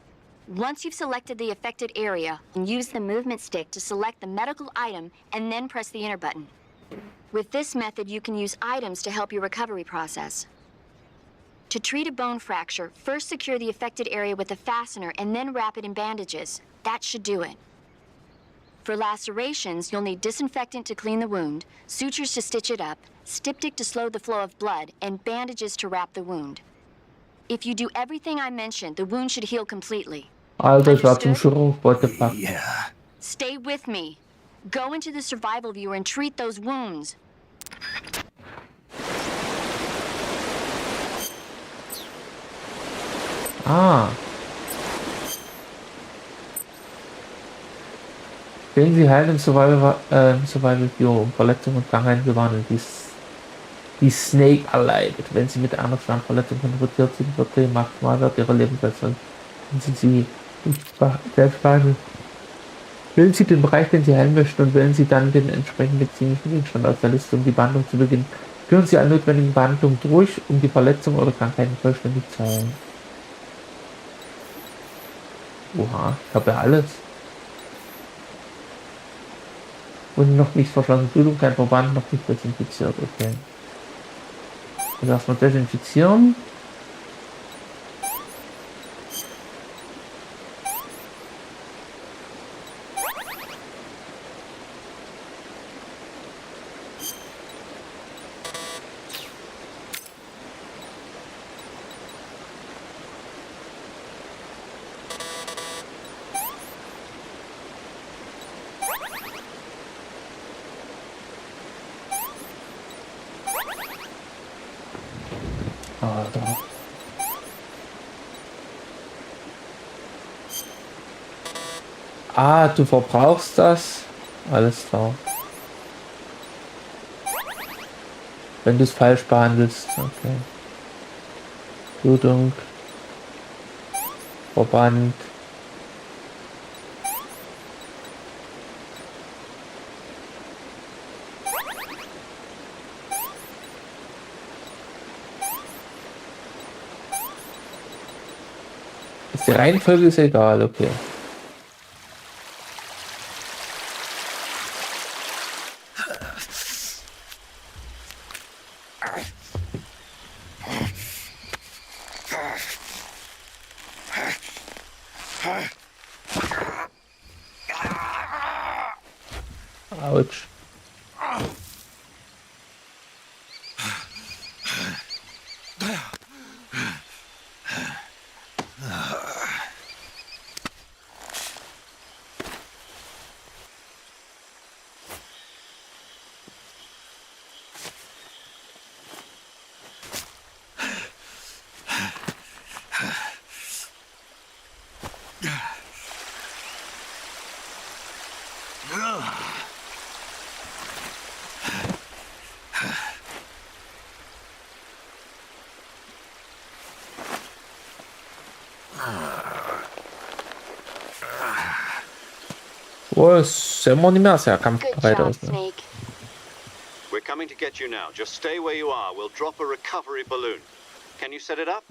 [SPEAKER 7] Once you've selected the affected area, use the movement stick to select the medical item, and then press the enter button. With this method, you can use items to help your recovery process. To treat a bone fracture, first secure the affected area with a fastener and then wrap it in bandages. That should do it. For lacerations, you'll need disinfectant to clean the wound, sutures to stitch it up, styptic to slow the flow of blood, and bandages to wrap the wound. If you do everything I mentioned, the wound should heal completely.
[SPEAKER 2] Alter, ich war zum Chirurg, what the fuck?
[SPEAKER 3] Yeah.
[SPEAKER 7] Stay with me. Go into the survival viewer and treat those wounds.
[SPEAKER 2] Ah. Wenn Sie heilen im Survival Viewer um Verletzungen und Krankheiten gewandelt, die Snake erleidet. Wenn Sie mit einer schweren Verletzung konfrontiert sind, wird die Maximalwert ihrer Lebensleistung. Wenn Sie selbst behandeln. Wählen Sie den Bereich, den Sie heilen möchten, und wählen Sie dann den entsprechenden medizinischen Gegenstand aus der Liste, um die Behandlung zu beginnen. Führen Sie alle notwendigen Behandlungen durch, um die Verletzung oder Krankheiten vollständig zu heilen. Oha, ich habe ja alles. Und noch nicht verschlossen, Blutung, kein Verband, noch nicht desinfiziert, okay. Also erstmal desinfizieren. Ah, du verbrauchst das. Alles klar. Wenn du es falsch behandelst. Okay. Blutung. Verband. Die Reihenfolge ist egal, okay. Autsch. Oh, sehen wir nicht mehr sehr kampfbereit aus. Ne?
[SPEAKER 5] We're coming to get you now. Just stay where you are. We'll drop a recovery balloon. Can you set it up?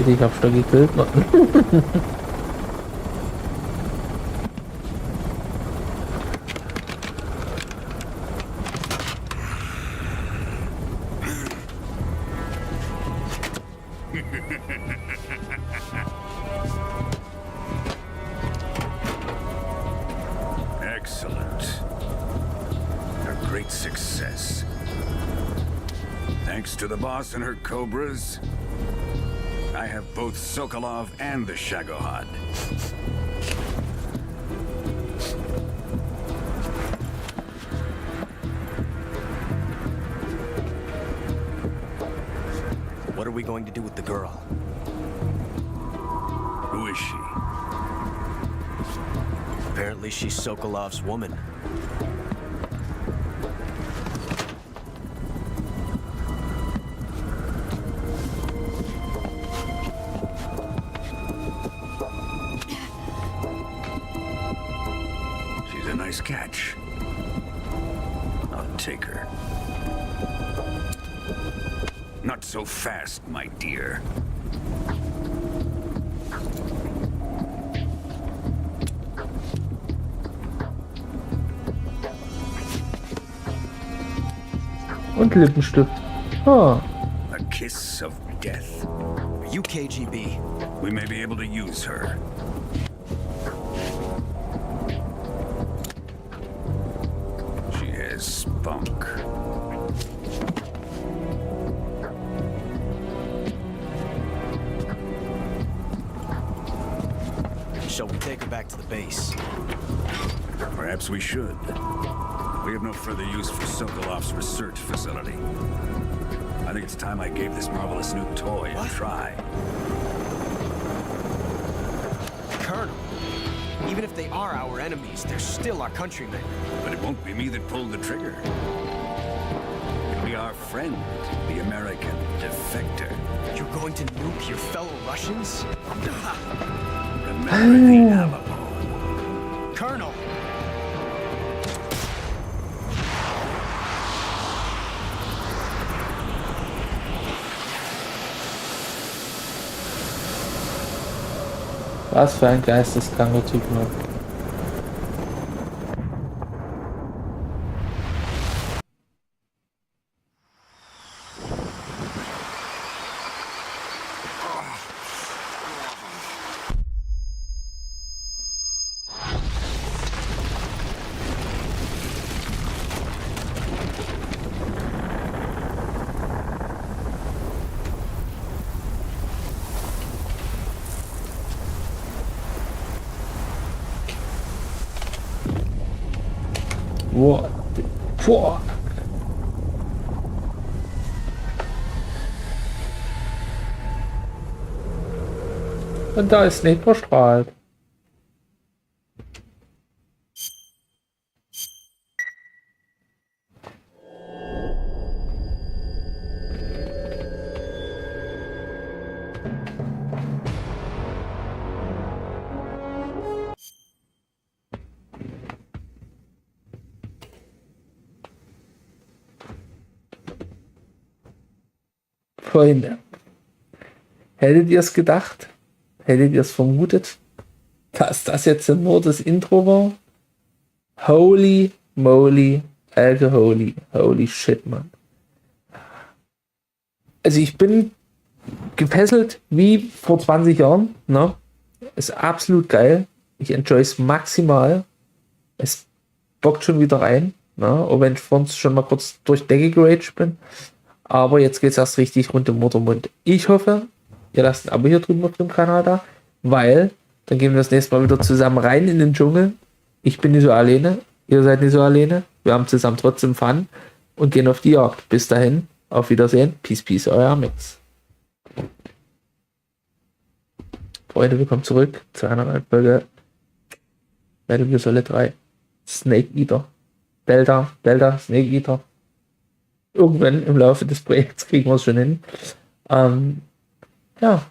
[SPEAKER 2] Ich hab schon gekillt.
[SPEAKER 10] Excellent. A great success. Thanks to the boss and her cobras, I have both Sokolov and the Shagohod.
[SPEAKER 11] What are we going to do with the girl?
[SPEAKER 10] Who is she?
[SPEAKER 11] Apparently she's Sokolov's woman.
[SPEAKER 10] Catch. I'll take her. Not so fast, my dear.
[SPEAKER 2] Und Lippenstift. Oh.
[SPEAKER 10] A kiss of death.
[SPEAKER 11] Are you KGB?
[SPEAKER 10] We may be able to use her. Spunk.
[SPEAKER 11] Shall we take her back to the base?
[SPEAKER 10] Perhaps we should. We have no further use for Sokolov's research facility. I think it's time I gave this marvelous new toy a try.
[SPEAKER 11] Colonel, even if they are our enemies, they're still our countrymen.
[SPEAKER 10] But it won't be me that pulled the trigger. It'll be our friend, the American defector.
[SPEAKER 11] You're going to nuke your fellow Russians?
[SPEAKER 10] Remember the Alamo.
[SPEAKER 11] Colonel!
[SPEAKER 2] Was für ein geisteskranker Typ, ne? What the fuck? Und da ist Snake verstrahlt. Freunde, hättet ihr es gedacht? Hättet ihr es vermutet, dass das jetzt nur das Intro war? Holy moly, alcoholy, holy shit, man. Also ich bin gefesselt wie vor 20 Jahren, ne? Ist absolut geil. Ich enjoy es maximal. Es bockt schon wieder rein, ne? Auch wenn ich vorhin schon mal kurz durch Decke geraged bin. Aber jetzt geht es erst richtig rund im Muttermund. Ich hoffe, ihr lasst ein Abo hier drüben auf dem Kanal da, weil dann gehen wir das nächste Mal wieder zusammen rein in den Dschungel. Ich bin nicht so alleine, ihr seid nicht so alleine. Wir haben zusammen trotzdem Fun und gehen auf die Jagd. Bis dahin, auf Wiedersehen. Peace, peace, euer Airmax. Freunde, willkommen zurück zu einer neuen Folge Metal Gear Let 3. Snake Eater. Delta, Snake Eater. Irgendwann im Laufe des Projekts kriegen wir es schon hin. Ja.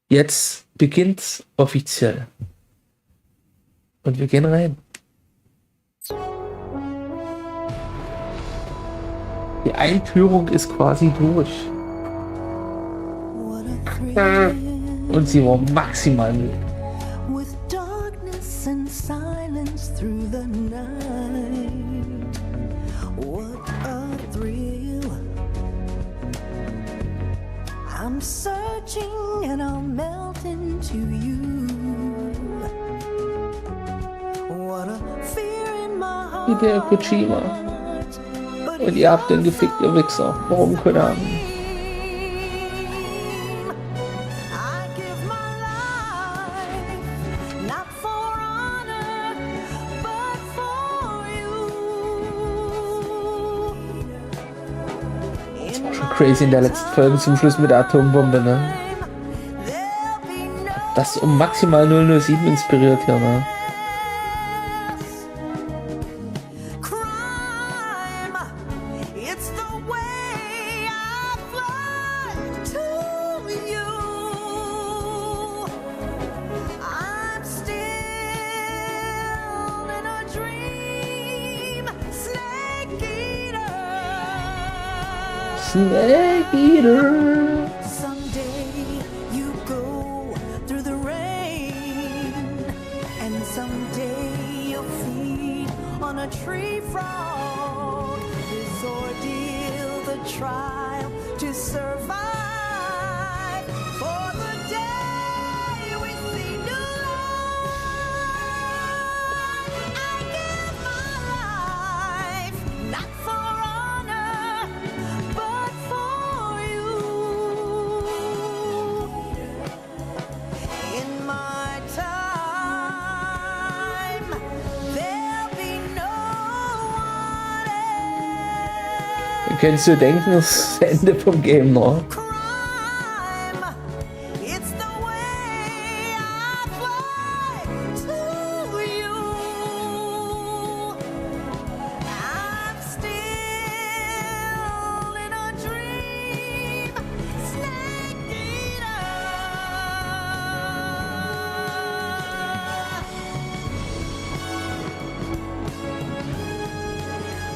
[SPEAKER 2] Jetzt beginnt's offiziell. Und wir gehen rein. Die Einführung ist quasi durch. Und sie war maximal müde.
[SPEAKER 13] I'm searching and I'll melt into you. What a fear in my heart.
[SPEAKER 2] Hideo Kojima. Und ihr habt den gefickt, ihr Wichser. Warum Konami? Crazy in der letzten Folge zum Schluss mit der Atombombe, ne? Das um maximal 007 inspiriert hier, ne? Snake Eater.
[SPEAKER 13] Someday you go through the rain, and someday you'll feed on a tree frog. This ordeal, the trial to survive. For the day we see new life, I give my life, not for honor, but for you. In my time, there'll be no one else.
[SPEAKER 2] Könntest du denken, das Ende vom Game noch?
[SPEAKER 13] It's the way I fly to you. I'm still in a dream, Snake Eater.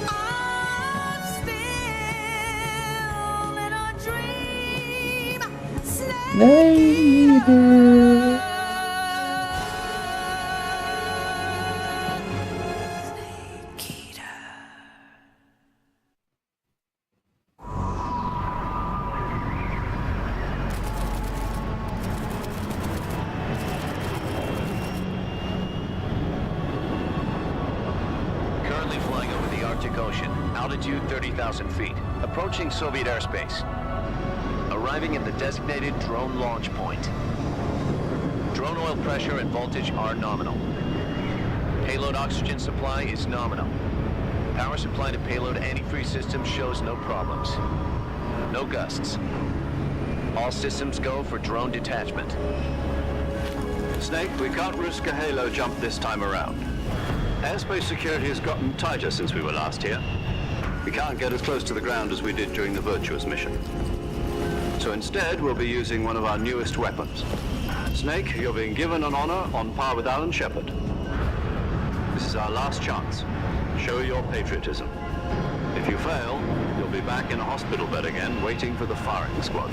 [SPEAKER 13] I'm still in a dream, Snake
[SPEAKER 2] Nein.
[SPEAKER 14] Currently flying over the Arctic Ocean, altitude 30,000 feet, approaching Soviet airspace. Arriving at the designated drone launch point. Drone oil pressure and voltage are nominal. Payload oxygen supply is nominal. Power supply to payload antifreeze system shows no problems. No gusts. All systems go for drone detachment.
[SPEAKER 5] Snake, we can't risk a halo jump this time around. Airspace security has gotten tighter since we were last here. We can't get as close to the ground as we did during the Virtuous mission. So instead, we'll be using one of our newest weapons. Snake, you're being given an honor on par with Alan Shepard. This is our last chance. Show your patriotism. If you fail, you'll be back in a hospital bed again, waiting for the firing squad.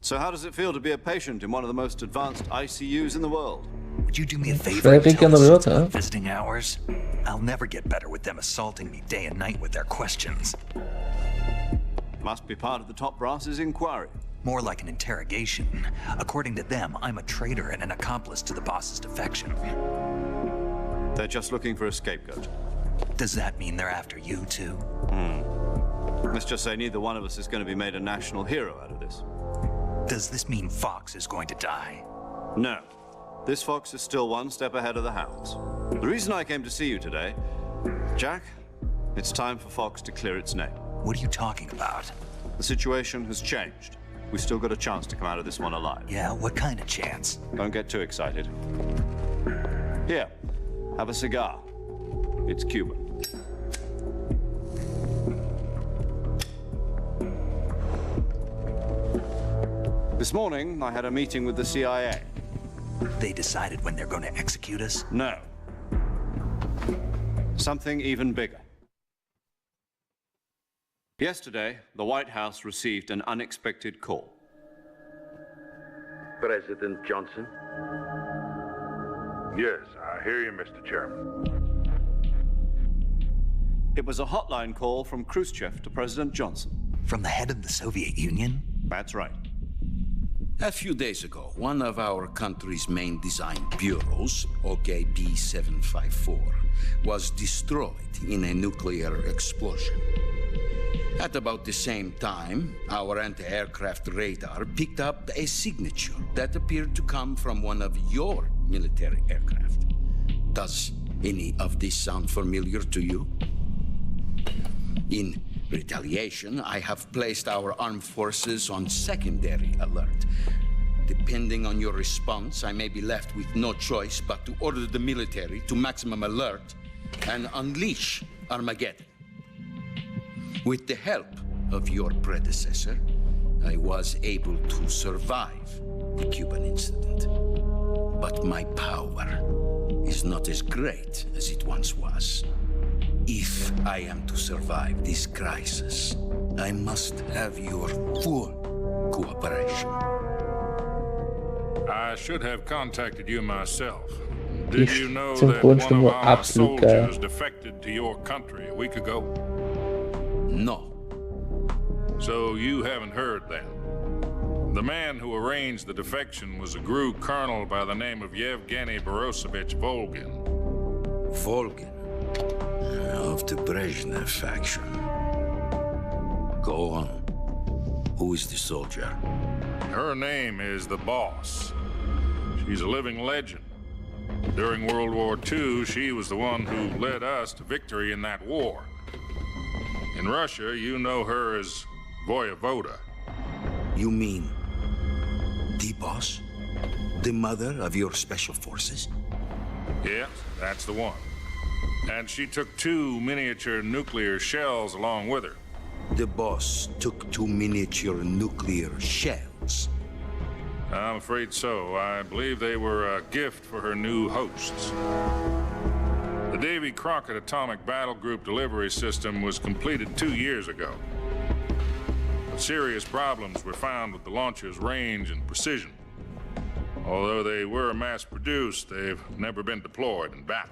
[SPEAKER 5] So how does it feel to be a patient in one of the most advanced ICUs in the world?
[SPEAKER 3] Would you do me a favor and tell us about visiting hours? I'll never get better with them assaulting me day and night with their questions.
[SPEAKER 5] Must be part of the top brass's inquiry.
[SPEAKER 3] More like an interrogation. According to them, I'm a traitor and an accomplice to the boss's defection.
[SPEAKER 5] They're just looking for a scapegoat.
[SPEAKER 3] Does that mean they're after you too?
[SPEAKER 5] Let's just say neither one of us is going to be made a national hero out of this.
[SPEAKER 3] Does this mean Fox is going to die?
[SPEAKER 5] No. This Fox is still one step ahead of the hounds. The reason I came to see you today, Jack, it's time for Fox to clear its name.
[SPEAKER 3] What are you talking about?
[SPEAKER 5] The situation has changed. We've still got a chance to come out of this one alive.
[SPEAKER 3] Yeah, what kind of chance?
[SPEAKER 5] Don't get too excited. Here, have a cigar. It's Cuban. This morning, I had a meeting with the CIA.
[SPEAKER 3] They decided when they're going to execute us?
[SPEAKER 5] No. Something even bigger. Yesterday, the White House received an unexpected call.
[SPEAKER 15] President Johnson?
[SPEAKER 16] Yes, I hear you, Mr. Chairman.
[SPEAKER 5] It was a hotline call from Khrushchev to President Johnson.
[SPEAKER 3] From the head of the Soviet Union?
[SPEAKER 5] That's right.
[SPEAKER 10] A few days ago, one of our country's main design bureaus, OKB 754, was destroyed in a nuclear explosion. At about the same time, our anti-aircraft radar picked up a signature that appeared to come from one of your military aircraft. Does any of this sound familiar to you? In retaliation, I have placed our armed forces on secondary alert. Depending on your response, I may be left with no choice but to order the military to maximum alert and unleash Armageddon. With the help of your predecessor, I was able to survive the Cuban incident. But my power is not as great as it once was. If I am to survive this crisis, I must have your full cooperation.
[SPEAKER 16] I should have contacted you myself. Did you know that one of our soldiers defected to your country a week ago?
[SPEAKER 10] No.
[SPEAKER 16] So you haven't heard then. The man who arranged the defection was a GRU colonel by the name of Yevgeny Borisovich Volgin.
[SPEAKER 10] Volgin? Of the Brezhnev faction. Go on. Who is the soldier?
[SPEAKER 16] Her name is the Boss. She's a living legend. During World War II, she was the one who led us to victory in that war. In Russia, you know her as Voyevoda.
[SPEAKER 10] You mean the Boss? The mother of your special forces?
[SPEAKER 16] Yes, that's the one. And she took 2 miniature nuclear shells along with her.
[SPEAKER 10] The Boss took 2 miniature nuclear shells?
[SPEAKER 16] I'm afraid so. I believe they were a gift for her new hosts. The Davy Crockett Atomic Battle Group delivery system was completed 2 years ago. But serious problems were found with the launcher's range and precision. Although they were mass-produced, they've never been deployed in battle.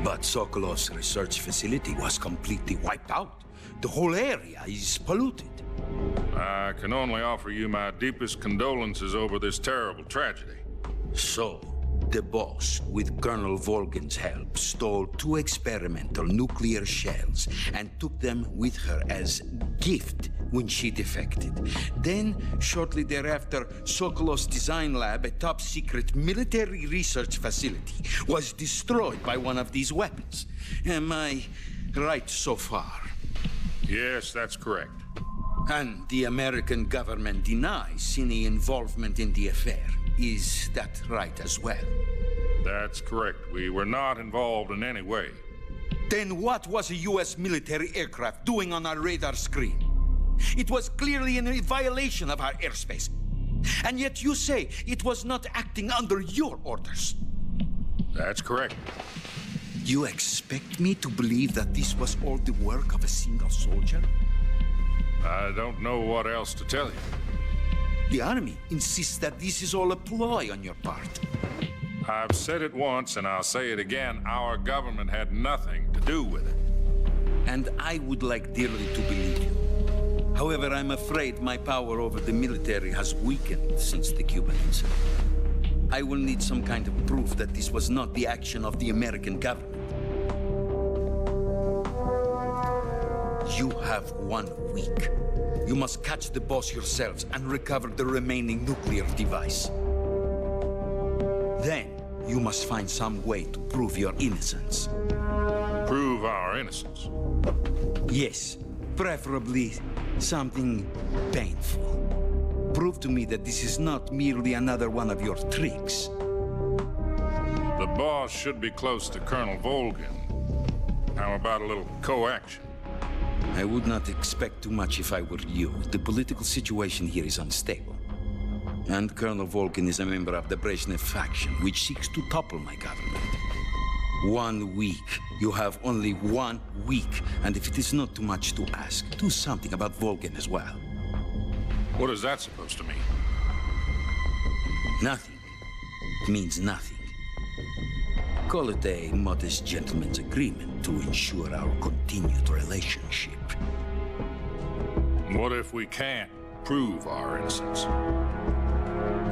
[SPEAKER 10] But Sokolov's research facility was completely wiped out. The whole area is polluted.
[SPEAKER 16] I can only offer you my deepest condolences over this terrible tragedy.
[SPEAKER 10] So,
[SPEAKER 15] The boss, with Colonel Volgin's help, stole 2 experimental nuclear shells and took them with her as gift when she defected. Then, shortly thereafter, Sokolov's design lab, a top-secret military research facility, was destroyed by one of these weapons. Am I right so far?
[SPEAKER 16] Yes, that's correct.
[SPEAKER 15] And the American government denies any involvement in the affair. Is that right as well?
[SPEAKER 16] That's correct. We were not involved in any way.
[SPEAKER 15] Then what was a U.S. military aircraft doing on our radar screen? It was clearly in violation of our airspace. And yet you say it was not acting under your orders.
[SPEAKER 16] That's correct.
[SPEAKER 15] You expect me to believe that this was all the work of a single soldier?
[SPEAKER 16] I don't know what else to tell you.
[SPEAKER 15] The army insists that this is all a ploy on your part.
[SPEAKER 16] I've said it once and I'll say it again. Our government had nothing to do with it.
[SPEAKER 15] And I would like dearly to believe you. However, I'm afraid my power over the military has weakened since the Cuban incident. I will need some kind of proof that this was not the action of the American government. You have 1 week. You must catch the boss yourselves and recover the remaining nuclear device. Then, you must find some way to prove your innocence.
[SPEAKER 16] Prove our innocence?
[SPEAKER 15] Yes, preferably something painful. Prove to me that this is not merely another one of your tricks.
[SPEAKER 16] The boss should be close to Colonel Volgin. How about a little co-action?
[SPEAKER 15] I would not expect too much if I were you. The political situation here is unstable. And Colonel Volgin is a member of the Brezhnev faction, which seeks to topple my government. 1 week. You have only 1 week. And if it is not too much to ask, do something about Volgin as well.
[SPEAKER 16] What is that supposed to mean?
[SPEAKER 15] Nothing. It means nothing. Call it a modest gentleman's agreement to ensure our continued relationship.
[SPEAKER 16] What if we can't prove our innocence?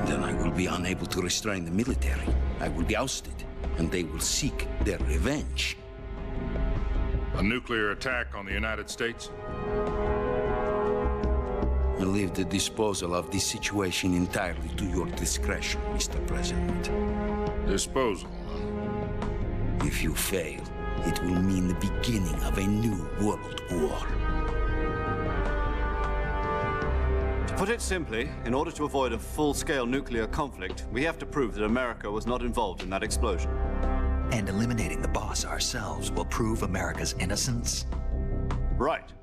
[SPEAKER 15] Then I will be unable to restrain the military. I will be ousted, and they will seek their revenge.
[SPEAKER 16] A nuclear attack on the United States?
[SPEAKER 15] I leave the disposal of this situation entirely to your discretion, Mr. President.
[SPEAKER 16] Disposal?
[SPEAKER 15] If you fail, it will mean the beginning of a new world war.
[SPEAKER 5] To put it simply, in order to avoid a full-scale nuclear conflict, we have to prove that America was not involved in that explosion.
[SPEAKER 3] And eliminating the boss ourselves will prove America's innocence?
[SPEAKER 5] Right.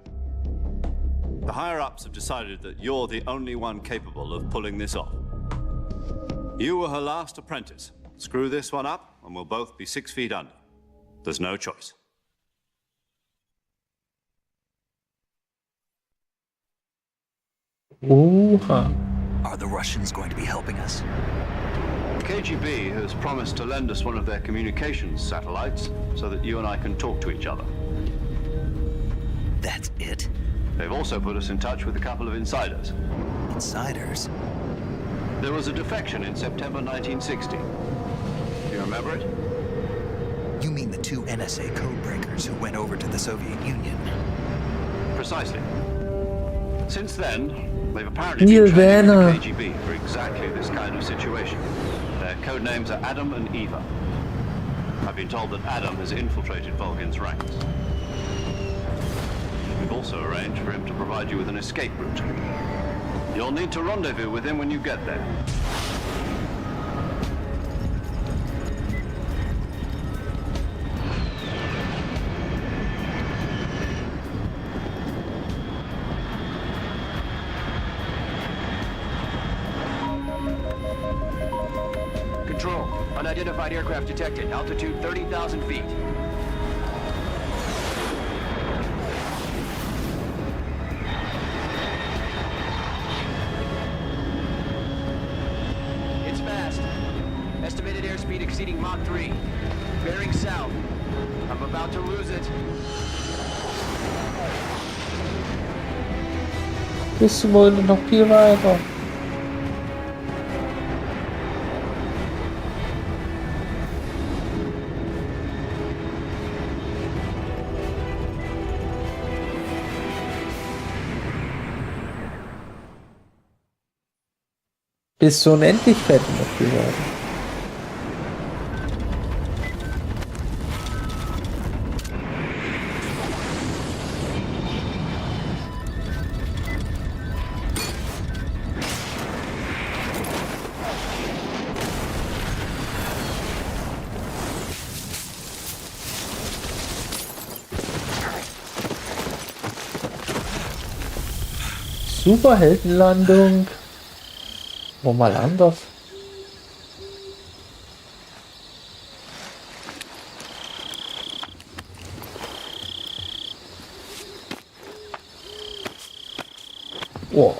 [SPEAKER 5] The higher-ups have decided that you're the only one capable of pulling this off. You were her last apprentice. Screw this one up, and we'll both be 6 feet under. There's no choice.
[SPEAKER 3] Are the Russians going to be helping us?
[SPEAKER 5] The KGB has promised to lend us one of their communications satellites so that you and I can talk to each other.
[SPEAKER 3] That's it?
[SPEAKER 5] They've also put us in touch with a couple of insiders.
[SPEAKER 3] Insiders?
[SPEAKER 5] There was a defection in September 1960. Do you remember it?
[SPEAKER 3] You mean the 2 NSA codebreakers who went over to the Soviet Union?
[SPEAKER 5] Precisely. Since then, they've apparently been training the KGB for exactly this kind of situation. Their code names are Adam and Eva. I've been told that Adam has infiltrated Volgin's ranks. We've also arranged for him to provide you with an escape route. You'll need to rendezvous with him when you get there.
[SPEAKER 11] Control, unidentified aircraft detected. Altitude 30,000 feet. It's fast. Estimated airspeed exceeding Mach 3. Bearing south. I'm about to lose it.
[SPEAKER 2] Bis wohl noch viel weiter. Bis so unendlich fett noch geworden. Superheldenlandung. Wo mal anders. Oh.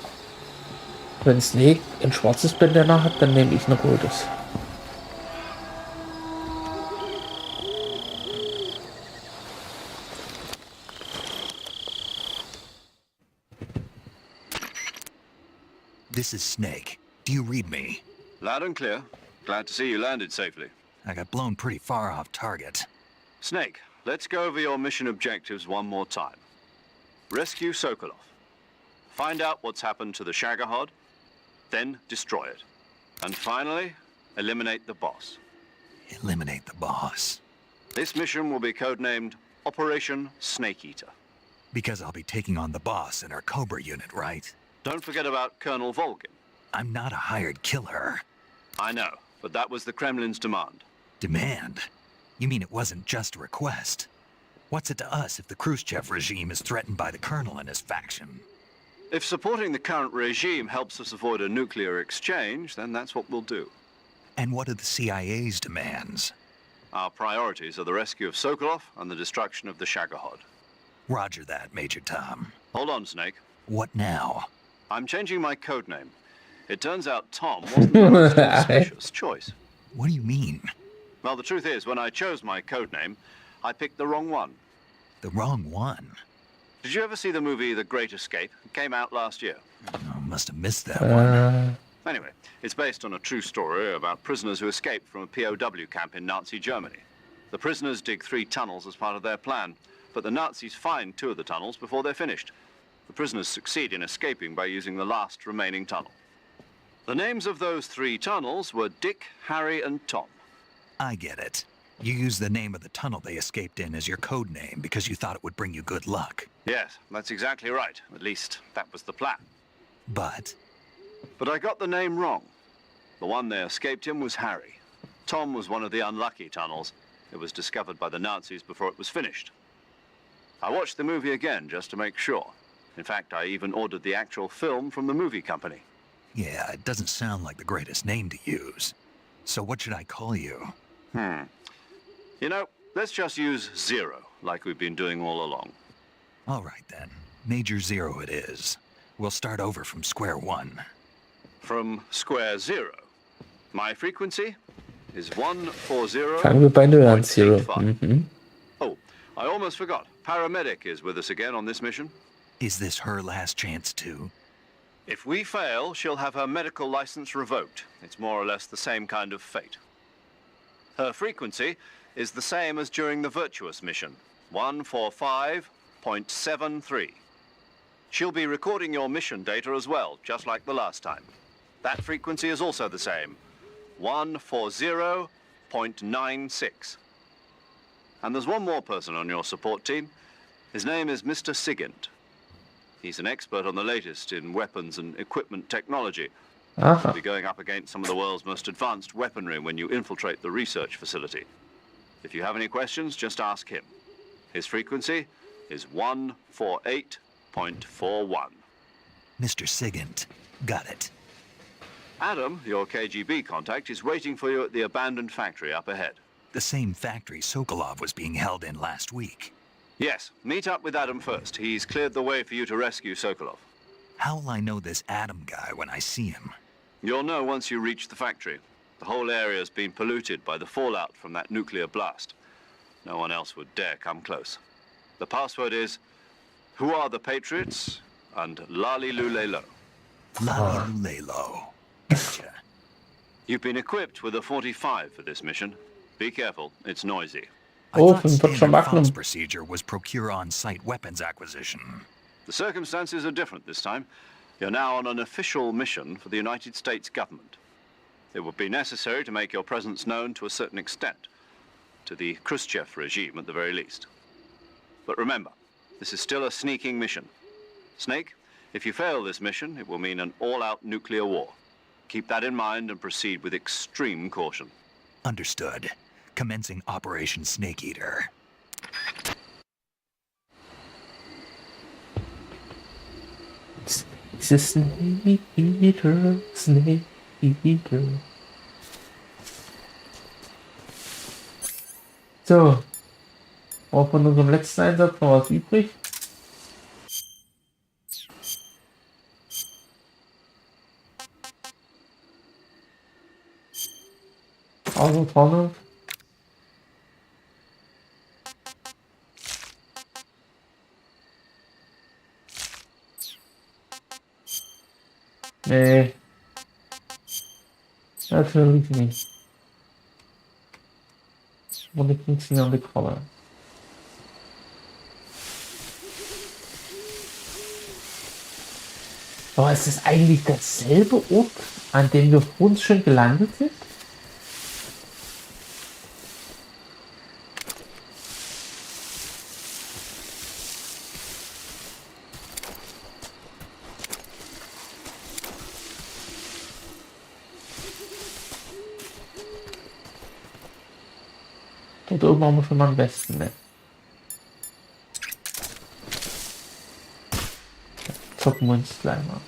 [SPEAKER 2] Wenn Snake ein schwarzes Bandana hat, dann nehme ich ein rotes.
[SPEAKER 3] This is Snake. Do you read me?
[SPEAKER 5] Loud and clear. Glad to see you landed safely.
[SPEAKER 3] I got blown pretty far off target.
[SPEAKER 5] Snake, let's go over your mission objectives one more time. Rescue Sokolov. Find out what's happened to the Shagohod, then destroy it. And finally, eliminate the boss.
[SPEAKER 3] Eliminate the boss.
[SPEAKER 5] This mission will be codenamed Operation Snake Eater.
[SPEAKER 3] Because I'll be taking on the boss in our Cobra unit, right?
[SPEAKER 5] Don't forget about Colonel Volgin.
[SPEAKER 3] I'm not a hired killer.
[SPEAKER 5] I know, but that was the Kremlin's demand.
[SPEAKER 3] Demand? You mean it wasn't just a request? What's it to us if the Khrushchev regime is threatened by the Colonel and his faction?
[SPEAKER 5] If supporting the current regime helps us avoid a nuclear exchange, then that's what we'll do.
[SPEAKER 3] And what are the CIA's demands?
[SPEAKER 5] Our priorities are the rescue of Sokolov and the destruction of the Shagohod.
[SPEAKER 3] Roger that, Major Tom.
[SPEAKER 5] Hold on, Snake.
[SPEAKER 3] What now?
[SPEAKER 5] I'm changing my codename. It turns out Tom wasn't the most auspicious choice.
[SPEAKER 3] What do you mean?
[SPEAKER 5] Well, the truth is, when I chose my codename, I picked the wrong one.
[SPEAKER 3] The wrong one?
[SPEAKER 5] Did you ever see the movie The Great Escape? It came out last year.
[SPEAKER 3] Oh, must have missed that one.
[SPEAKER 5] Anyway, it's based on a true story about prisoners who escaped from a POW camp in Nazi Germany. The prisoners dig 3 tunnels as part of their plan, but the Nazis find 2 of the tunnels before they're finished. The prisoners succeed in escaping by using the last remaining tunnel. The names of those 3 tunnels were Dick, Harry, and Tom.
[SPEAKER 3] I get it. You used the name of the tunnel they escaped in as your code name because you thought it would bring you good luck.
[SPEAKER 5] Yes, that's exactly right. At least, that was the plan.
[SPEAKER 3] But
[SPEAKER 5] I got the name wrong. The one they escaped in was Harry. Tom was one of the unlucky tunnels. It was discovered by the Nazis before it was finished. I watched the movie again just to make sure. In fact, I even ordered the actual film from the movie company.
[SPEAKER 3] yeah, it doesn't sound like the greatest name to use. So what should I call you?
[SPEAKER 5] You know, let's just use Zero, like we've been doing all along.
[SPEAKER 3] All right, then. Major Zero it is. We'll start over from square one.
[SPEAKER 5] From square zero. My frequency is 140.
[SPEAKER 2] Fangen wir bei Null an, Zero.
[SPEAKER 5] Oh, I almost forgot. Paramedic is with us again on this mission.
[SPEAKER 3] Is this her last chance too?
[SPEAKER 5] If we fail, she'll have her medical license revoked. It's more or less the same kind of fate. Her frequency is the same as during the Virtuous mission, 145.73. She'll be recording your mission data as well, just like the last time. That frequency is also the same, 140.96. And there's one more person on your support team. His name is Mr. Sigint. He's an expert on the latest in weapons and equipment technology. You'll be going up against some of the world's most advanced weaponry when you infiltrate the research facility. If you have any questions, just ask him. His frequency is 148.41.
[SPEAKER 3] Mr. Sigint, got it.
[SPEAKER 5] Adam, your KGB contact, is waiting for you at the abandoned factory up ahead.
[SPEAKER 3] The same factory Sokolov was being held in last week.
[SPEAKER 5] Yes, meet up with Adam first. He's cleared the way for you to rescue Sokolov.
[SPEAKER 3] How will I know this Adam guy when I see him?
[SPEAKER 5] You'll know once you reach the factory. The whole area's been polluted by the fallout from that nuclear blast. No one else would dare come close. The password is, "Who are the Patriots?" and "Lali Lulelo."
[SPEAKER 3] Lali Lulelo. Gotcha.
[SPEAKER 5] You've been equipped with a 45 for this mission. Be careful, it's noisy.
[SPEAKER 3] I thought standard FOBS procedure was procure on-site weapons acquisition.
[SPEAKER 5] The circumstances are different this time. You're now on an official mission for the United States government. It would be necessary to make your presence known to a certain extent, to the Khrushchev regime at the very least. But remember, this is still a sneaking mission. Snake, if you fail this mission, it will mean an all-out nuclear war. Keep that in mind and proceed with extreme caution.
[SPEAKER 3] Understood. Commencing Operation Snake Eater.
[SPEAKER 2] It's a snake eater, snake eater. So, auch von unserem letzten Einsatz noch was übrig. Also vorne. Nee. Natürlich nicht. Und die funktionierende Kralle. Aber ist es eigentlich derselbe Ort, an dem wir uns schon gelandet sind? Dort oben haben wir schon mal am besten, ne? Zocken wir uns gleich mal.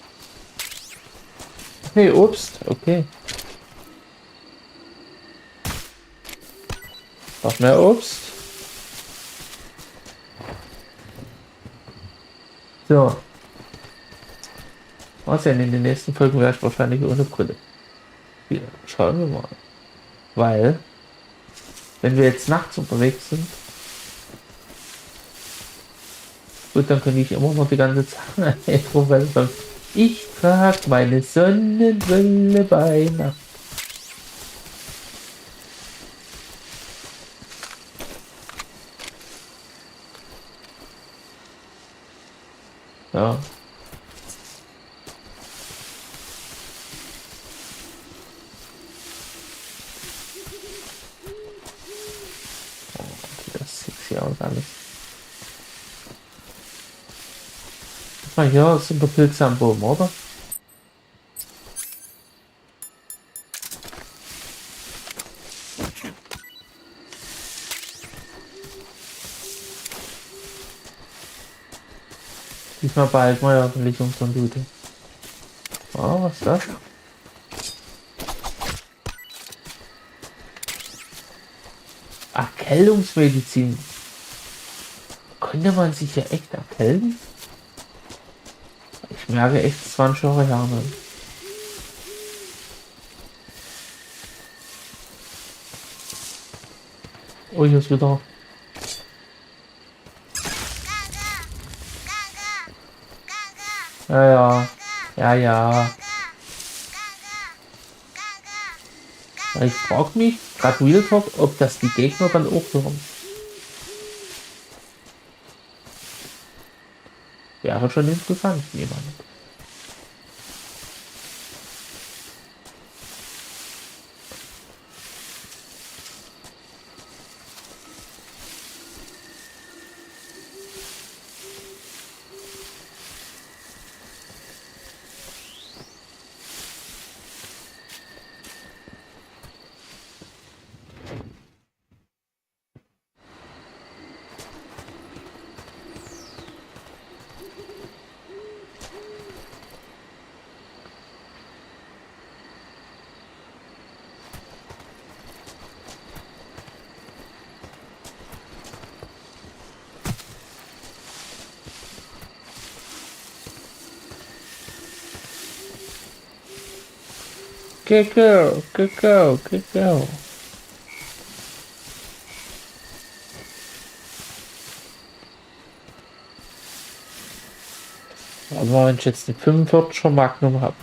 [SPEAKER 2] Okay, Obst, okay. Noch mehr Obst. So. Was denn in den nächsten Folgen wäre ich wahrscheinlich ohne Brille. Ja, schauen wir mal. Weil, wenn wir jetzt nachts unterwegs sind, gut, dann kann ich immer noch die ganze Zeit sagen, ich trage meine Sonnenbrille bei Nacht. Ja. Das sieht hier aus alles. Ah ja, sind doch Pilze am Boden, oder? Diesmal behalten wir ja hoffentlich unseren Loot. Oh, was ist das? Erkältungsmedizin. Könnte man sich ja echt erkälten? Ich merke echt 20 Jahre her. Oh, hier ist wieder. Ja, ja. Ja, ja. Ich frage mich, gerade Real Talk, ob das die Gegner dann auch hören. Wäre schon interessant, jemand. Go, go, go, go, go. Aber wenn ich jetzt die 45er Magnum habe.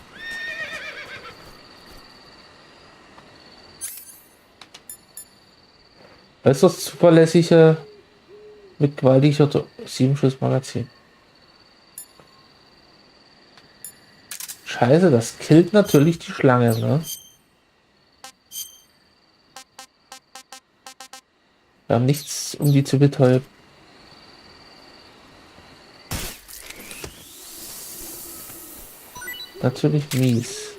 [SPEAKER 2] Das ist das zuverlässige mit gewaltiger 7 Schuss Magazin. Scheiße, das killt natürlich die Schlange, ne? Wir haben nichts, um die zu betäuben. Natürlich mies.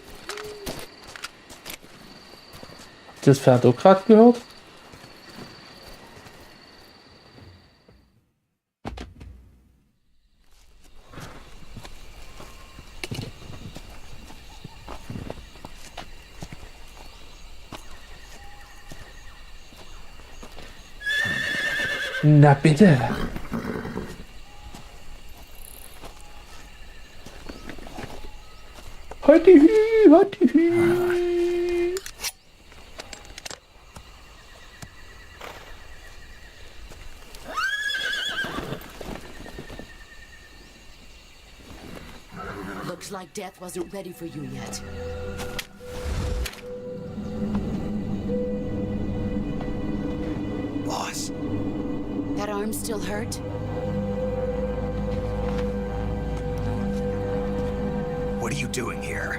[SPEAKER 2] Habt ihr das Pferd auch gerade gehört? Na bitte. Hatti, hatti.
[SPEAKER 8] Looks like death wasn't ready for you yet.
[SPEAKER 3] Boss.
[SPEAKER 8] That arm still hurt?
[SPEAKER 3] What are you doing here?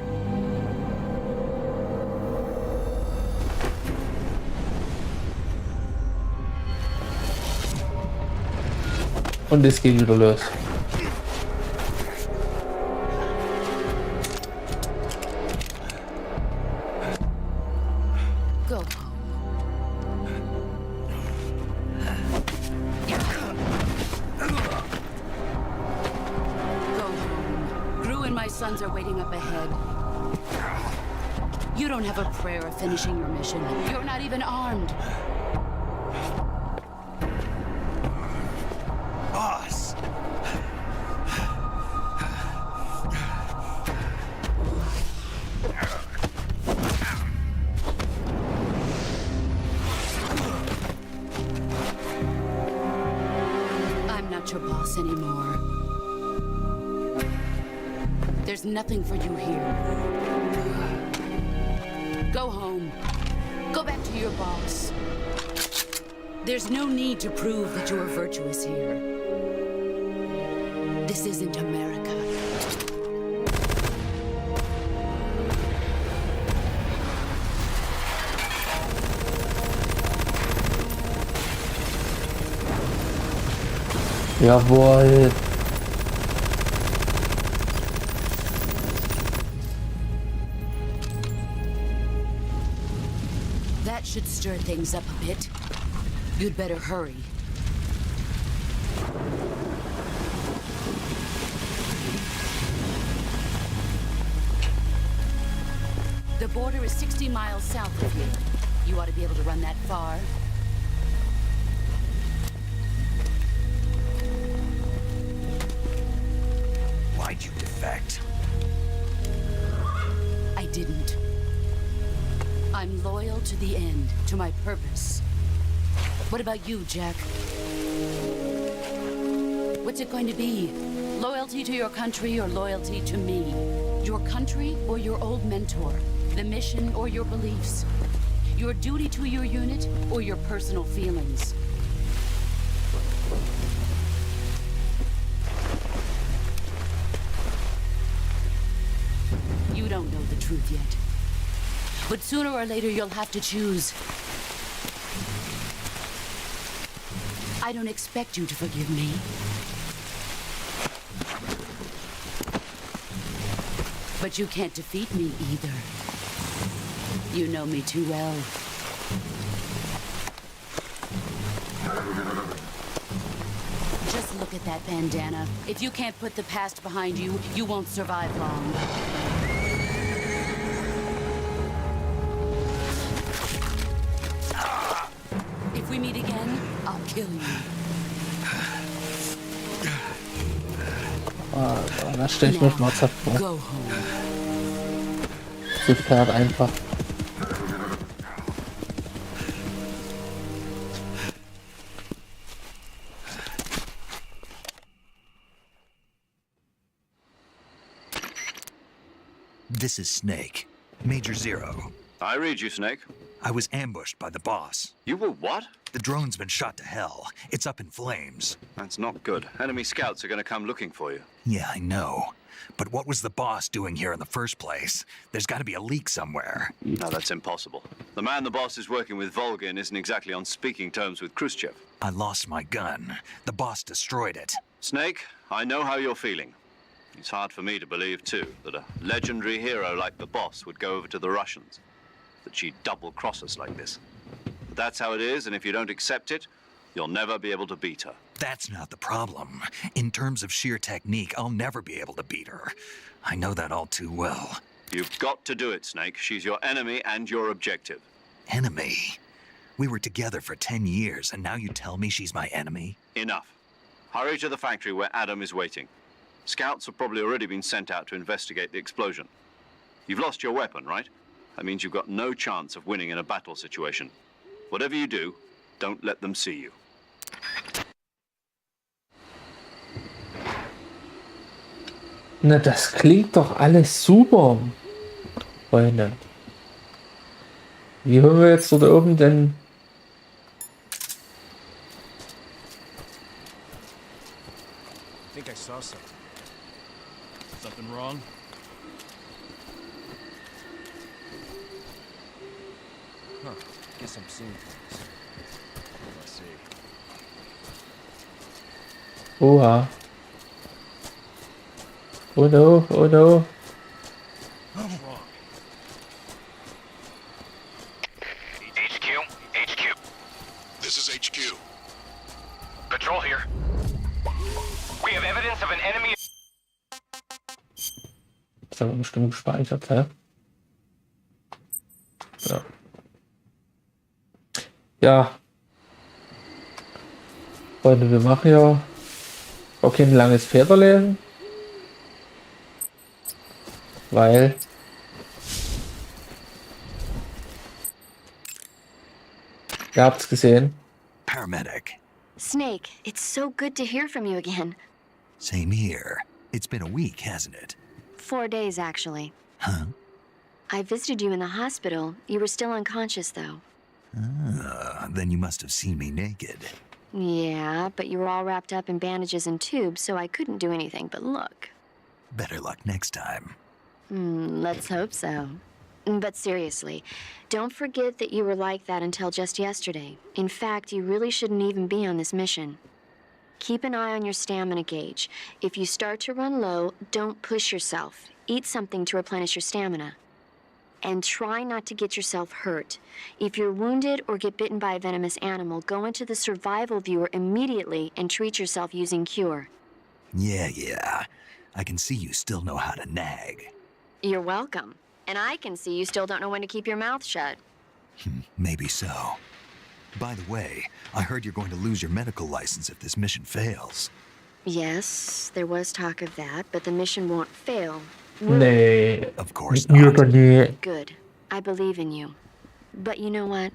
[SPEAKER 2] Und es geht wieder los.
[SPEAKER 8] You don't have a prayer of finishing your mission. You're not even armed.
[SPEAKER 3] Boss!
[SPEAKER 8] I'm not your boss anymore. There's nothing for you here. Go home. Go back to your boss. There's no need to prove that you are virtuous here. This isn't America.
[SPEAKER 2] Jawohl.
[SPEAKER 8] That should stir things up a bit. You'd better hurry. The border is 60 miles south of you. You ought to be able to run that far.
[SPEAKER 3] Why'd you defect?
[SPEAKER 8] I didn't. I'm loyal to the end, to my purpose. What about you, Jack? What's it going to be? Loyalty to your country or loyalty to me? Your country or your old mentor? The mission or your beliefs? Your duty to your unit or your personal feelings? You don't know the truth yet. But sooner or later you'll have to choose. I don't expect you to forgive me. But you can't defeat me either. You know me too well. Just look at that bandana. If you can't put the past behind you, you won't survive long. If we meet again, I'll kill you.
[SPEAKER 2] Da stelle ich mir schmerzhaft vor.
[SPEAKER 8] Go home.
[SPEAKER 2] Das Pferd einfach.
[SPEAKER 3] This is Snake. Major Zero.
[SPEAKER 5] I read you, Snake.
[SPEAKER 3] I was ambushed by the boss.
[SPEAKER 5] You were what?
[SPEAKER 3] The drone's been shot to hell. It's up in flames.
[SPEAKER 5] That's not good. Enemy scouts are going to come looking for you.
[SPEAKER 3] Yeah, I know. But what was the boss doing here in the first place? There's got to be a leak somewhere.
[SPEAKER 5] No, that's impossible. The man the boss is working with, Volgin, isn't exactly on speaking terms with Khrushchev.
[SPEAKER 3] I lost my gun. The boss destroyed it.
[SPEAKER 5] Snake, I know how you're feeling. It's hard for me to believe, too, that a legendary hero like the boss would go over to the Russians. That she'd double-cross us like this. But that's how it is, and if you don't accept it, you'll never be able to beat her.
[SPEAKER 3] That's not the problem. In terms of sheer technique, I'll never be able to beat her. I know that all too well.
[SPEAKER 5] You've got to do it, Snake. She's your enemy and your objective.
[SPEAKER 3] Enemy? We were together for 10 years, and now you tell me she's my enemy?
[SPEAKER 5] Enough. Hurry to the factory where Adam is waiting. Scouts have probably already been sent out to investigate the explosion. You've lost your weapon, right? That means you've got no chance of winning in a battle situation. Whatever you do, don't let them see you.
[SPEAKER 2] Na, das klingt doch alles super, Freunde. Wie hören wir jetzt dort oben denn?
[SPEAKER 6] I think I saw something. Something wrong? Huh. Guess I'm seeing things. Let's see.
[SPEAKER 2] Oha. Oh no, oh no.
[SPEAKER 6] What's wrong?
[SPEAKER 4] HQ.
[SPEAKER 9] This is HQ.
[SPEAKER 4] Patrol here. We have evidence of an enemy.
[SPEAKER 2] Das haben wir bestimmt gespeichert, hä? Ja. Ja. Freunde, wir machen ja auch kein langes Federlesen. Weil ihr habt's gesehen.
[SPEAKER 3] Paramedic.
[SPEAKER 7] Snake, it's so good to hear from you again.
[SPEAKER 3] Same here. It's been a week, hasn't it?
[SPEAKER 7] 4 days, actually.
[SPEAKER 3] Huh?
[SPEAKER 7] I visited you in the hospital. You were still unconscious, though.
[SPEAKER 3] Then you must have seen me naked.
[SPEAKER 7] Yeah, but you were all wrapped up in bandages and tubes, so I couldn't do anything but look.
[SPEAKER 3] Better luck next time.
[SPEAKER 7] Let's hope so. But seriously, don't forget that you were like that until just yesterday. In fact, you really shouldn't even be on this mission. Keep an eye on your stamina gauge. If you start to run low, don't push yourself. Eat something to replenish your stamina. And try not to get yourself hurt. If you're wounded or get bitten by a venomous animal, go into the survival viewer immediately and treat yourself using Cure.
[SPEAKER 3] Yeah. I can see you still know how to nag.
[SPEAKER 7] You're welcome. And I can see you still don't know when to keep your mouth shut.
[SPEAKER 3] Maybe so. By the way, I heard you're going to lose your medical license if this mission fails.
[SPEAKER 7] Yes, there was talk of that, but the mission won't fail.
[SPEAKER 2] Nee.
[SPEAKER 3] Of course not.
[SPEAKER 7] Good. I believe in you. But you know what?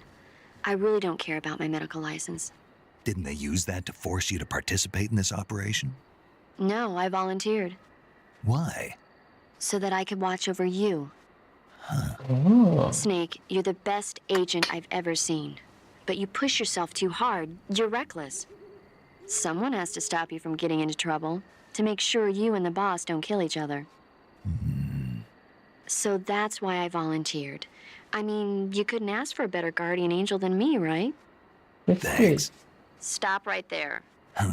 [SPEAKER 7] I really don't care about my medical license.
[SPEAKER 3] Didn't they use that to force you to participate in this operation?
[SPEAKER 7] No, I volunteered.
[SPEAKER 3] Why?
[SPEAKER 7] So that I could watch over you.
[SPEAKER 2] Oh.
[SPEAKER 7] Snake, you're the best agent I've ever seen. But you push yourself too hard. You're reckless. Someone has to stop you from getting into trouble, to make sure you and the boss don't kill each other. So that's why I volunteered. I mean, you couldn't ask for a better guardian angel than me, right?
[SPEAKER 3] Thanks.
[SPEAKER 7] Stop right there.
[SPEAKER 3] Huh?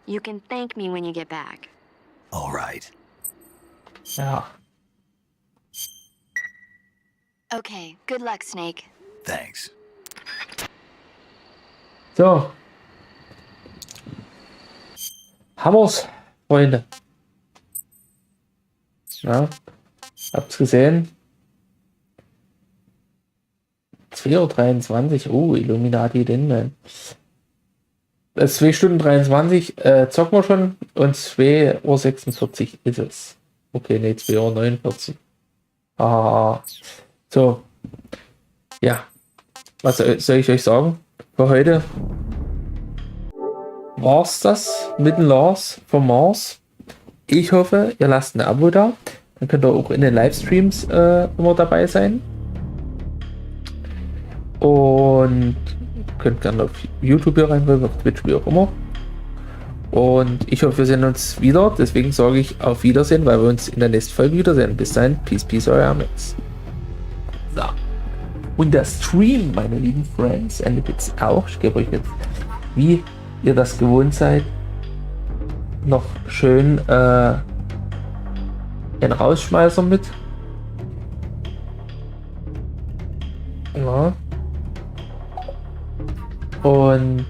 [SPEAKER 7] You can thank me when you get back.
[SPEAKER 3] All right.
[SPEAKER 2] Ja.
[SPEAKER 7] Okay, good luck, Snake.
[SPEAKER 3] Thanks.
[SPEAKER 2] So. Haben wir's, Freunde. Ja. Habt's gesehen. 2:23 Uhr. Oh, Illuminati den man. 2 Stunden 23 zocken wir schon und 2:46 Uhr ist es. Okay, ne, 2:49 Uhr. Ah. So. Ja. Was soll ich euch sagen? Für heute war's das mit dem Lars vom Mars. Ich hoffe, ihr lasst ein Abo da. Dann könnt ihr auch in den Livestreams immer dabei sein. Und könnt gerne auf YouTube hier rein, auf Twitch, wie auch immer. Und ich hoffe, wir sehen uns wieder. Deswegen sage ich auf Wiedersehen, weil wir uns in der nächsten Folge wiedersehen. Bis dahin, peace, euer Airmax. So. Und der Stream, meine lieben Friends, endet jetzt auch. Ich gebe euch jetzt, wie ihr das gewohnt seid, noch schön einen Rausschmeißer mit. Ja. Und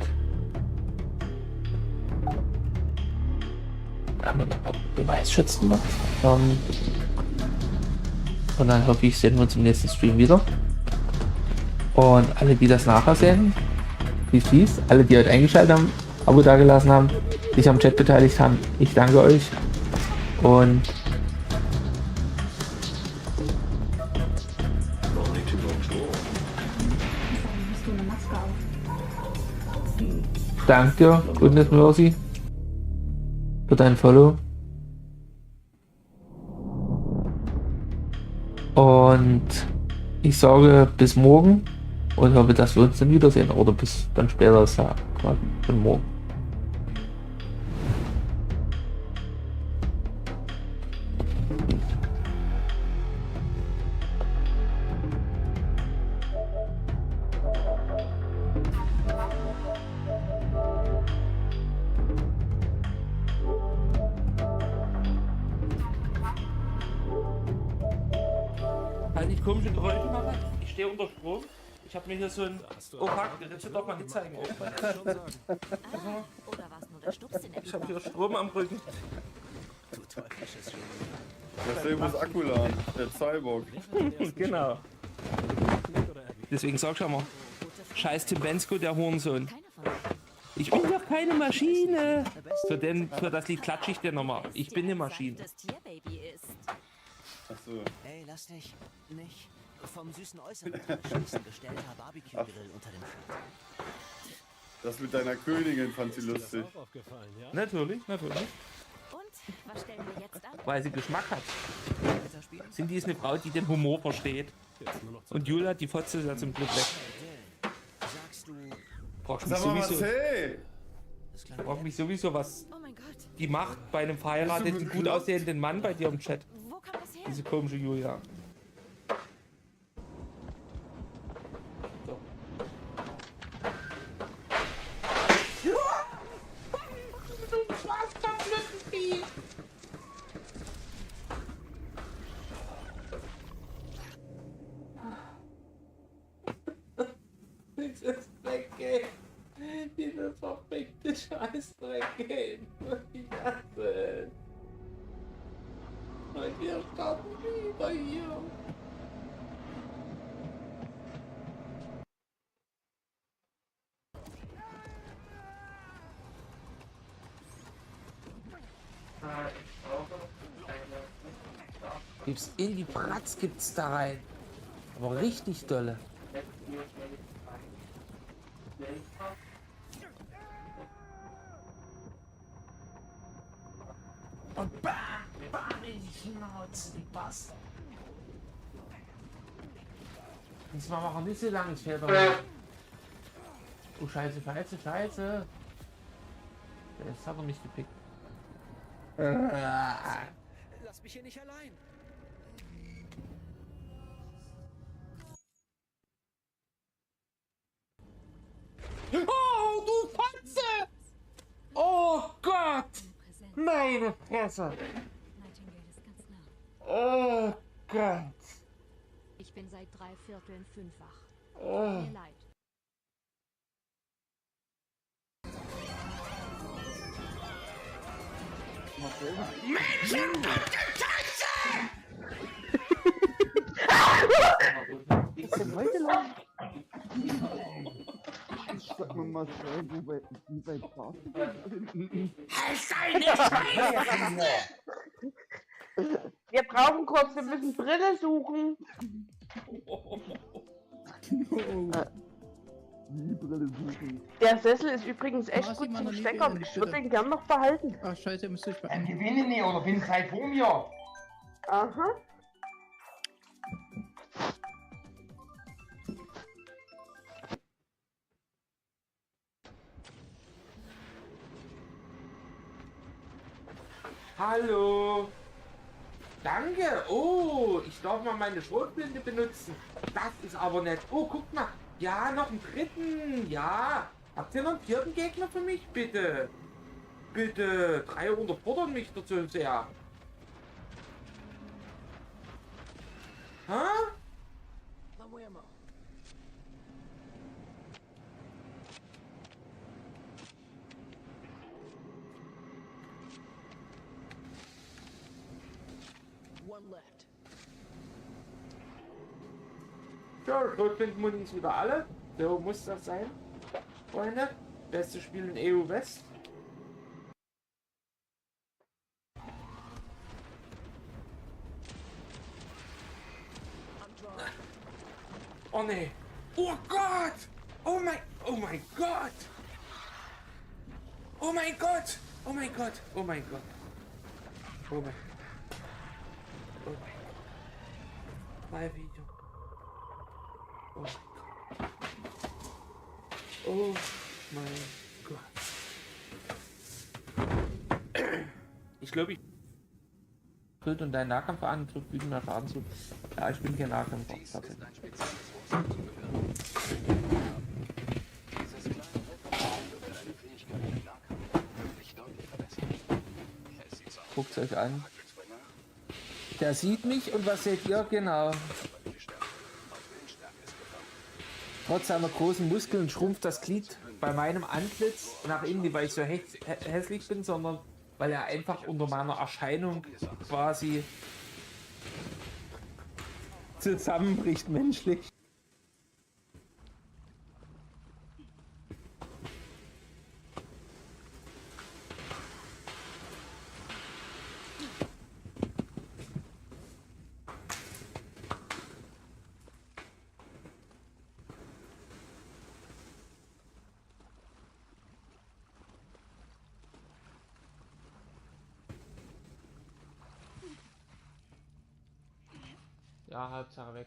[SPEAKER 2] haben wir noch Beweisschützen gemacht. Und dann hoffe ich, sehen wir uns im nächsten Stream wieder. Und alle, die das nachher sehen, peace. Alle, die heute eingeschaltet haben, Abo dagelassen haben, sich am Chat beteiligt haben, ich danke euch. Und danke dir, Goodness Mercy, für dein Follow. Und ich sage bis morgen und hoffe, dass wir uns dann wiedersehen. Oder bis dann später, ist ja quasi schon morgen. Halt nicht komische Geräusche machen. Ich stehe unter Strom. Ich habe mir hier so ein... Oh fuck, der willst du doch mal nicht zeigen. Ich habe hier Strom am Rücken.
[SPEAKER 17] Der muss Akku laden, der Cyborg.
[SPEAKER 2] Genau. Deswegen sag schon mal, scheiß Tim Bensko, der Hurensohn. Ich bin doch keine Maschine. Für das Lied klatsche ich dir nochmal. Ich bin eine Maschine.
[SPEAKER 17] Achso.
[SPEAKER 12] Hey, lass dich nicht vom süßen Äußeren schießen. Bestellter Barbecue-Grill unter dem Schild.
[SPEAKER 17] Das mit deiner Königin fand sie lustig.
[SPEAKER 2] Ja? Natürlich.
[SPEAKER 13] Und was stellen wir jetzt an?
[SPEAKER 2] Weil sie Geschmack hat. Cindy ist eine Frau, die den Humor versteht. Und Julia, die Fotze ist ja zum Glück weg. Brauchst mich sowieso was die macht bei einem verheirateten, gut aussehenden Mann bei dir im Chat. Diese komische Julia. So. Das ist weggehen. Diese verfickte Scheißdreck gehen. Ich hasse. Und wir starten wieder hier. Gibt's in die Bratz, gibt's da rein. Aber richtig dolle. Und bam, bam in die Schnauze, die Bastard. Diesmal machen wir nicht so lange Feder. Oh Scheiße. Jetzt hat er mich gepickt.
[SPEAKER 12] Lass mich hier nicht allein.
[SPEAKER 2] Oh, du Fotze! Oh Gott! Meine Fresse! Oh Gott!
[SPEAKER 13] Ich bin seit 3/4 fünffach.
[SPEAKER 2] Oh.
[SPEAKER 13] Tut mir leid.
[SPEAKER 18] Was ist denn heute los? Sag mir mal schnell, wie bei Party.
[SPEAKER 19] Wir brauchen kurz, wir müssen Brille suchen.
[SPEAKER 18] Die Brille suchen.
[SPEAKER 19] Der Sessel ist übrigens echt gut zum Steckern. Ich würde den gern noch behalten.
[SPEAKER 18] Ach scheiße, müsste ich
[SPEAKER 11] Gewinne nicht oder bin Zeit vor mir.
[SPEAKER 19] Aha.
[SPEAKER 2] Hallo. Danke. Oh, ich darf mal meine Schrotblende benutzen. Das ist aber nett. Oh, guck mal. Ja, noch einen dritten. Ja. Habt ihr noch einen vierten Gegner für mich? Bitte. Bitte. 300 fordern mich dazu sehr. Hä? Ja, Schrotflintenmuni ist wieder alle. So muss das sein, Freunde. Beste Spiel in EU West. Oh ne. Oh Gott! Oh mein Gott! Oh mein Gott! Oh mein Gott! Oh mein Gott! Oh mein Gott! Oh mein Gott! Mein Video. Oh mein Gott. Oh mein Gott. Ich glaube, ich und deinen Nahkämpfer an, fügen mehr Schaden zu. Ja, ich bin kein Nahkämpfer. Guckt euch an. Der sieht mich und was seht ihr? Genau. Trotz seiner großen Muskeln schrumpft das Glied bei meinem Antlitz nach innen, nicht weil ich so hässlich bin, sondern weil er einfach unter meiner Erscheinung quasi zusammenbricht menschlich. Ja, Hauptsache weg.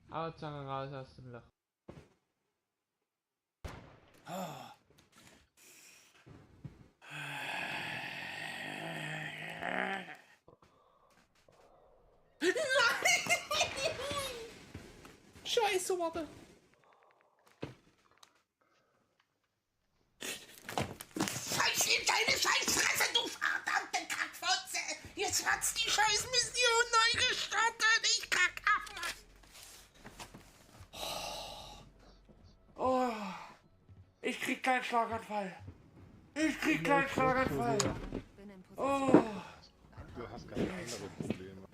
[SPEAKER 2] Hauptsache raus aus dem Loch. Oh. Scheiße, warte.
[SPEAKER 13] Scheiß in deine Scheißfresse, du verdammte Kackfotze! Jetzt hat's die Scheißmission neu gestartet! Ich kack ab, Mann!
[SPEAKER 2] Oh. Ich krieg keinen Schlaganfall. Ich krieg keinen Schlaganfall. Oh.
[SPEAKER 17] Du hast ganz andere Probleme.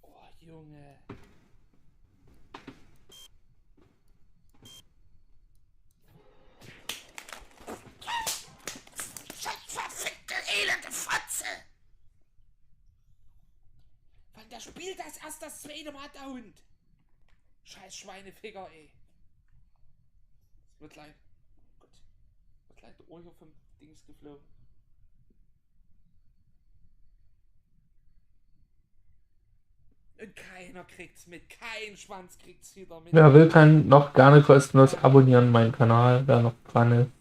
[SPEAKER 2] Oh, Junge.
[SPEAKER 13] Verfickte, elende Fotze!
[SPEAKER 2] Wann der spielt das erst das zweite Mal, der Hund? Scheiß Schweineficker, ey. Es wird gleich. Gut. Wird gleich der Ohr hier vom Dings geflogen. Und keiner kriegt's mit. Kein Schwanz kriegt's wieder mit. Wer will, kann noch gerne kostenlos abonnieren meinen Kanal, wer noch dran ist.